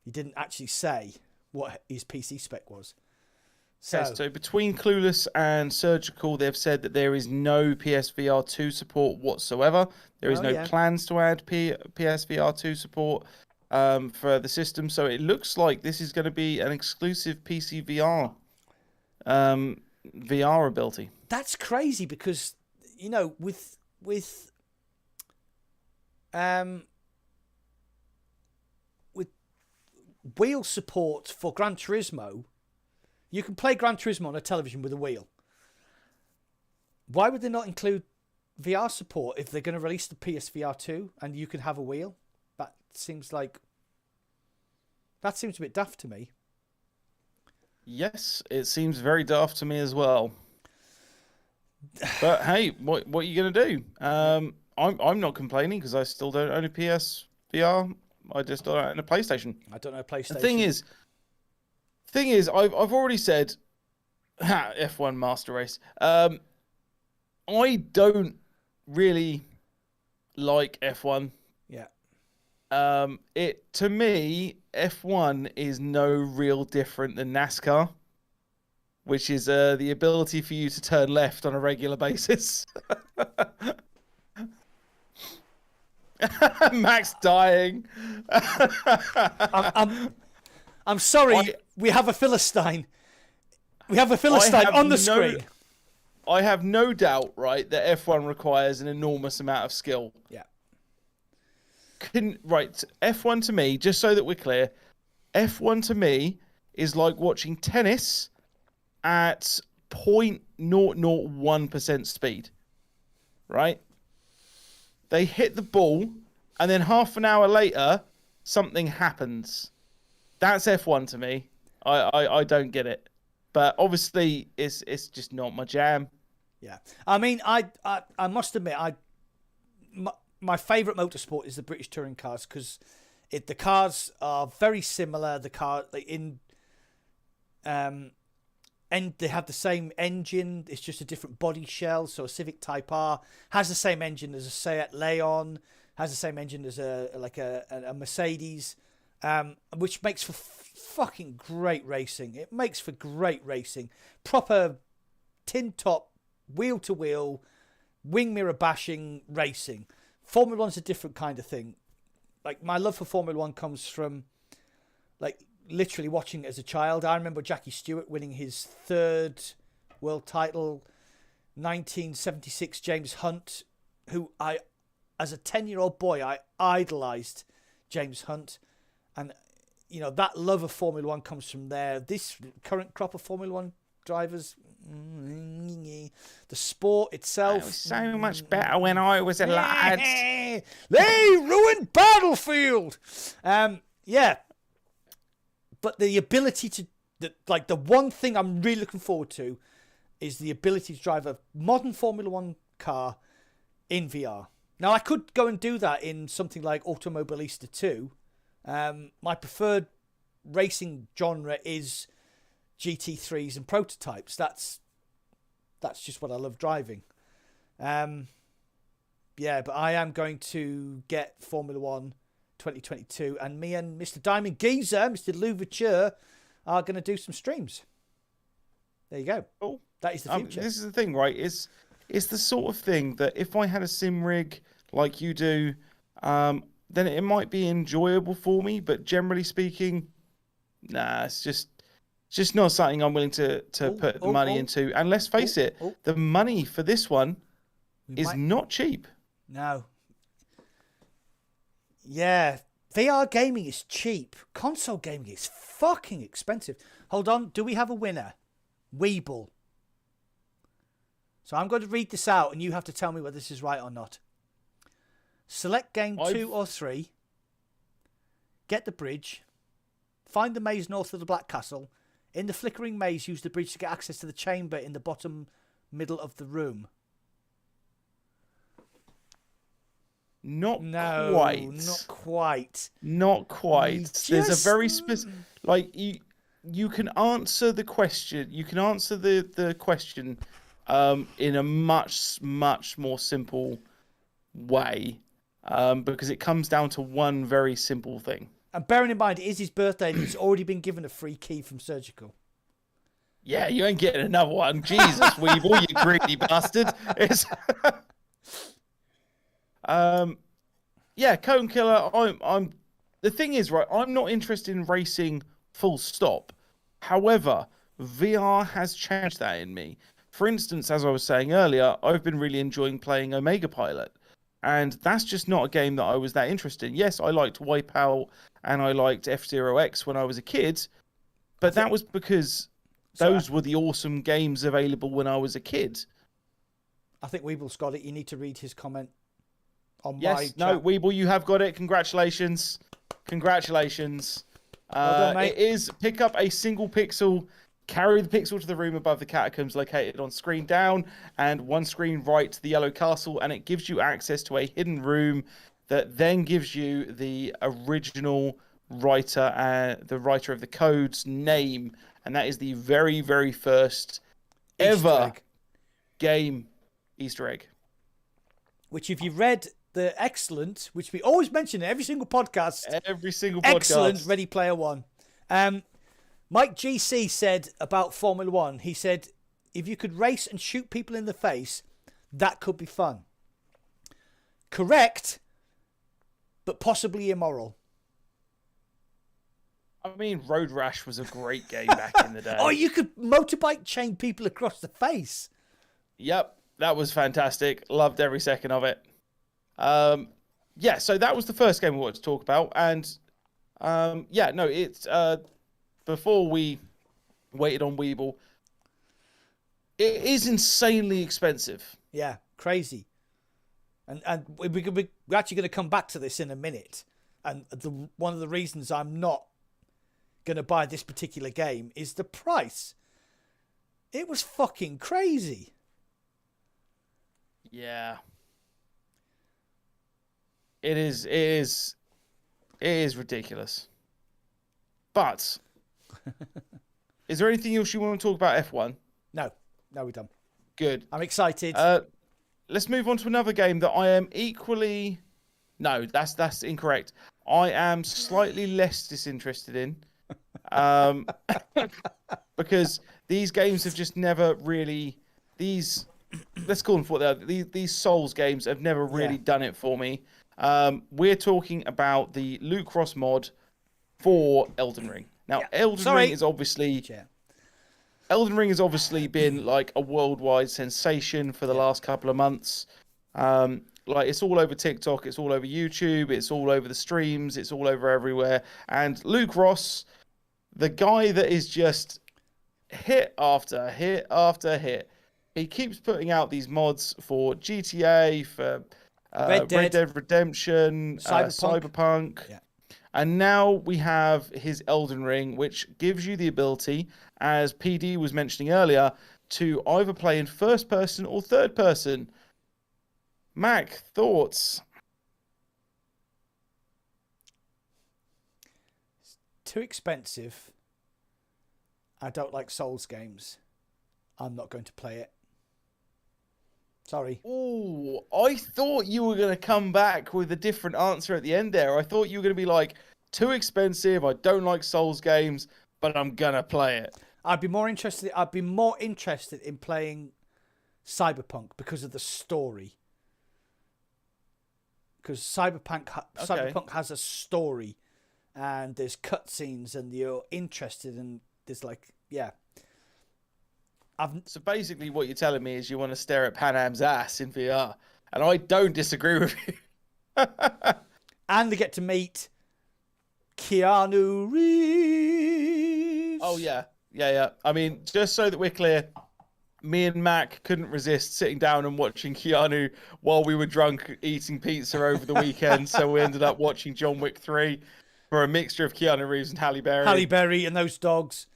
He didn't actually say what his PC spec was. So between Clueless and Surjical, they've said that there is no PSVR 2 support whatsoever. There is no plans to add PSVR 2 support for the system. So it looks like this is going to be an exclusive PC VR VR ability. That's crazy because, you know, with wheel support for Gran Turismo, you can play Gran Turismo on a television with a wheel. Why would they not include VR support if they're going to release the PSVR 2 and you can have a wheel? That seems a bit daft to me. Yes, it seems very daft to me as well. But hey, what are you going to do? I'm not complaining because I still don't own a PSVR. I just don't own a PlayStation. I don't know a PlayStation. The thing is, I've already said F1 Master Race. I don't really like F1. Yeah. To me, F1 is no real different than NASCAR, which is the ability for you to turn left on a regular basis. Max dying. I'm sorry. We have a Philistine. We have a Philistine on the screen. I have no doubt, right, that F1 requires an enormous amount of skill. Yeah. F1 to me, just so that we're clear, F1 to me is like watching tennis at 0.001% speed, right? They hit the ball, and then half an hour later, something happens. That's F1 to me. I don't get it. But obviously, it's just not my jam. Yeah. I mean, I must admit, my favourite motorsport is the British touring cars because The cars are very similar. The car and they have the same engine. It's just a different body shell. So a Civic Type R has the same engine as a Seat Leon, has the same engine as a Mercedes, which makes for fucking great racing. It makes for great racing. Proper tin top, wheel to wheel, wing mirror bashing racing. Formula One's a different kind of thing. Like, my love for Formula One comes from, like, literally watching it as a child. I remember Jackie Stewart winning his 3rd world title, 1976 James Hunt, who as a 10-year-old boy, I idolised James Hunt. And, you know, that love of Formula One comes from there. This current crop of Formula One drivers, the sport itself. It was so much better when I was a lad. They ruined Battlefield. Yeah. But the ability to, the one thing I'm really looking forward to is the ability to drive a modern Formula One car in VR. Now, I could go and do that in something like Automobilista 2. My preferred racing genre is GT3s and prototypes. That's just what I love driving. Yeah, but I am going to get Formula One 2022, and me and Mr. Diamond Geezer, Mr. Louverture, are going to do some streams. There you go. Cool. That is the future. This is the thing, right? It's the sort of thing that if I had a sim rig like you do, then it might be enjoyable for me. But generally speaking, nah, it's just not something I'm willing to put money into. And let's face it, the money for this one is not cheap. No. Yeah, VR gaming is cheap. Console gaming is fucking expensive. Hold on, do we have a winner? Weeble. So I'm going to read this out and you have to tell me whether this is right or not. Select game 2 or 3. Get the bridge. Find the maze north of the Black Castle. In the flickering maze, use the bridge to get access to the chamber in the bottom middle of the room. Not quite. Not quite. Not quite. There's a very specific, like, you can answer the question. You can answer the question in a much more simple way, because it comes down to one very simple thing. And bearing in mind, it is his birthday and he's already been given a free key from Surjical. Yeah, you ain't getting another one. Jesus, Weeble, you greedy bastard. It's yeah, Cone Killer. I'm. The thing is, right, I'm not interested in racing full stop. However, VR has changed that in me. For instance, as I was saying earlier, I've been really enjoying playing Omega Pilot. And that's just not a game that I was that interested in. Yes, I liked Wipeout and I liked F-Zero X when I was a kid. But that was because those were the awesome games available when I was a kid. I think Weeble's got it. You need to read his comment on my chat. Weeble, you have got it. Congratulations. Congratulations. Well done, it is pick up a single pixel, carry the pixel to the room above the catacombs located on screen down, and one screen right to the yellow castle, and it gives you access to a hidden room that then gives you the original writer, the writer of the code's name, and that is the very, very first ever game Easter egg. Which, if you've read the excellent, which we always mention in every single podcast, excellent Ready Player One. Mike GC said about Formula One, he said, if you could race and shoot people in the face, that could be fun. Correct, but possibly immoral. I mean, Road Rash was a great game back in the day. Oh, you could motorbike chain people across the face. Yep, that was fantastic. Loved every second of it. Yeah, so that was the first game we wanted to talk about. And yeah, no, it's before we waited on Weeble, it is insanely expensive. Yeah, crazy. And we're actually going to come back to this in a minute. And one of the reasons I'm not going to buy this particular game is the price. It was fucking crazy. Yeah. It is It is ridiculous. But is there anything else you want to talk about F1? No, we're done. Good. I'm excited. Let's move on to another game that I am equally... No, that's incorrect. I am slightly less disinterested in. Because these games have just never really... Let's call them for what they are. These Souls games have never really done it for me. We're talking about the Luke Ross mod for Elden Ring. Now, Elden Ring has obviously been like a worldwide sensation for the last couple of months. Like, it's all over TikTok, it's all over YouTube, it's all over the streams, it's all over everywhere. And Luke Ross, the guy that is just hit after hit after hit, he keeps putting out these mods for GTA, for Red Dead Redemption, Cyberpunk. Yeah. And now we have his Elden Ring, which gives you the ability, as PD was mentioning earlier, to either play in first person or third person. Mac, thoughts? It's too expensive. I don't like Souls games. I'm not going to play it. Sorry. Oh, I thought you were going to come back with a different answer at the end there. I thought you were going to be like, too expensive, I don't like Souls games, but I'm going to play it. I'd be more interested in playing Cyberpunk because of the story. Because Cyberpunk has a story, and there's cutscenes, and you're interested, and there's like, So basically what you're telling me is you want to stare at Panam's ass in VR, and I don't disagree with you. And they get to meet Keanu Reeves. Oh, yeah. I mean, just so that we're clear, me and Mac couldn't resist sitting down and watching Keanu while we were drunk eating pizza over the weekend. So we ended up watching John Wick 3 for a mixture of Keanu Reeves and Halle Berry. Halle Berry and those dogs.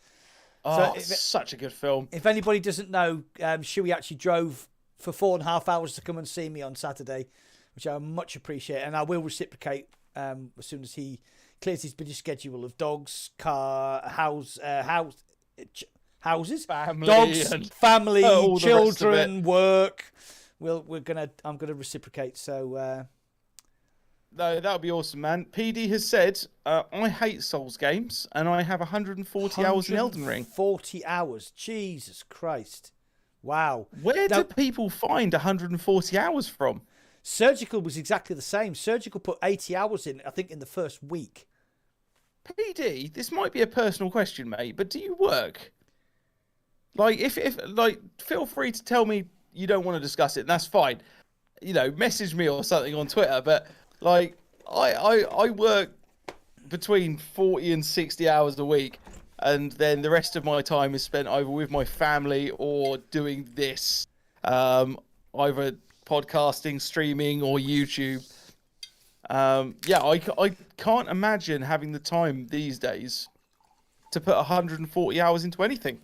Oh, so such a good film. If anybody doesn't know, Shooey actually drove for 4.5 hours to come and see me on Saturday, which I much appreciate. And I will reciprocate as soon as he clears his busy schedule of dogs, houses, family, dogs, family, children, work. I'm gonna reciprocate. So no, that would be awesome, man. PD has said, I hate Souls games, and I have 140 hours in Elden Ring. 40 hours, Jesus Christ! Wow. Where do people find 140 hours from? Surjical was exactly the same. Surjical put 80 hours in, I think, in the first week. PD, this might be a personal question, mate, but do you work? Like, if feel free to tell me you don't want to discuss it, and that's fine. You know, message me or something on Twitter, but like, I work between 40 and 60 hours a week, and then the rest of my time is spent either with my family or doing this, either podcasting, streaming, or YouTube. I can't imagine having the time these days to put 140 hours into anything.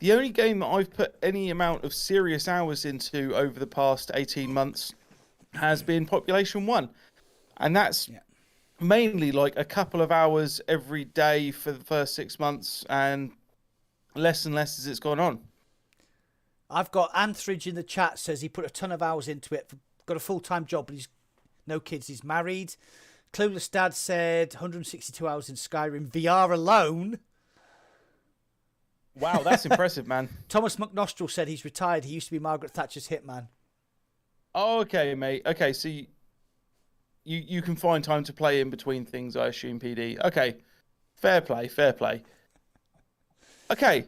The only game that I've put any amount of serious hours into over the past 18 months has been Population 1. And that's mainly like a couple of hours every day for the first 6 months, and less as it's gone on. I've got Anthridge in the chat, says he put a ton of hours into it, got a full-time job, but he's no kids, he's married. Clueless Dad said 162 hours in Skyrim VR alone. Wow, that's impressive, man. Thomas McNostril said he's retired. He used to be Margaret Thatcher's hitman. Oh, okay, mate. Okay, so you can find time to play in between things, I assume, PD. Okay, fair play. Okay,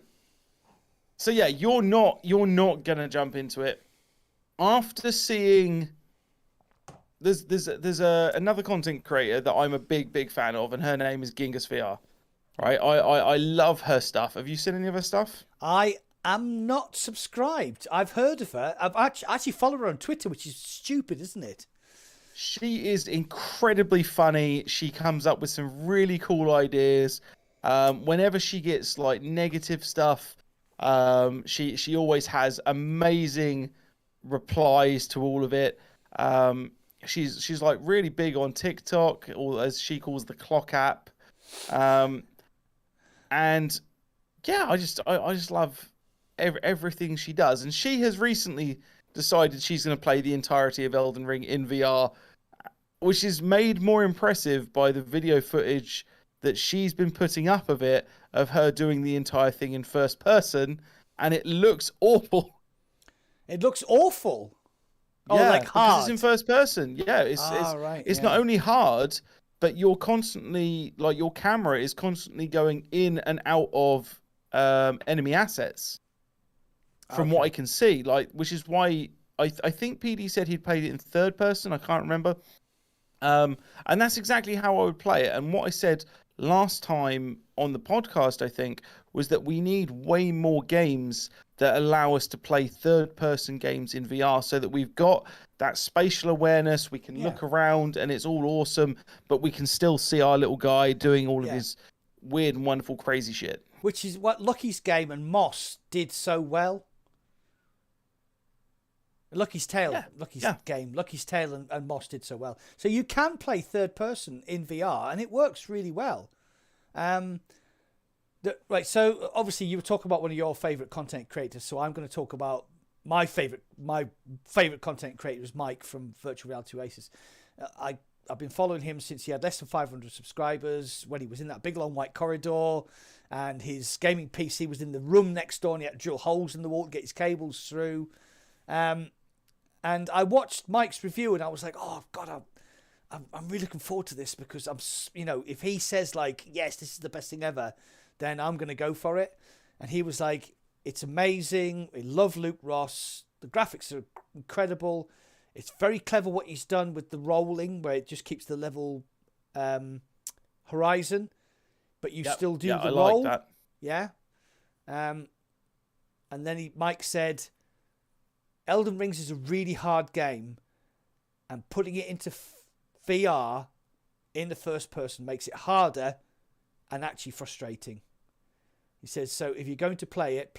so yeah, you're not gonna jump into it after seeing. There's another content creator that I'm a big fan of, and her name is Genghis VR. Right, I love her stuff. Have you seen any of her stuff? I am not subscribed. I've heard of her. I've actually followed her on Twitter, which is stupid, isn't it? She is incredibly funny. She comes up with some really cool ideas. Whenever she gets like negative stuff, she always has amazing replies to all of it. she's like really big on TikTok, or as she calls the clock app. And yeah, I just love everything she does. And she has recently decided she's going to play the entirety of Elden Ring in VR, which is made more impressive by the video footage that she's been putting up of it, of her doing the entire thing in first person, and it looks awful. It looks awful. Oh, Yeah, like hard. because it's in first person. Yeah, it's not only hard, but you're constantly, like, your camera is constantly going in and out of enemy assets. From what I can see, like, which is why I think PD said he'd played it in third person. I can't remember. And that's exactly how I would play it. And what I said last time on the podcast, I think, was that we need way more games that allow us to play third-person games in VR, so that we've got that spatial awareness, we can look around, and it's all awesome, but we can still see our little guy doing all of his weird and wonderful, crazy shit. Which is what Lucky's game and Moss did so well. Lucky's Tale, game, Lucky's Tale and Moss did so well. So you can play third person in VR, and it works really well. Right, so obviously you were talking about one of your favorite content creators, so I'm going to talk about my favorite content creator is Mike from Virtual Reality Oasis. I've been following him since he had less than 500 subscribers, when he was in that big long white corridor, and his gaming PC was in the room next door, and he had to drill holes in the wall to get his cables through. And I watched Mike's review, and I was like, oh God, I'm really looking forward to this, because if he says like, yes, this is the best thing ever, then I'm going to go for it. And he was like, it's amazing. I love Luke Ross. The graphics are incredible. It's very clever what he's done with the rolling, where it just keeps the level horizon, but you still do the roll. Like that. Yeah. And then Mike said, Elden Rings is a really hard game, and putting it into VR in the first person makes it harder and actually frustrating. He says, so if you're going to play it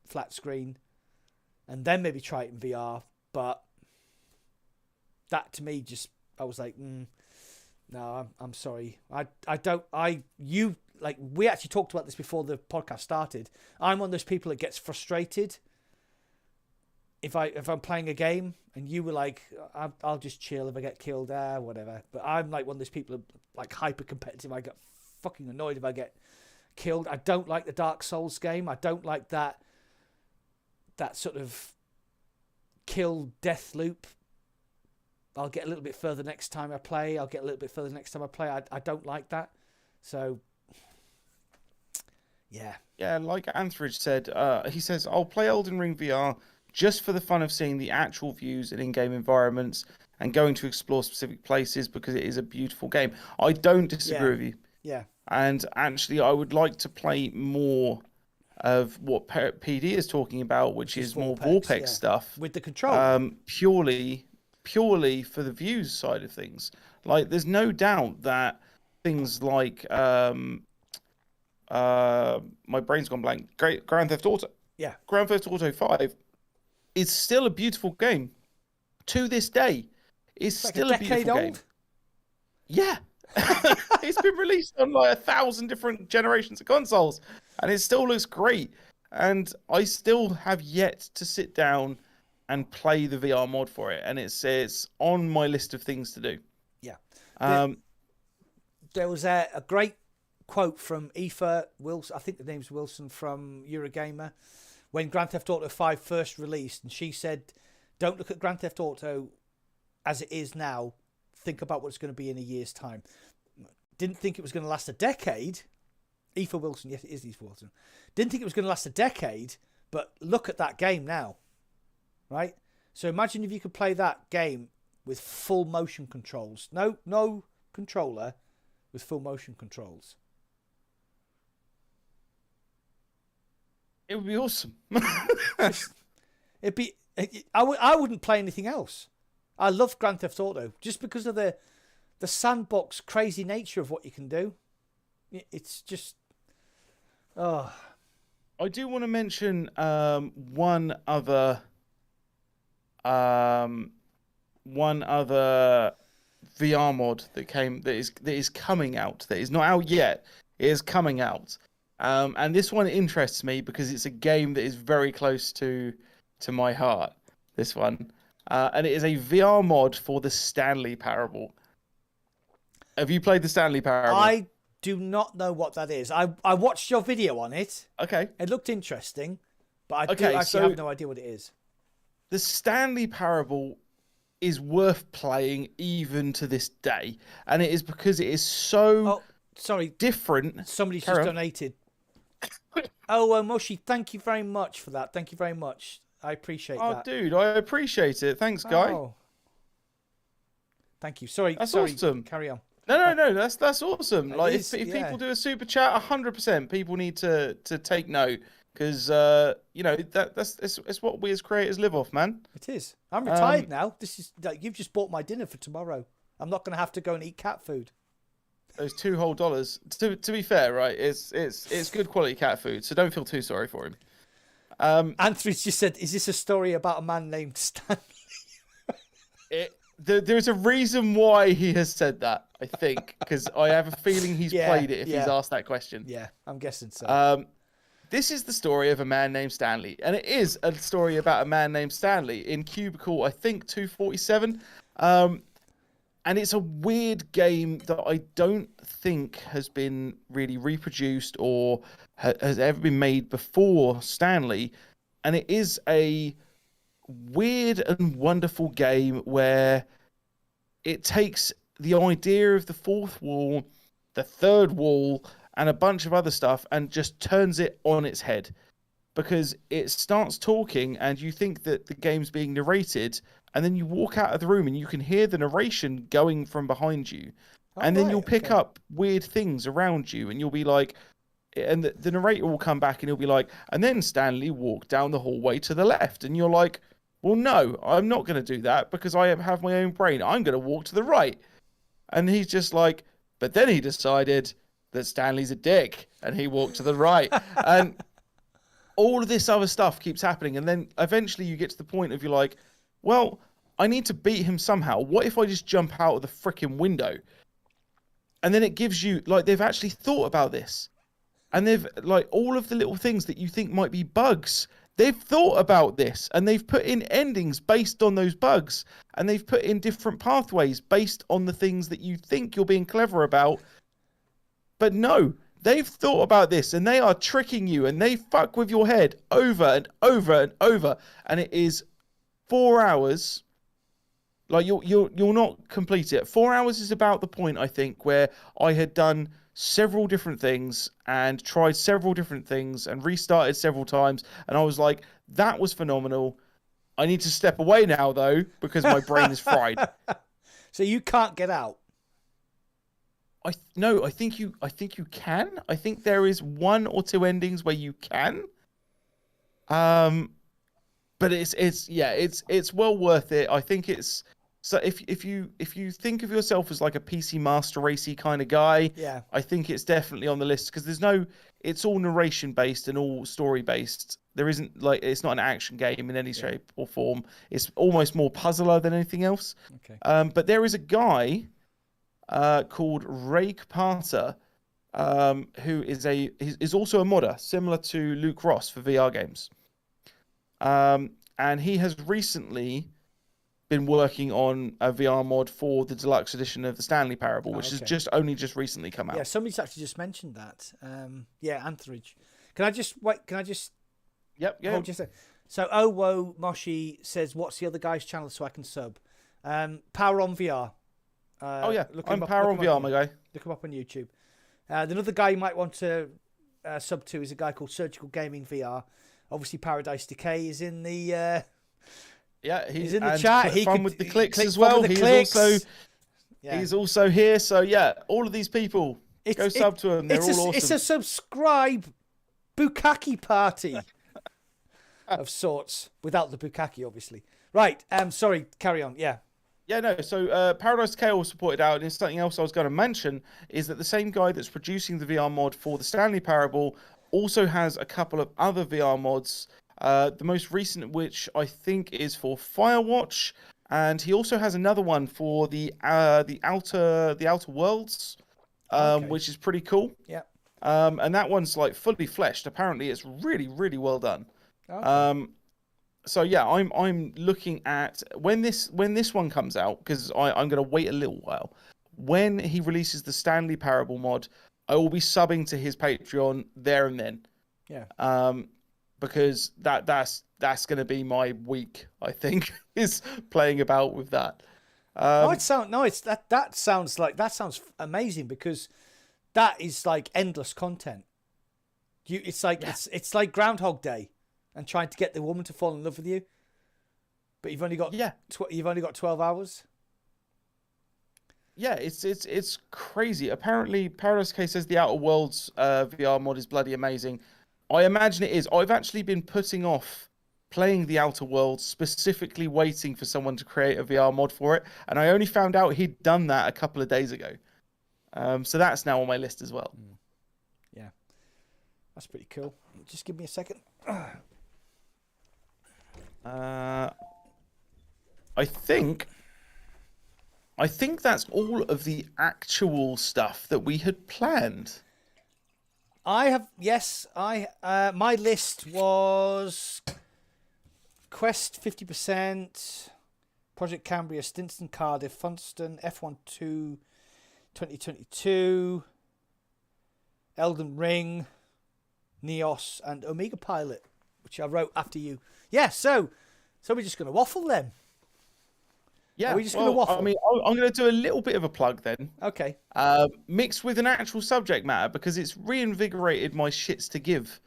flat screen, and then maybe try it in VR. But that to me I was like, no, I'm sorry. We actually talked about this before the podcast started. I'm one of those people that gets frustrated if I'm playing a game, and you were like, I'll just chill if I get killed, whatever. But I'm like one of those people like hyper competitive. I get fucking annoyed if I get killed. I don't like the Dark Souls game. I don't like that sort of kill death loop. I'll get a little bit further next time I play. I don't like that. So yeah, like Anthridge said, he says, I'll play Elden Ring VR just for the fun of seeing the actual views and in-game environments and going to explore specific places, because it is a beautiful game. I don't disagree with you. Yeah. And actually, I would like to play more of what PD is talking about, which is more Vorpex stuff. With the controller. Purely for the views side of things. Like, there's no doubt that things like... my brain's gone blank. Grand Theft Auto. Yeah. Grand Theft Auto 5 is still a beautiful game. To this day, it's still a beautiful game. Yeah. It's been released on like 1,000 different generations of consoles, and it still looks great. And I still have yet to sit down and play the VR mod for it, and it's on my list of things to do. Yeah. There was a great quote from Aoife Wilson, I think the name's Wilson, from Eurogamer, when Grand Theft Auto 5 first released, and she said, don't look at Grand Theft Auto as it is now. Think about what it's going to be in a year's time. Didn't think it was going to last a decade. Aoife Wilson, yes, it is Aoife Wilson. Didn't think it was going to last a decade, but look at that game now, right? So imagine if you could play that game with full motion controls. No controller, with full motion controls. It would be awesome. I wouldn't play anything else. I love Grand Theft Auto just because of the sandbox crazy nature of what you can do. It's just, I do want to mention one other one other VR mod that is coming out, that is not out yet. It is coming out. And this one interests me because it's a game that is very close to my heart. This one. And it is a VR mod for the Stanley Parable. Have you played the Stanley Parable? I do not know what that is. I watched your video on it. Okay. It looked interesting, but I do actually have no idea what it is. The Stanley Parable is worth playing even to this day. And it is because it is so different. Somebody's just donated. Oh, Moshi, thank you very much for that. Thank you very much. I appreciate that. Oh, dude, I appreciate it. Thanks, guy. Oh. Thank you. Sorry, awesome. Carry on. No, that's awesome. Like, if people do a super chat, 100% people need to take note because it's what we as creators live off, man. It is. I'm retired now. This is you've just bought my dinner for tomorrow. I'm not going to have to go and eat cat food. Those $2 whole. To be fair, right? It's good quality cat food, so don't feel too sorry for him. Anthony's just said, "Is this a story about a man named Stanley?" There's a reason why he has said that, I think, because I have a feeling he's played it if he's asked that question. Yeah, I'm guessing so. This is the story of a man named Stanley, and it is a story about a man named Stanley in Cubicle, I think, 247. And it's a weird game that I don't think has been really reproduced or has ever been made before Stanley. And it is a weird and wonderful game where it takes the idea of the fourth wall, the third wall, and a bunch of other stuff and just turns it on its head. Because it starts talking and you think that the game's being narrated, and then you walk out of the room and you can hear the narration going from behind you. And then you'll pick up weird things around you and you'll be like, and the narrator will come back and he'll be like, and then Stanley walked down the hallway to the left. And you're like, well, no, I'm not going to do that because I have my own brain. I'm going to walk to the right. And he's just like, but then he decided that Stanley's a dick and he walked to the right. And all of this other stuff keeps happening. And then eventually you get to the point of you're like, well, I need to beat him somehow. What if I just jump out of the freaking window? And then it gives you, like, they've actually thought about this. And they've, like, all of the little things that you think might be bugs, they've thought about this. And they've put in endings based on those bugs. And they've put in different pathways based on the things that you think you're being clever about. But no, they've thought about this and they are tricking you and they fuck with your head over and over and over. And it is 4 hours. Like, you'll not complete it. 4 hours is about the point, I think, where I had done several different things and tried several different things and restarted several times. And I was like, that was phenomenal. I need to step away now, though, because my brain is fried. So you can't get out? No, I think you can. I think there is 1 or 2 endings where you can. But it's well worth it. I think it's so if you think of yourself as like a PC Master Racy kind of guy, I think it's definitely on the list because it's all narration based and all story based. There isn't it's not an action game in any shape or form. It's almost more puzzler than anything else. Okay. But there is a guy called Rake Parter, who is also a modder similar to Luke Ross for VR games. And he has recently been working on a VR mod for the deluxe edition of the Stanley Parable, which has just recently come out. Yeah, somebody's actually just mentioned that. Anthridge. Can I just wait? Can I just? Yep. Yeah. So Owo Moshi says, "What's the other guy's channel so I can sub?" PowerOnVR. I'm PowerOnVR, my guy. Look him up on YouTube. Another guy you might want to sub to is a guy called Surgical Gaming VR. Obviously, Paradise Decay is in the. He's in the chat. He fun with the clicks as well. He's also here. So all of these people, go sub to them. They're all awesome. It's a subscribe bukkake party of sorts, without the bukkake, obviously. Right. Sorry. Carry on. Yeah. Yeah, no. So Paradise Decay also pointed out, and something else I was going to mention is that the same guy that's producing the VR mod for the Stanley Parable also has a couple of other VR mods. The most recent of which I think is for Firewatch and he also has another one for the outer worlds, which is pretty cool. Yeah. And that one's like fully fleshed. Apparently, it's really, really well done. Okay. So yeah, I'm looking at when this one comes out, because I'm gonna wait a little while. When he releases the Stanley Parable mod, I will be subbing to his Patreon there and then. Yeah. Because that's gonna be my week, I think, is playing about with that. That sounds amazing, because that is like endless content. It's like Groundhog Day, and trying to get the woman to fall in love with you, but you've only got 12 hours. Yeah, it's crazy. Apparently, Paradise K says the Outer Worlds VR mod is bloody amazing. I imagine it is. I've actually been putting off playing the Outer Worlds, specifically waiting for someone to create a VR mod for it, and I only found out he'd done that a couple of days ago. So that's now on my list as well. Yeah, that's pretty cool. Just give me a second. I think that's all of the actual stuff that we had planned. My list was Quest 50%, Project Cambria, Stinston, Cardiff, Funston, F1 2 2022, Elden Ring, Neos, and Omega Pilot, which I wrote after you. Yeah, so we're just going to waffle then. Yeah, are we just going to waffle? I mean, I'm going to do a little bit of a plug then. Okay. Mixed with an actual subject matter, because it's reinvigorated my shits to give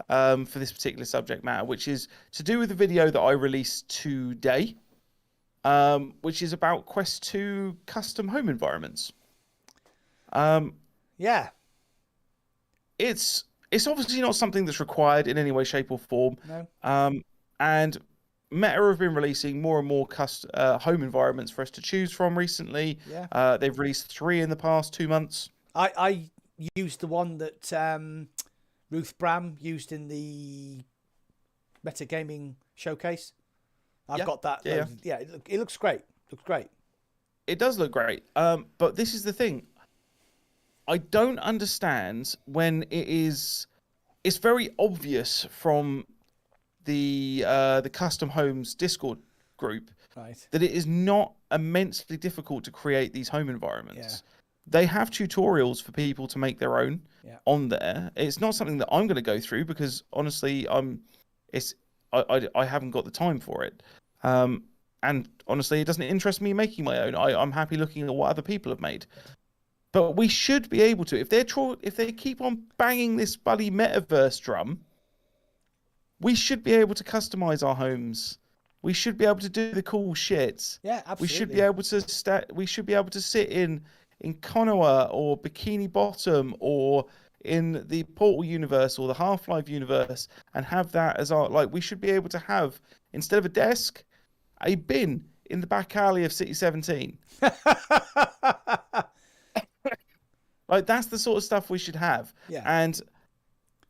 for this particular subject matter, which is to do with the video that I released today, which is about Quest 2 custom home environments. Yeah. It's obviously not something that's required in any way, shape, or form. No. And Meta have been releasing more and more home environments for us to choose from recently. Yeah. They've released 3 in the past 2 months. I used the one that Ruth Bram used in the Meta Gaming Showcase. I've got that. Yeah, it looks great. Looks great. It does look great. But this is the thing. I don't understand when it's very obvious from the Custom Homes Discord group, right, that it is not immensely difficult to create these home environments. Yeah. They have tutorials for people to make their own on there. It's not something that I'm going to go through, because honestly, I haven't got the time for it. And honestly, it doesn't interest me making my own. I'm happy looking at what other people have made. But we should be able to, if they keep on banging this bloody metaverse drum, we should be able to customize our homes. We should be able to do the cool shit. Yeah, absolutely. We should be able to sit in Konoha or Bikini Bottom or in the Portal universe or the Half-Life universe and have that as our, like, we should be able to have, instead of a desk, a bin in the back alley of City 17. Like, that's the sort of stuff we should have. Yeah. And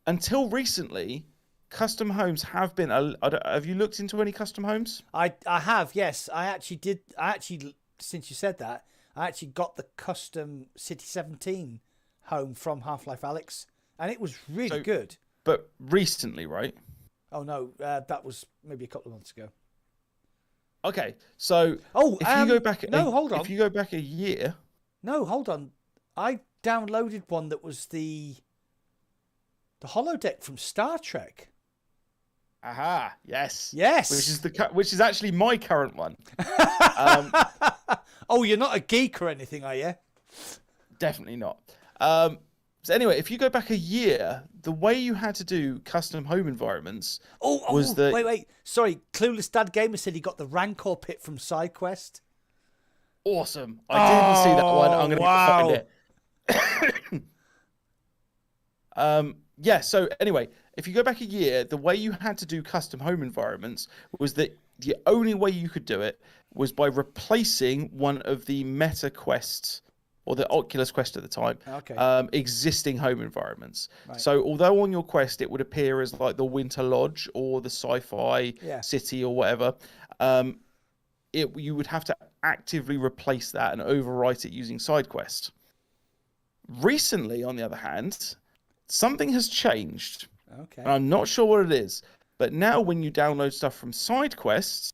until recently, custom homes have been. Have you looked into any custom homes? I have, yes. I actually did. Since you said that, I actually got the custom City 17 home from Half-Life Alyx, and it was really good. But recently, right? Oh no, that was maybe a couple of months ago. Okay, so if you go back, hold on. If you go back a year, no, hold on. I downloaded one that was the holodeck from Star Trek. Aha! Yes. Which is actually my current one. Oh, you're not a geek or anything, are you? Definitely not. So anyway, if you go back a year, the way you had to do custom home environments wait. Sorry, Clueless Dad Gamer said he got the Rancor pit from SideQuest. Awesome. I didn't see that one. I'm going to find it. Yeah, so anyway, if you go back a year, the way you had to do custom home environments was that the only way you could do it was by replacing one of the Meta Quests, or the Oculus Quest at the time, existing home environments. Right. So although on your Quest it would appear as like the Winter Lodge or the Sci-Fi City or whatever, you would have to actively replace that and overwrite it using SideQuest. Recently, on the other hand, something has changed. Okay. And I'm not sure what it is, but now when you download stuff from SideQuest,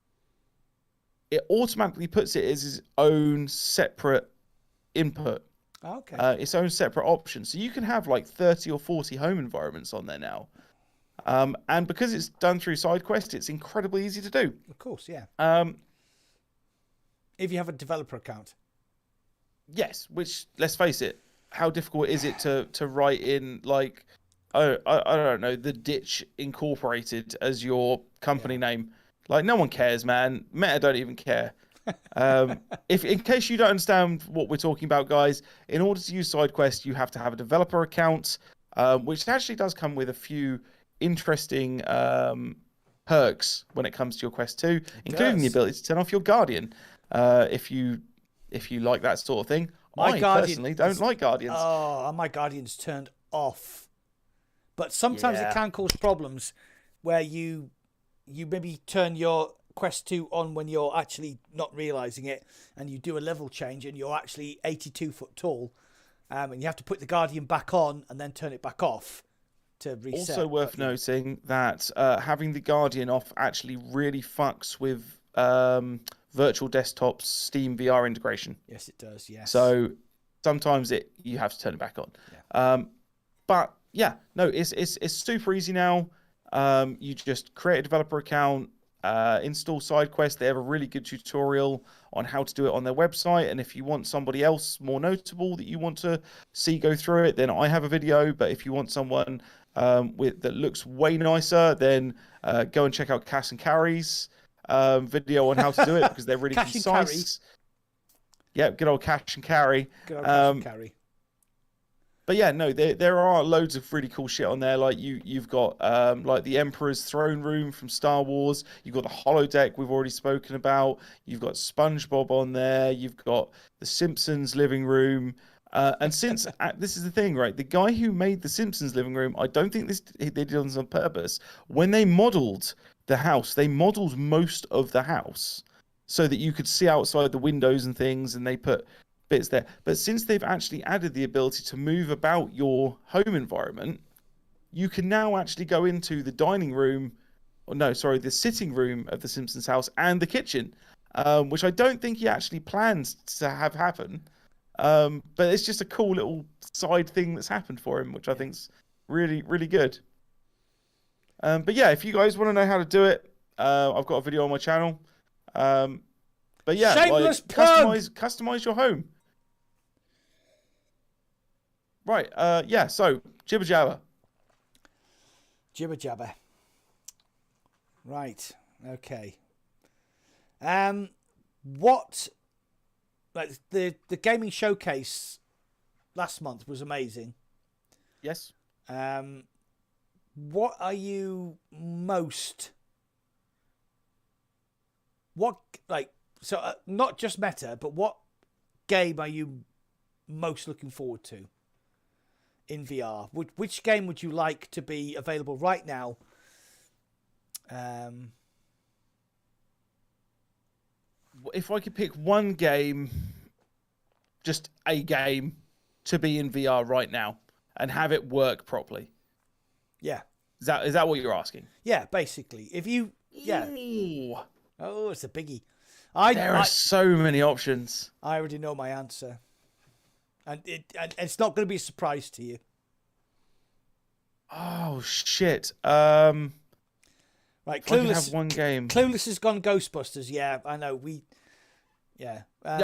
it automatically puts it as its own separate input. Okay. Its own separate option. So you can have like 30 or 40 home environments on there now. And because it's done through SideQuest, it's incredibly easy to do. Of course, yeah. If you have a developer account. Yes, which, let's face it, how difficult is it to write in, like, I don't know, the Ditch Incorporated as your company name? Like, no one cares, man. Meta don't even care. If in case you don't understand what we're talking about, guys, in order to use SideQuest, you have to have a developer account, which actually does come with a few interesting perks when it comes to your Quest 2, including the ability to turn off your Guardian, if you like that sort of thing. I personally don't like Guardians. Oh, my Guardian's turned off. But sometimes it can cause problems where you maybe turn your Quest 2 on when you're actually not realizing it, and you do a level change and you're actually 82 foot tall, and you have to put the Guardian back on and then turn it back off to reset. Also worth noting that having the Guardian off actually really fucks with Virtual Desktop's Steam VR integration. Yes, it does, yes. So sometimes you have to turn it back on. Yeah. But yeah, no, it's super easy now. You just create a developer account, install SideQuest. They have a really good tutorial on how to do it on their website. And if you want somebody else more notable that you want to see go through it, then I have a video. But if you want someone that looks way nicer, then go and check out Cass and Carrie's video on how to do it, because they're really concise. Yeah, good old Cash and Carrie. Good old Cash and Carrie. But yeah, no, there are loads of really cool shit on there. Like you've got like the Emperor's Throne Room from Star Wars. You've got the holodeck we've already spoken about. You've got SpongeBob on there. You've got the Simpsons living room. And since this is the thing, right? The guy who made the Simpsons living room, I don't think they did this on purpose. When they modeled the house, they modeled most of the house so that you could see outside the windows and things, and they put bits there. But since they've actually added the ability to move about your home environment, you can now actually go into the dining room, the sitting room of the Simpsons house and the kitchen, which I don't think he actually planned to have happen. But it's just a cool little side thing that's happened for him, which I think's really, really good. But yeah, if you guys want to know how to do it, I've got a video on my channel. But yeah, shameless plug. Customize your home. Right. Yeah. So jibber jabber. Jibber jabber. Right. Okay. What? Like the gaming showcase last month was amazing. Yes. What are you most? What not just meta, but what game are you most looking forward to in VR? Which game would you like to be available right now? If I could pick one game, just a game, to be in VR right now and have it work properly. Yeah. Is that what you're asking? Yeah, basically. If you Ooh. Oh, it's a biggie. There are so many options. I already know my answer. And it's not going to be a surprise to you. Oh shit. Right, Clueless. Have one game. Clueless has gone Ghostbusters. Yeah, I know. Yeah,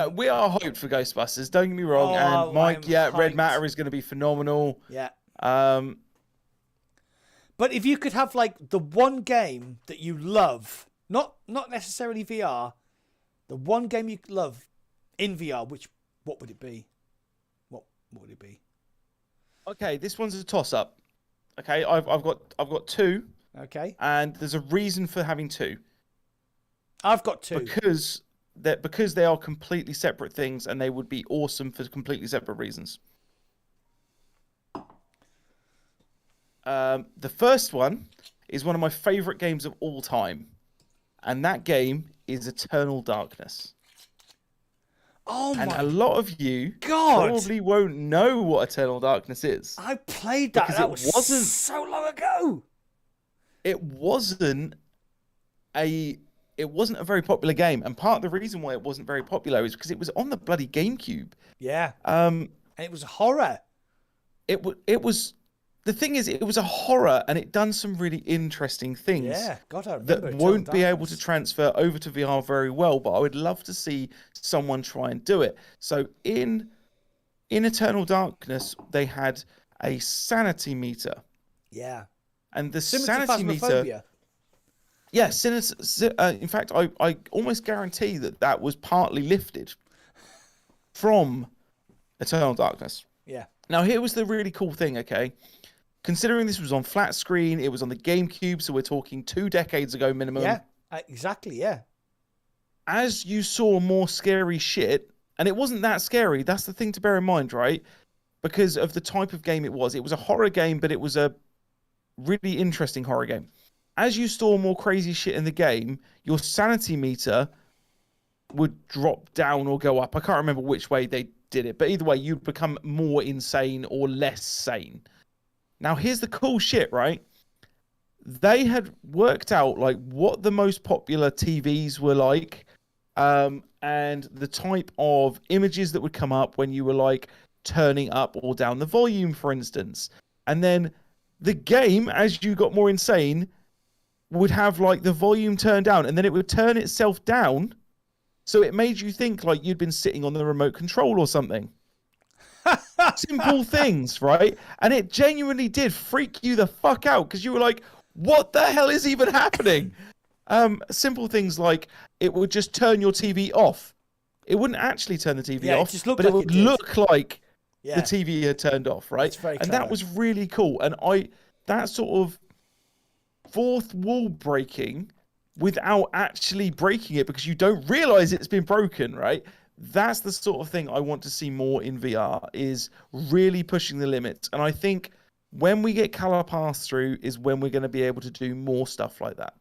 we are hyped for Ghostbusters. Don't get me wrong. And Mike, Red Matter is going to be phenomenal. Yeah. But if you could have like the one game that you love, not necessarily VR, the one game you love in VR, what would it be? What would it be? Okay, this one's a toss-up. Okay, I've got two. Okay. And there's a reason for having two. I've got two. Because they are completely separate things, and they would be awesome for completely separate reasons. The first one is one of my favorite games of all time, and that game is Eternal Darkness. Oh and my a lot of you God. probably won't know what Eternal Darkness is. I played that. Because That was so long ago. It wasn't a very popular game, and part of the reason why it wasn't very popular is because it was on the bloody GameCube. Yeah. And it was horror. It was. The thing is, it was a horror, and it done some really interesting things. Yeah, God, I remember that won't be able to transfer over to VR very well. But I would love to see someone try and do it. So in Eternal Darkness, they had a sanity meter. Yeah. And the Similar sanity to meter. Phasmophobia. Yeah, in fact, I almost guarantee that was partly lifted from Eternal Darkness. Yeah. Now, here was the really cool thing, okay? Considering this was on flat screen, it was on the GameCube, so we're talking 2 decades ago minimum. Yeah, exactly, yeah. As you saw more scary shit, and it wasn't that scary, that's the thing to bear in mind, right? Because of the type of game it was. It was a horror game, but it was a really interesting horror game. As you saw more crazy shit in the game, your sanity meter would drop down or go up. I can't remember which way they did it, but either way, you'd become more insane or less sane. Now, here's the cool shit, right? They had worked out like what the most popular TVs were like, and the type of images that would come up when you were like turning up or down the volume, for instance. And then the game, as you got more insane, would have like the volume turned down, and then it would turn itself down. So it made you think like you'd been sitting on the remote control or something. Simple things, right? And it genuinely did freak you the fuck out because you were like, what the hell is even happening? Simple things like it would just turn your TV off. It wouldn't actually turn the TV off, but it would look like the TV had turned off, right? And that was really cool. And that sort of fourth wall breaking without actually breaking it because you don't realize it's been broken, right? That's the sort of thing I want to see more in VR, is really pushing the limits. And I think when we get color pass-through is when we're going to be able to do more stuff like that.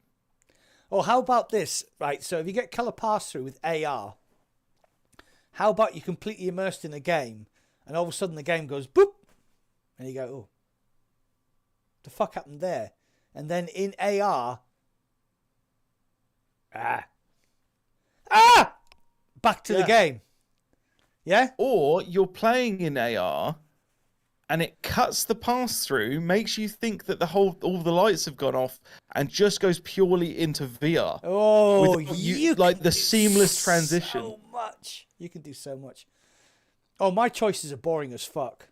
Oh, how about this? Right, so if you get color pass-through with AR, how about you completely immersed in the game and all of a sudden the game goes boop and you go, oh, the fuck happened there? And then in AR, back to the game. Yeah? Or you're playing in AR and it cuts the pass-through, makes you think that all the lights have gone off and just goes purely into VR. Oh, you like the seamless transition. So much. You can do so much. Oh, my choices are boring as fuck.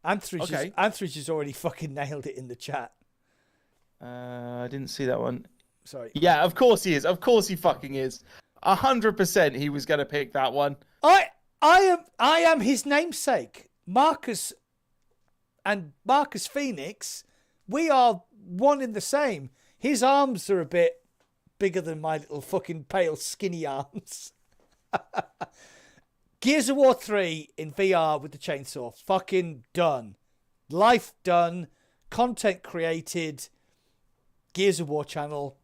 Anthridge has already fucking nailed it in the chat. I didn't see that one. Sorry. Yeah, of course he is. Of course he fucking is. 100% he was going to pick that one. I am his namesake. Marcus Phoenix, we are one in the same. His arms are a bit bigger than my little fucking pale skinny arms. Gears of War 3 in VR with the chainsaw. Fucking done. Life done. Content created. Gears of War channel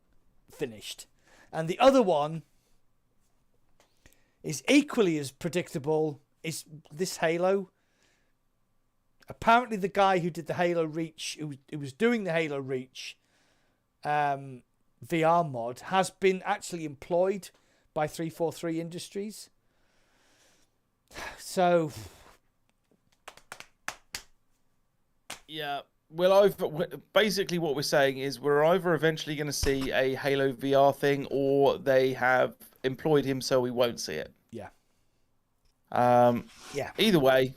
finished. And the other one is equally as predictable. Is this Halo? Apparently the guy who did the Halo Reach, who was doing the Halo Reach VR mod, has been actually employed by 343 Industries. So yeah, basically what we're saying is we're either eventually going to see a Halo VR thing, or they have employed him so we won't see it. Yeah. Yeah. Either way,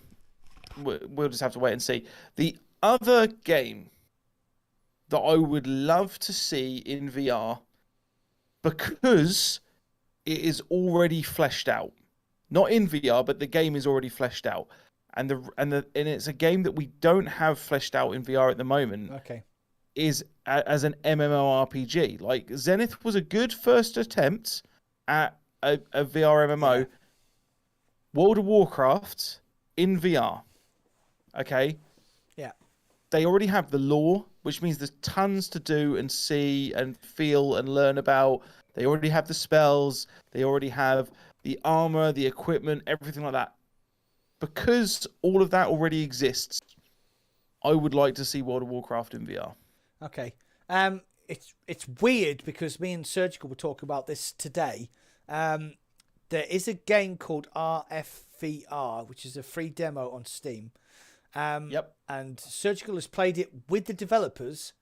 we'll just have to wait and see. The other game that I would love to see in VR, because it is already fleshed out. Not in VR, but the game is already fleshed out. And it's a game that we don't have fleshed out in VR at the moment. Okay. Is as an MMORPG. Like, Zenith was a good first attempt at a VR MMO. Yeah. World of Warcraft in VR. Okay? Yeah. They already have the lore, which means there's tons to do and see and feel and learn about. They already have the spells. They already have the armor, the equipment, everything like that. Because all of that already exists, I would like to see World of Warcraft in VR. Okay. It's weird because me and Surjical were talking about this today. There is a game called RFVR, which is a free demo on Steam. Yep. And Surjical has played it with the developers.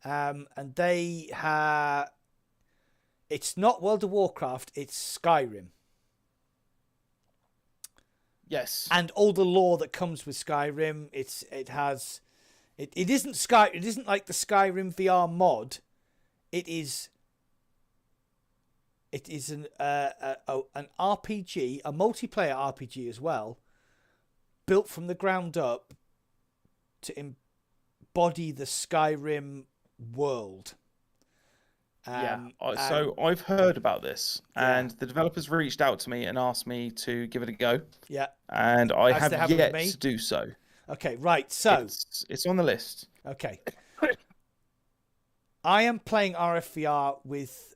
And they have... It's not World of Warcraft, it's Skyrim. Yes. And all the lore that comes with Skyrim. It isn't like the Skyrim VR mod. It is an RPG, a multiplayer RPG as well, built from the ground up to embody the Skyrim world. So I've heard about this, and the developers reached out to me and asked me to give it a go. Yeah. And I have yet to do so. Okay, right. So it's on the list. Okay. I am playing RFVR with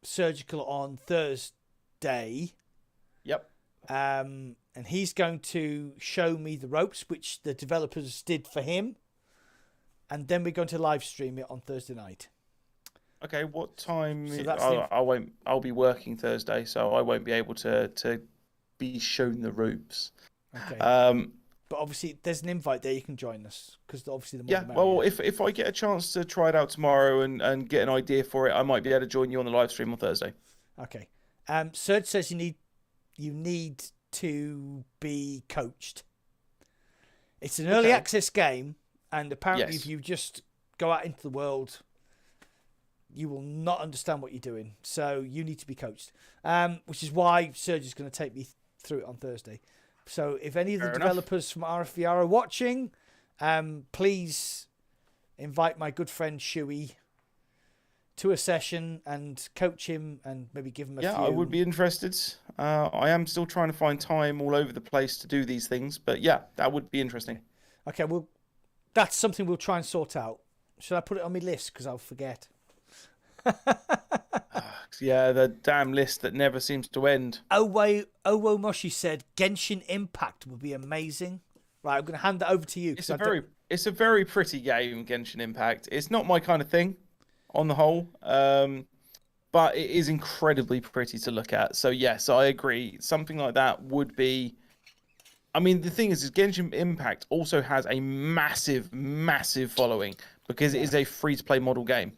Surjical on Thursday. Yep. And he's going to show me the ropes, which the developers did for him. And then we're going to live stream it on Thursday night. Okay, what time? So I'll be working Thursday, so I won't be able to be shown the ropes. Okay. But obviously, there's an invite there. You can join us because obviously the more the merrier. Well, if I get a chance to try it out tomorrow and get an idea for it, I might be able to join you on the live stream on Thursday. Okay. Serge says you need to be coached. It's an early access game, and apparently, if you just go out into the world, you will not understand what you're doing. So you need to be coached, which is why Serge is going to take me through it on Thursday. So if any of the developers from RFVR are watching, please invite my good friend Shooey to a session and coach him and maybe give him a few. I would be interested. I am still trying to find time all over the place to do these things, but that would be interesting. Okay, well, that's something we'll try and sort out. Should I put it on my list? Because I'll forget. The damn list that never seems to end. Owo Moshi said Genshin Impact would be amazing. Right, I'm going to hand that over to you. It's a very pretty game, Genshin Impact. It's not my kind of thing, on the whole, but it is incredibly pretty to look at. So yes, I agree. Something like that would be. I mean, the thing is Genshin Impact also has a massive following because it is a free-to-play model game.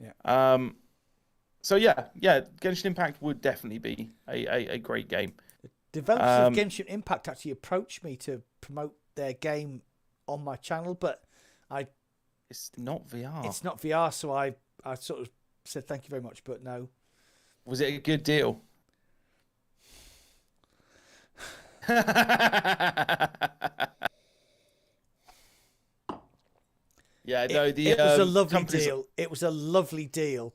Yeah. So Genshin Impact would definitely be a great game. The developers of Genshin Impact actually approached me to promote their game on my channel, but it's not VR. It's not VR, so I sort of said thank you very much, but no. Was it a good deal? It was a lovely deal. It was a lovely deal.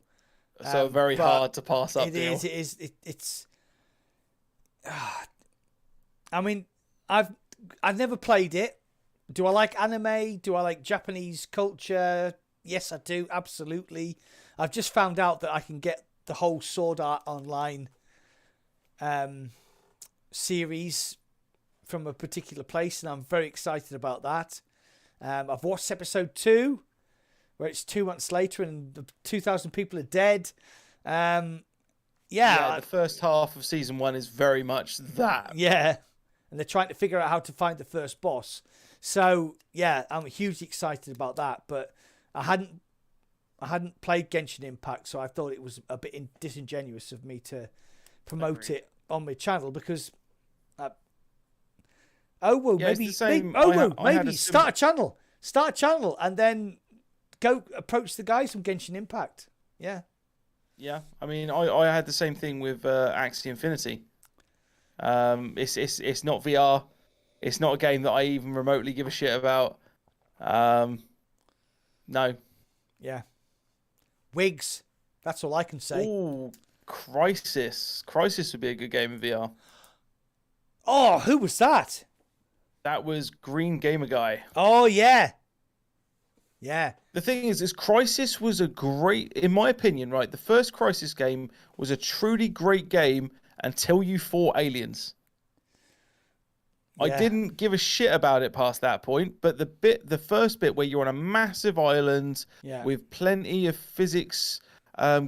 So very hard to pass up. It is. It's. I mean, I've never played it. Do I like anime? Do I like Japanese culture? Yes, I do. Absolutely. I've just found out that I can get the whole Sword Art Online series from a particular place, and I'm very excited about that. I've watched episode 2, where it's 2 months later and 2,000 people are dead. The first half of season 1 is very much that. Yeah, and they're trying to figure out how to find the first boss. So I'm hugely excited about that. But I hadn't played Genshin Impact, so I thought it was a bit disingenuous of me to promote it on my channel because. Maybe start a channel, and then go approach the guys from Genshin Impact. Yeah. I mean, I had the same thing with Axie Infinity. It's not VR. It's not a game that I even remotely give a shit about. No. Yeah. Wigs. That's all I can say. Ooh, Crisis. Crisis would be a good game in VR. Oh, who was that? That was Green Gamer Guy. Oh, yeah. Yeah. The thing is Crysis was a great, in my opinion, right? The first Crysis game was a truly great game until you fought aliens. I didn't give a shit about it past that point, but the first bit where you're on a massive island with plenty of physics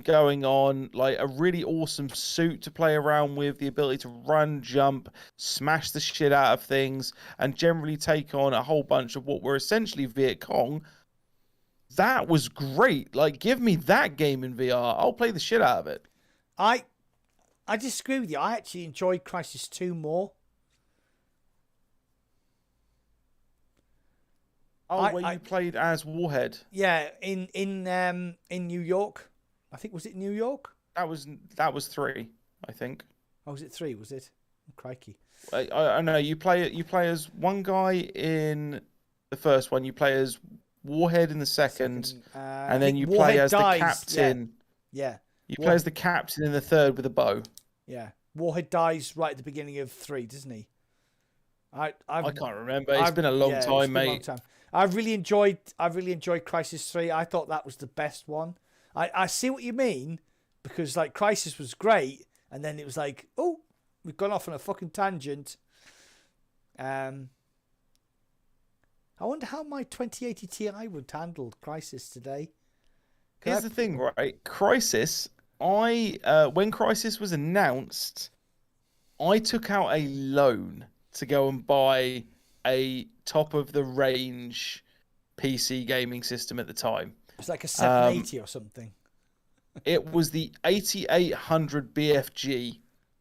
going on, like a really awesome suit to play around with, the ability to run, jump, smash the shit out of things, and generally take on a whole bunch of what were essentially Viet Cong. That was great. Like, give me that game in VR. I'll play the shit out of it. I disagree with you. I actually enjoyed Crysis 2 more. Oh, where you played as Warhead? Yeah, in New York. I think, was it New York? That was 3, I think. Oh, was it 3? Was it? Oh, crikey! I know you play as one guy in the first one. You play as Warhead in the second, and then you play as the captain. Yeah. You play as the captain in the third with a bow. Yeah. Warhead dies right at the beginning of 3, doesn't he? I can't remember. It's been a long time, mate. A long time. I really enjoyed Crysis 3. I thought that was the best one. I see what you mean, because like Crysis was great, and then it was like, oh, we've gone off on a fucking tangent. I wonder how my 2080 Ti would handle Crysis today. Here's the thing, right? Crysis, when Crysis was announced, I took out a loan to go and buy a top of the range PC gaming system at the time. It was like a 780 or something. It was the 8800 BFG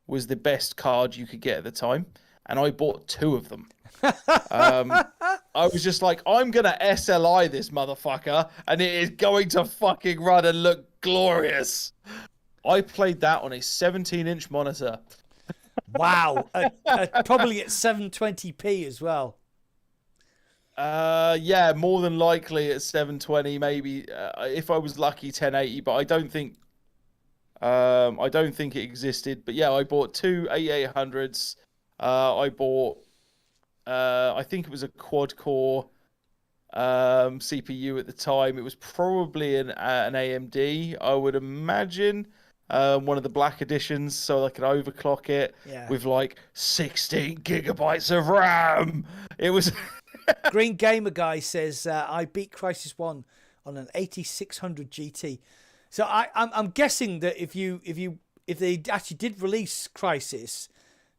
was the best card you could get at the time, and I bought 2 of them. I was just like, I'm gonna SLI this motherfucker, and it is going to fucking run and look glorious. I played that on a 17-inch monitor. Wow, probably at 720p as well. Yeah, more than likely at 720, maybe if I was lucky 1080, but I don't think it existed. But yeah, I bought 2 8800s. I bought I think it was a quad core CPU at the time. It was probably an AMD, I would imagine. One of the black editions, so I could overclock it with like 16 gigabytes of RAM. It was. Green Gamer Guy says I beat Crysis 1 on an 8600 GT. So I'm guessing that if they actually did release Crysis,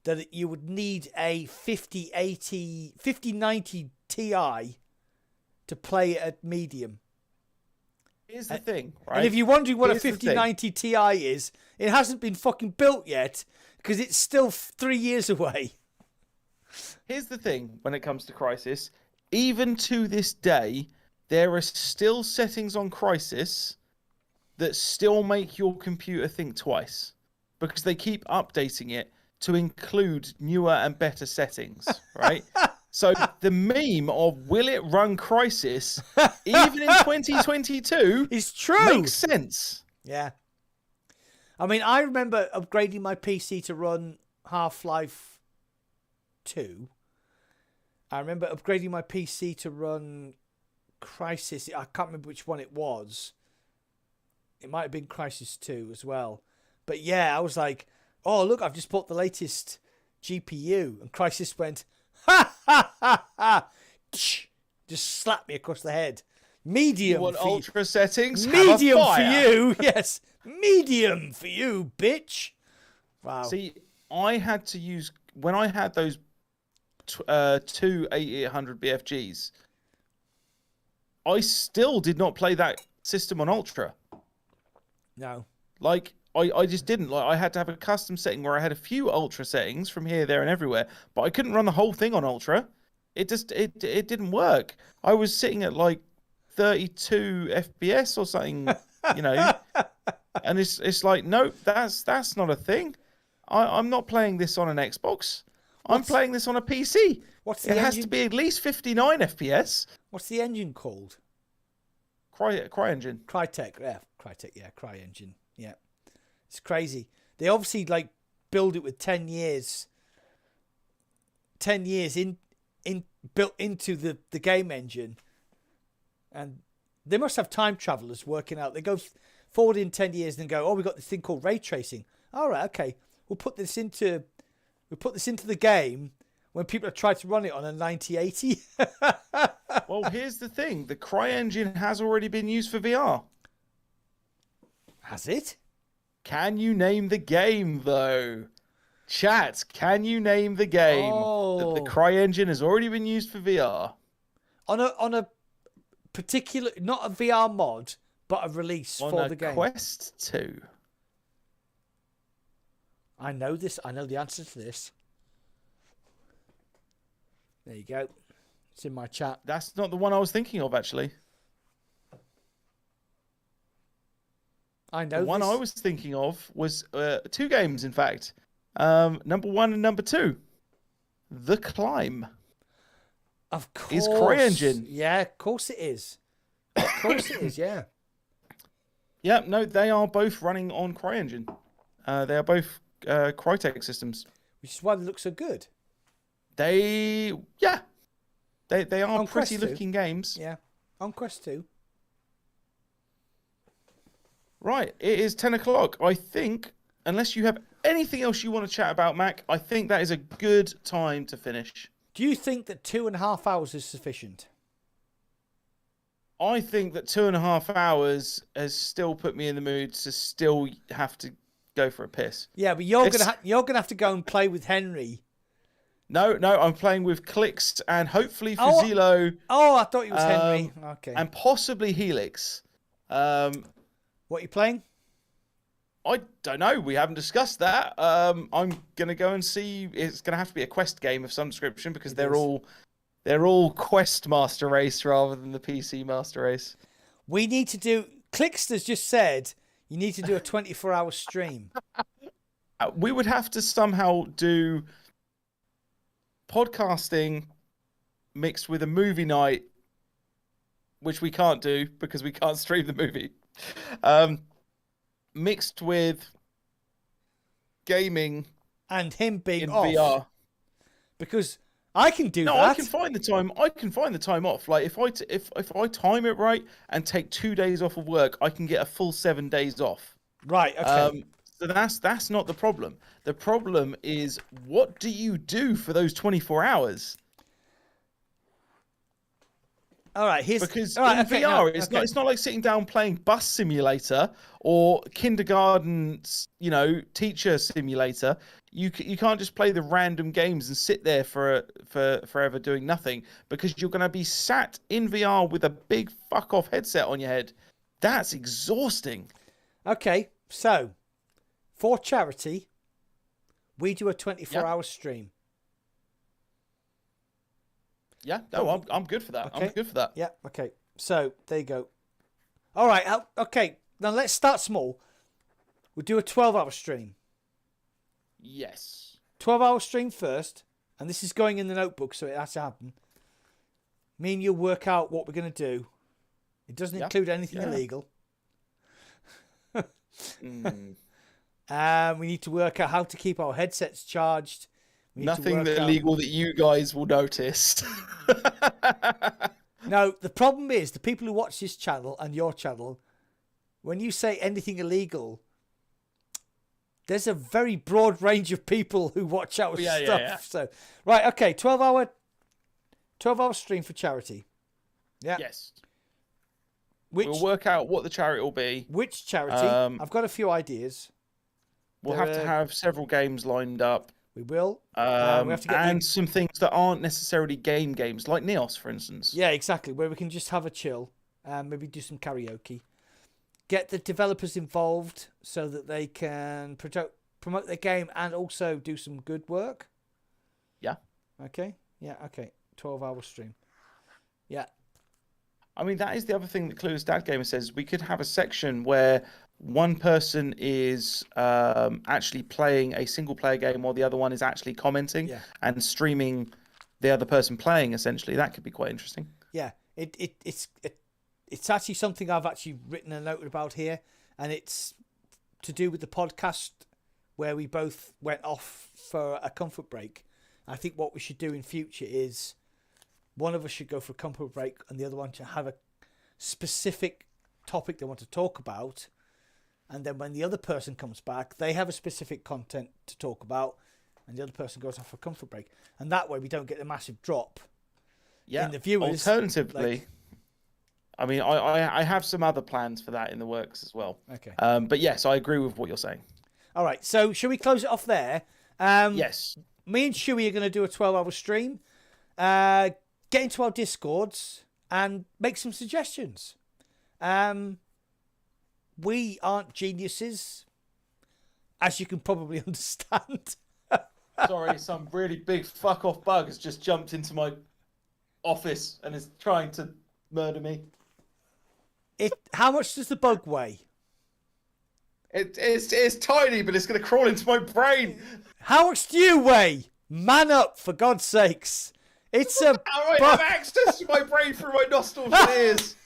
that you would need a 5090 Ti to play it at medium. Here's the thing, right? And if you're wondering what a 5090 Ti is, it hasn't been fucking built yet because it's still 3 years away. Here's the thing when it comes to Crysis. Even to this day, there are still settings on Crysis that still make your computer think twice because they keep updating it to include newer and better settings, right? So the meme of will it run Crysis even in 2022 is true. Makes sense. Yeah. I mean, I remember upgrading my PC to run Half-Life 2. I remember upgrading my PC to run Crysis. I can't remember which one it was. It might have been Crysis 2 as well. But yeah, I was like, oh, look, I've just bought the latest GPU. And Crysis went, ha, ha, ha, ha. Just slapped me across the head. Medium. You want ultra settings? Medium for you. Yes. Medium for you, bitch. Wow. See, I had to use, when I had those 2 8800 BFGs, I still did not play that system on Ultra. No. Like, I just didn't. Like, I had to have a custom setting where I had a few Ultra settings from here, there, and everywhere, but I couldn't run the whole thing on Ultra. It just, it didn't work. I was sitting at like 32 FPS or something, you know, and it's like, no, that's not a thing. I'm not playing this on an Xbox. I'm playing this on a PC. It has to be at least 59 FPS. What's the engine called? CryEngine. Crytek, yeah, CryEngine, yeah. It's crazy. They obviously like build it with 10 years in built into the game engine, and They must have time travelers working out. They go forward in 10 years and then go, oh, we've got this thing called ray tracing. All right, okay. We'll put this into the game when people have tried to run it on a 9080. Well, here's the thing. The CryEngine has already been used for VR. Has it? Can you name the game, though? Chat, can you name the game that the CryEngine has already been used for VR? On a particular, not a VR mod, but a release for the game. Quest 2. I know this. I know the answer to this. There you go. It's in my chat. That's not the one I was thinking of, actually. I know the one I was thinking of was 2 games, in fact. Number 1 and number 2. The Climb. Of course. Is CryEngine. Yeah, of course it is. Of course it is, yeah. Yeah, no, they are both running on CryEngine. They are both Crytek systems. Which is why they look so good. They are on pretty looking games. Yeah, on Quest 2. Right, it is 10 o'clock. I think, unless you have anything else you want to chat about, Mac, I think that is a good time to finish. Do you think that 2.5 hours is sufficient? I think that 2.5 hours has still put me in the mood to still have to go for a piss. Yeah, but you're gonna have to go and play with Henry. No, I'm playing with Clicks and hopefully Fuzilo. Oh, I thought it was Henry. Okay. And possibly Helix. What are you playing? I don't know. We haven't discussed that. I'm gonna go and see. It's gonna have to be a Quest game of some description because they're all Quest Master Race rather than the PC Master Race. We need to do. Clickster's just said you need to do a 24-hour stream. We would have to somehow do podcasting mixed with a movie night, which we can't do because we can't stream the movie. Mixed with gaming and him being in off VR, because I can do that. I can find the time. I can find the time off. Like if I time it right and take 2 days off of work, I can get a full 7 days off. Right. Okay. So that's not the problem. The problem is, what do you do for those 24 hours? All right, because in VR, it's not like sitting down playing Bus Simulator or kindergarten, teacher simulator. You can't just play the random games and sit there for forever doing nothing, because you're going to be sat in VR with a big fuck off headset on your head. That's exhausting. Okay, so for charity, we do a 24-hour stream. Yeah, no, I'm good for that. Okay. I'm good for that. Yeah, okay. So, there you go. All right, okay. Now, let's start small. We'll do a 12-hour stream. Yes. 12-hour stream first, and this is going in the notebook, so it has to happen. Me and you'll work out what we're going to do. It doesn't include anything illegal. We need to work out how to keep our headsets charged. Nothing that illegal that you guys will notice. No, the problem is the people who watch this channel and your channel, when you say anything illegal, there's a very broad range of people who watch our stuff. Yeah. So, right, okay, 12-hour stream for charity. Yeah. Yes. We'll work out what the charity will be. Which charity? I've got a few ideas. We'll have to have several games lined up. We will. We have to get some things that aren't necessarily games, like Neos, for instance. Yeah, exactly. Where we can just have a chill, maybe do some karaoke. Get the developers involved so that they can promote their game and also do some good work. Yeah. Okay. Yeah. Okay. 12-hour stream. Yeah. I mean, that is the other thing that Clueless Dad Gamer says. We could have a section where one person is actually playing a single-player game while the other one is actually commenting and streaming the other person playing, essentially. That could be quite interesting. Yeah, it's actually something I've actually written a note about here, and it's to do with the podcast where we both went off for a comfort break. I think what we should do in future is one of us should go for a comfort break and the other one should have specific topic they want to talk about. And then when the other person comes back, they have a specific content to talk about, and the other person goes off for a comfort break. And that way we don't get a massive drop in the viewers. Alternatively, I mean, I have some other plans for that in the works as well. Okay. But yes, I agree with what you're saying. All right. So shall we close it off there? Yes. Me and Shooey are going to do a 12-hour stream. Get into our Discords and make some suggestions. We aren't geniuses, as you can probably understand. Sorry, some really big fuck off bug has just jumped into my office and is trying to murder me. How much does the bug weigh? It's tiny, but it's going to crawl into my brain. How much do you weigh? Man up, for God's sakes. It's a How do I have access to my brain through my nostrils and ears?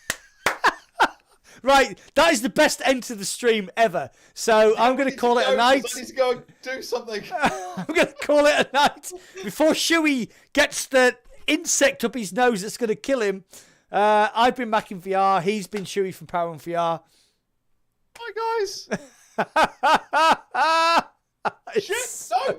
Right, that is the best end to the stream ever. So I'm going to call it a night. I need to go and do something. I'm going to call it a night. Before Shooey gets the insect up his nose that's going to kill him, I've been Mac In VR. He's been Shooey from PowerOnVR. Bye, guys. Shit, no.